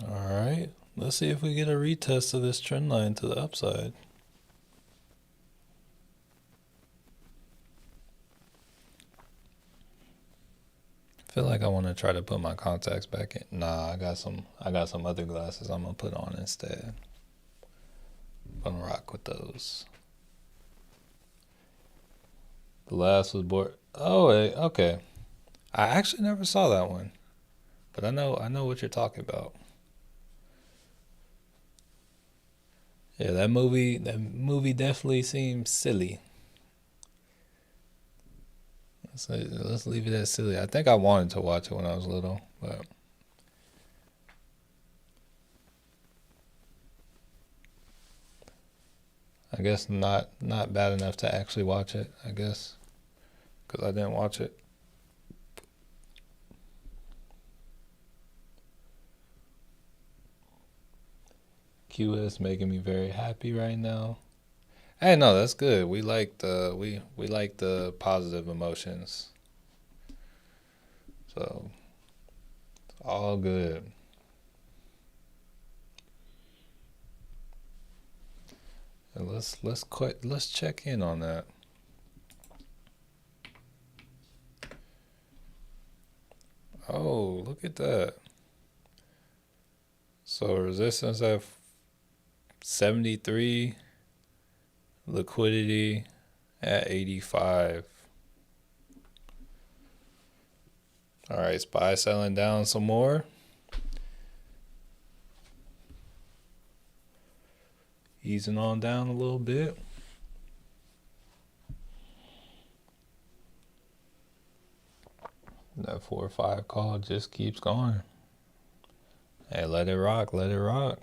Alright, let's see if we get a retest of this trend line to the upside. I feel like I want to try to put my contacts back in. Nah, I got some other glasses I'm gonna put on instead. I'm gonna rock with those. The last was bored. Oh, okay. I actually never saw that one, but I know what you're talking about. Yeah, that movie definitely seems silly. Let's leave it at silly. I think I wanted to watch it when I was little, but I guess not bad enough to actually watch it, I guess, because I didn't watch it. QS making me very happy right now. Hey, no, that's good. We like the positive emotions. So it's all good. And let's check in on that. Oh, look at that. So resistance at 73, liquidity at 85. All right, SPY selling down some more. Easing on down a little bit. That 4 or 5 call just keeps going. Hey, let it rock, let it rock.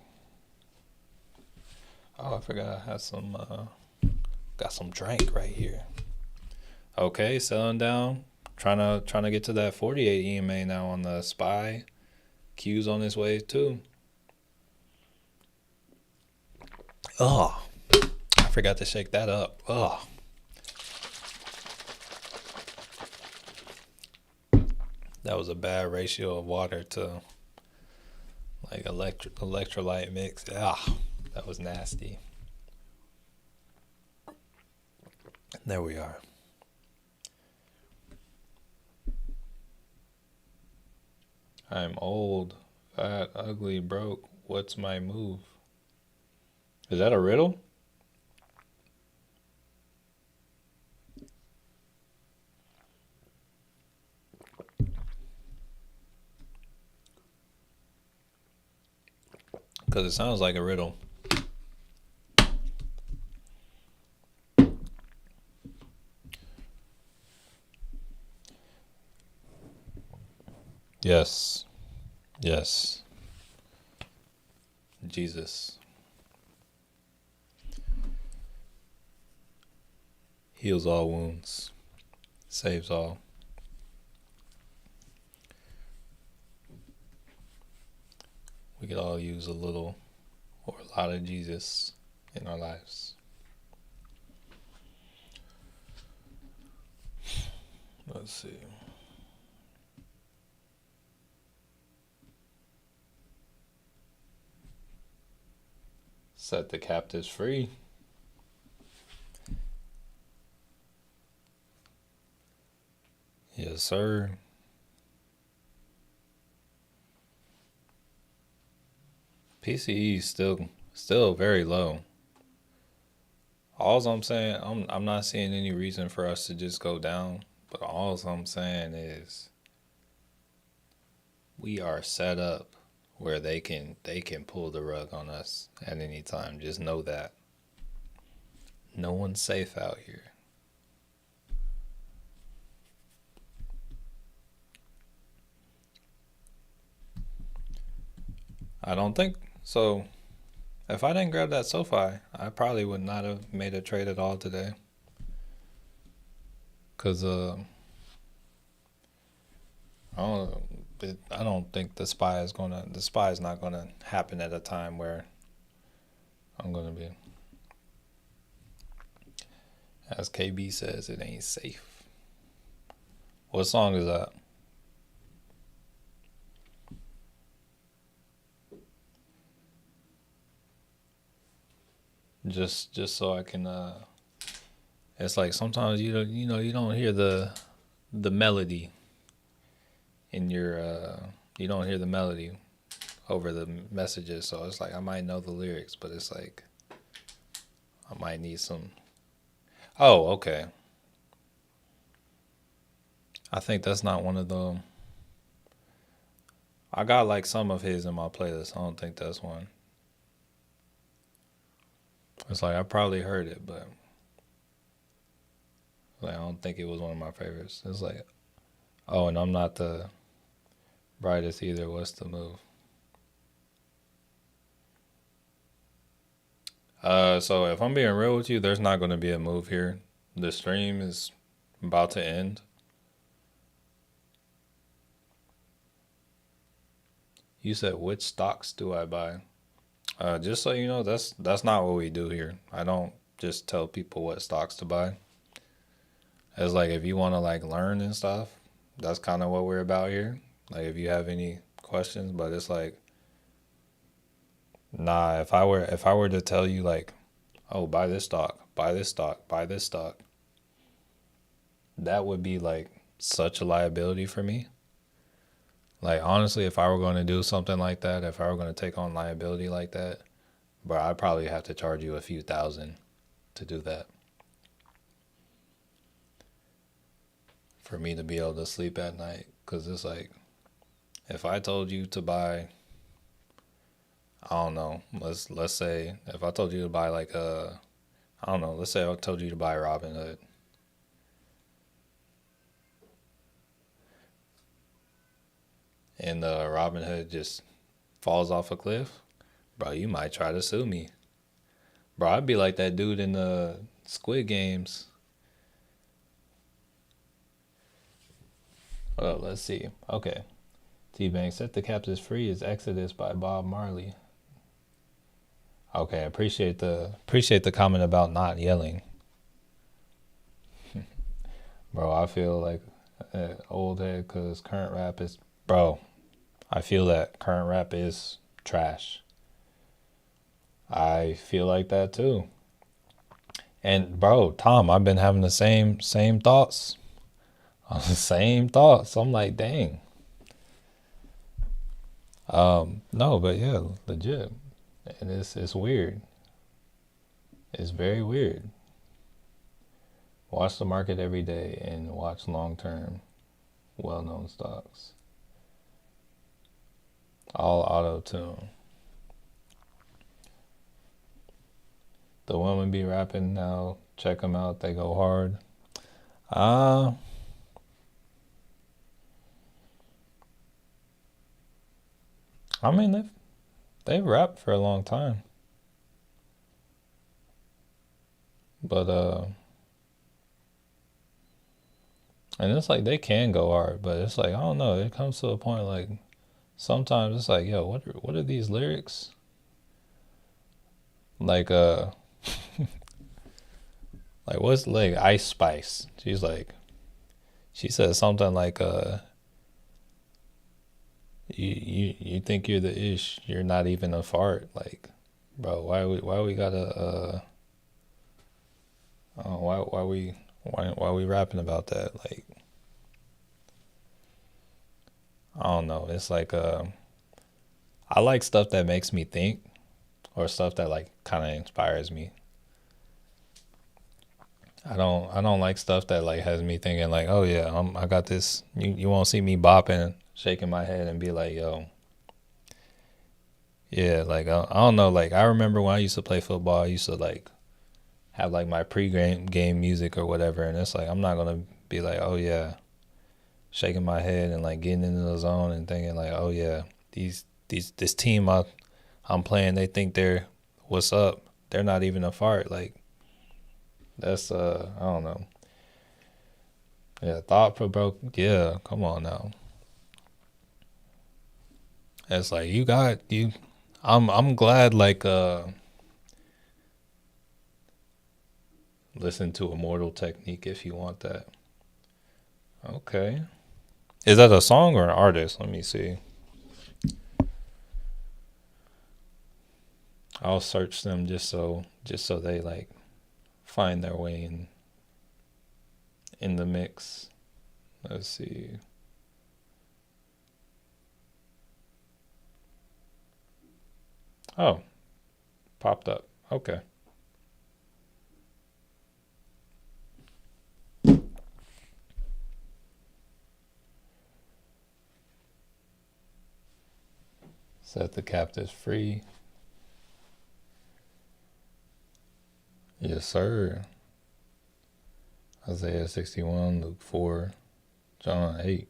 Oh, I forgot I had some, got some drink right here. Okay, selling down. Trying to get to that 48 EMA now on the SPY. Q's on his way too. Oh, I forgot to shake that up. Oh. That was a bad ratio of water to like electrolyte mix. Ah, that was nasty. There we are. I'm old, fat, ugly, broke. What's my move? Is that a riddle? Because it sounds like a riddle. Yes. Yes. Jesus. Heals all wounds. Saves all. We could all use a little or a lot of Jesus in our lives. Let's see. Set the captives free. Yes, sir. PCE is still very low. All I'm saying, I'm not seeing any reason for us to just go down. But all I'm saying is we are set up where they can pull the rug on us at any time. Just know that. No one's safe out here. I don't think so. If I didn't grab that SoFi, I probably would not have made a trade at all today. Cause I don't think the SPY is not gonna happen at a time where I'm gonna be. As KB says, it ain't safe. What song is that? Just so I can it's like sometimes you don't hear the melody in your you don't hear the melody over the messages, so it's like I might know the lyrics, but it's like I might need some. Oh, okay. I think that's not one of them. I got like some of his in my playlist. I don't think that's one. It's like I probably heard it, but like I don't think it was one of my favorites. It's like, oh, and I'm not the brightest either. What's the move? So if I'm being real with you, there's not going to be a move here. The stream is about to end. You said which stocks do I buy? Just so you know, that's not what we do here. I don't just tell people what stocks to buy. It's like if you want to like learn and stuff, that's kind of what we're about here. Like if you have any questions, but it's like, nah. If I were to tell you like, oh, buy this stock, buy this stock, buy this stock, that would be like such a liability for me. Like honestly, if I were going to do something like that, if I were going to take on liability like that, bro, I'd probably have to charge you a few thousand to do that. For me to be able to sleep at night, because it's like, if I told you to buy, I don't know, let's say if I told you to buy like I don't know, let's say I told you to buy Robinhood. And Robinhood just falls off a cliff, bro, you might try to sue me. Bro, I'd be like that dude in the Squid Games. Oh, let's see. Okay. T-Bang, Set the Captives Free is Exodus by Bob Marley. Okay, appreciate the comment about not yelling. Bro, I feel like an old head because current rap is, bro, I feel that current rap is trash. I feel like that too. And bro, Tom, I've been having the same thoughts. Same thoughts. I'm like, dang. No, but yeah, legit. And it's weird. It's very weird. Watch the market every day and watch long-term, well-known stocks. All auto-tune. The women be rapping now. Check them out. They go hard. I mean, they've rapped for a long time. But And it's like they can go hard, but it's like I don't know. It comes to a point like sometimes it's like, yo, what are these lyrics? Like like what's like Ice Spice? She said something like you think you're the ish, you're not even a fart. Like, bro, why we gotta why we rapping about that? Like, I don't know. It's like I like stuff that makes me think or stuff that like kind of inspires me. I don't like stuff that like has me thinking like, oh yeah, I got this. You won't see me bopping, shaking my head and be like, yo, yeah, like I don't know. Like I remember when I used to play football, I used to like have like my pre-game music or whatever, and it's like I'm not gonna be like, oh yeah, shaking my head and like getting into the zone and thinking like, oh yeah, this team I'm playing, they think they're what's up. They're not even a fart. Like that's I don't know. Yeah, thought provoke. Yeah, come on now. It's like you got you. I'm glad like listen to Immortal Technique if you want that. Okay. Is that a song or an artist? Let me see. I'll search them just so they like find their way in the mix. Let's see. Oh, popped up. Okay. Set the captives free. Yes, sir. Isaiah 61, Luke 4, John 8.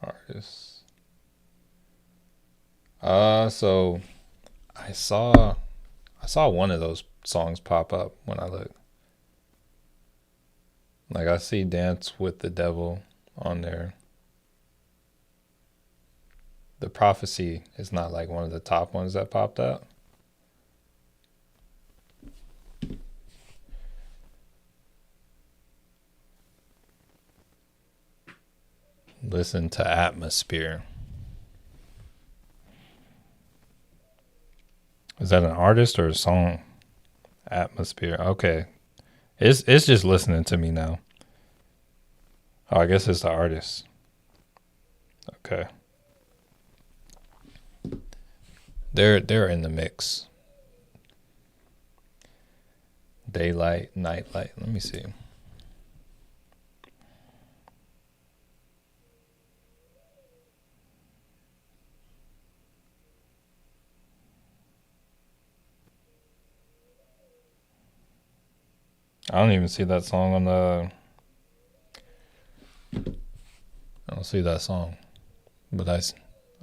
Artists. So I saw one of those songs pop up when I look. Like I see Dance with the Devil on there. The Prophecy is not like one of the top ones that popped up. Listen to Atmosphere. Is that an artist or a song? Atmosphere. Okay. It's just listening to me now. Oh, I guess it's the artist. Okay. They're in the mix. Daylight, nightlight. Let me see. I don't even see that song on the. I don't see that song, but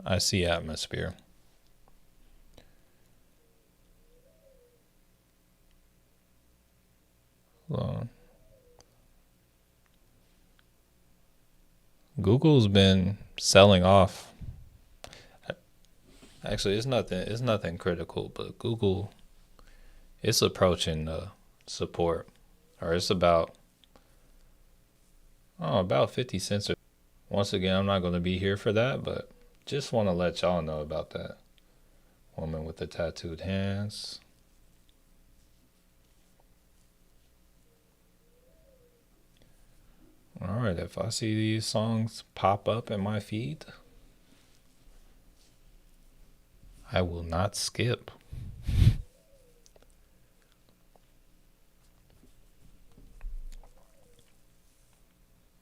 I see Atmosphere. Hold on. Google's been selling off. Actually, it's nothing. It's nothing critical, but Google, it's approaching support, or it's about about 50 cents. Once again, I'm not going to be here for that, but just want to let y'all know about that. Woman with the tattooed hands. All right, if I see these songs pop up in my feed, I will not skip.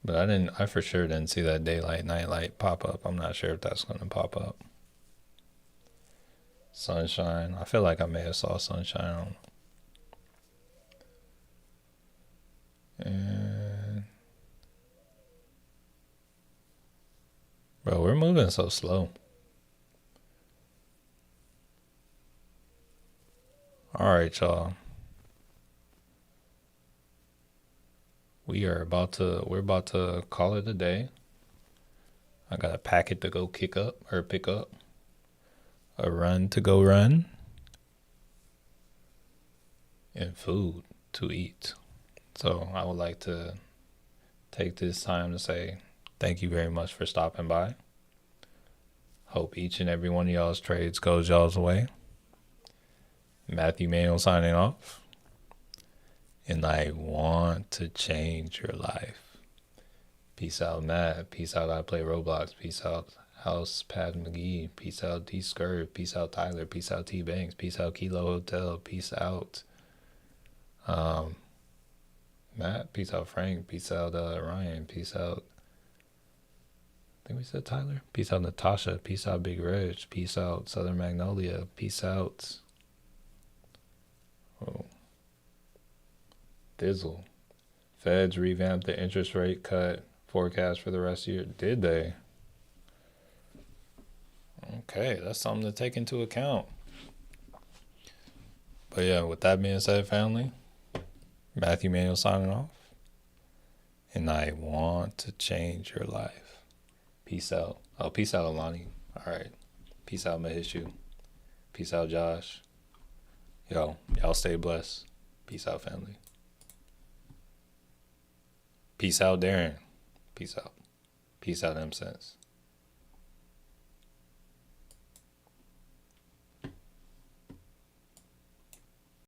But I for sure didn't see that Daylight Nightlight pop up. I'm not sure if that's going to pop up. Sunshine. I feel like I may have saw Sunshine on. And bro, we're moving so slow. All right, y'all. we're about to call it a day. I got a packet to go pick up, a run to go run, and food to eat. So I would like to take this time to say thank you very much for stopping by. Hope each and every one of y'all's trades goes y'all's way. Matthew Manuel signing off. And I want to change your life. Peace out, Matt. Peace out, I Play Roblox. Peace out, House Pat McGee. Peace out, D Scurv. Peace out, Tyler. Peace out, T Banks. Peace out, Kilo Hotel. Peace out, Matt. Peace out, Frank. Peace out, Ryan. Peace out, I think we said Tyler. Peace out, Natasha. Peace out, Big Reg. Peace out, Southern Magnolia. Peace out, Dizzle. Feds revamped the interest rate cut forecast for the rest of the year. Did they? Okay, that's something to take into account. But yeah, with that being said, family, Matthew Manuel signing off. And I want to change your life. Peace out. Oh, peace out, Alani. All right. Peace out, Mahishu. Peace out, Josh. Yo, y'all stay blessed. Peace out, family. Peace out, Darren. Peace out. Peace out, M-Sense.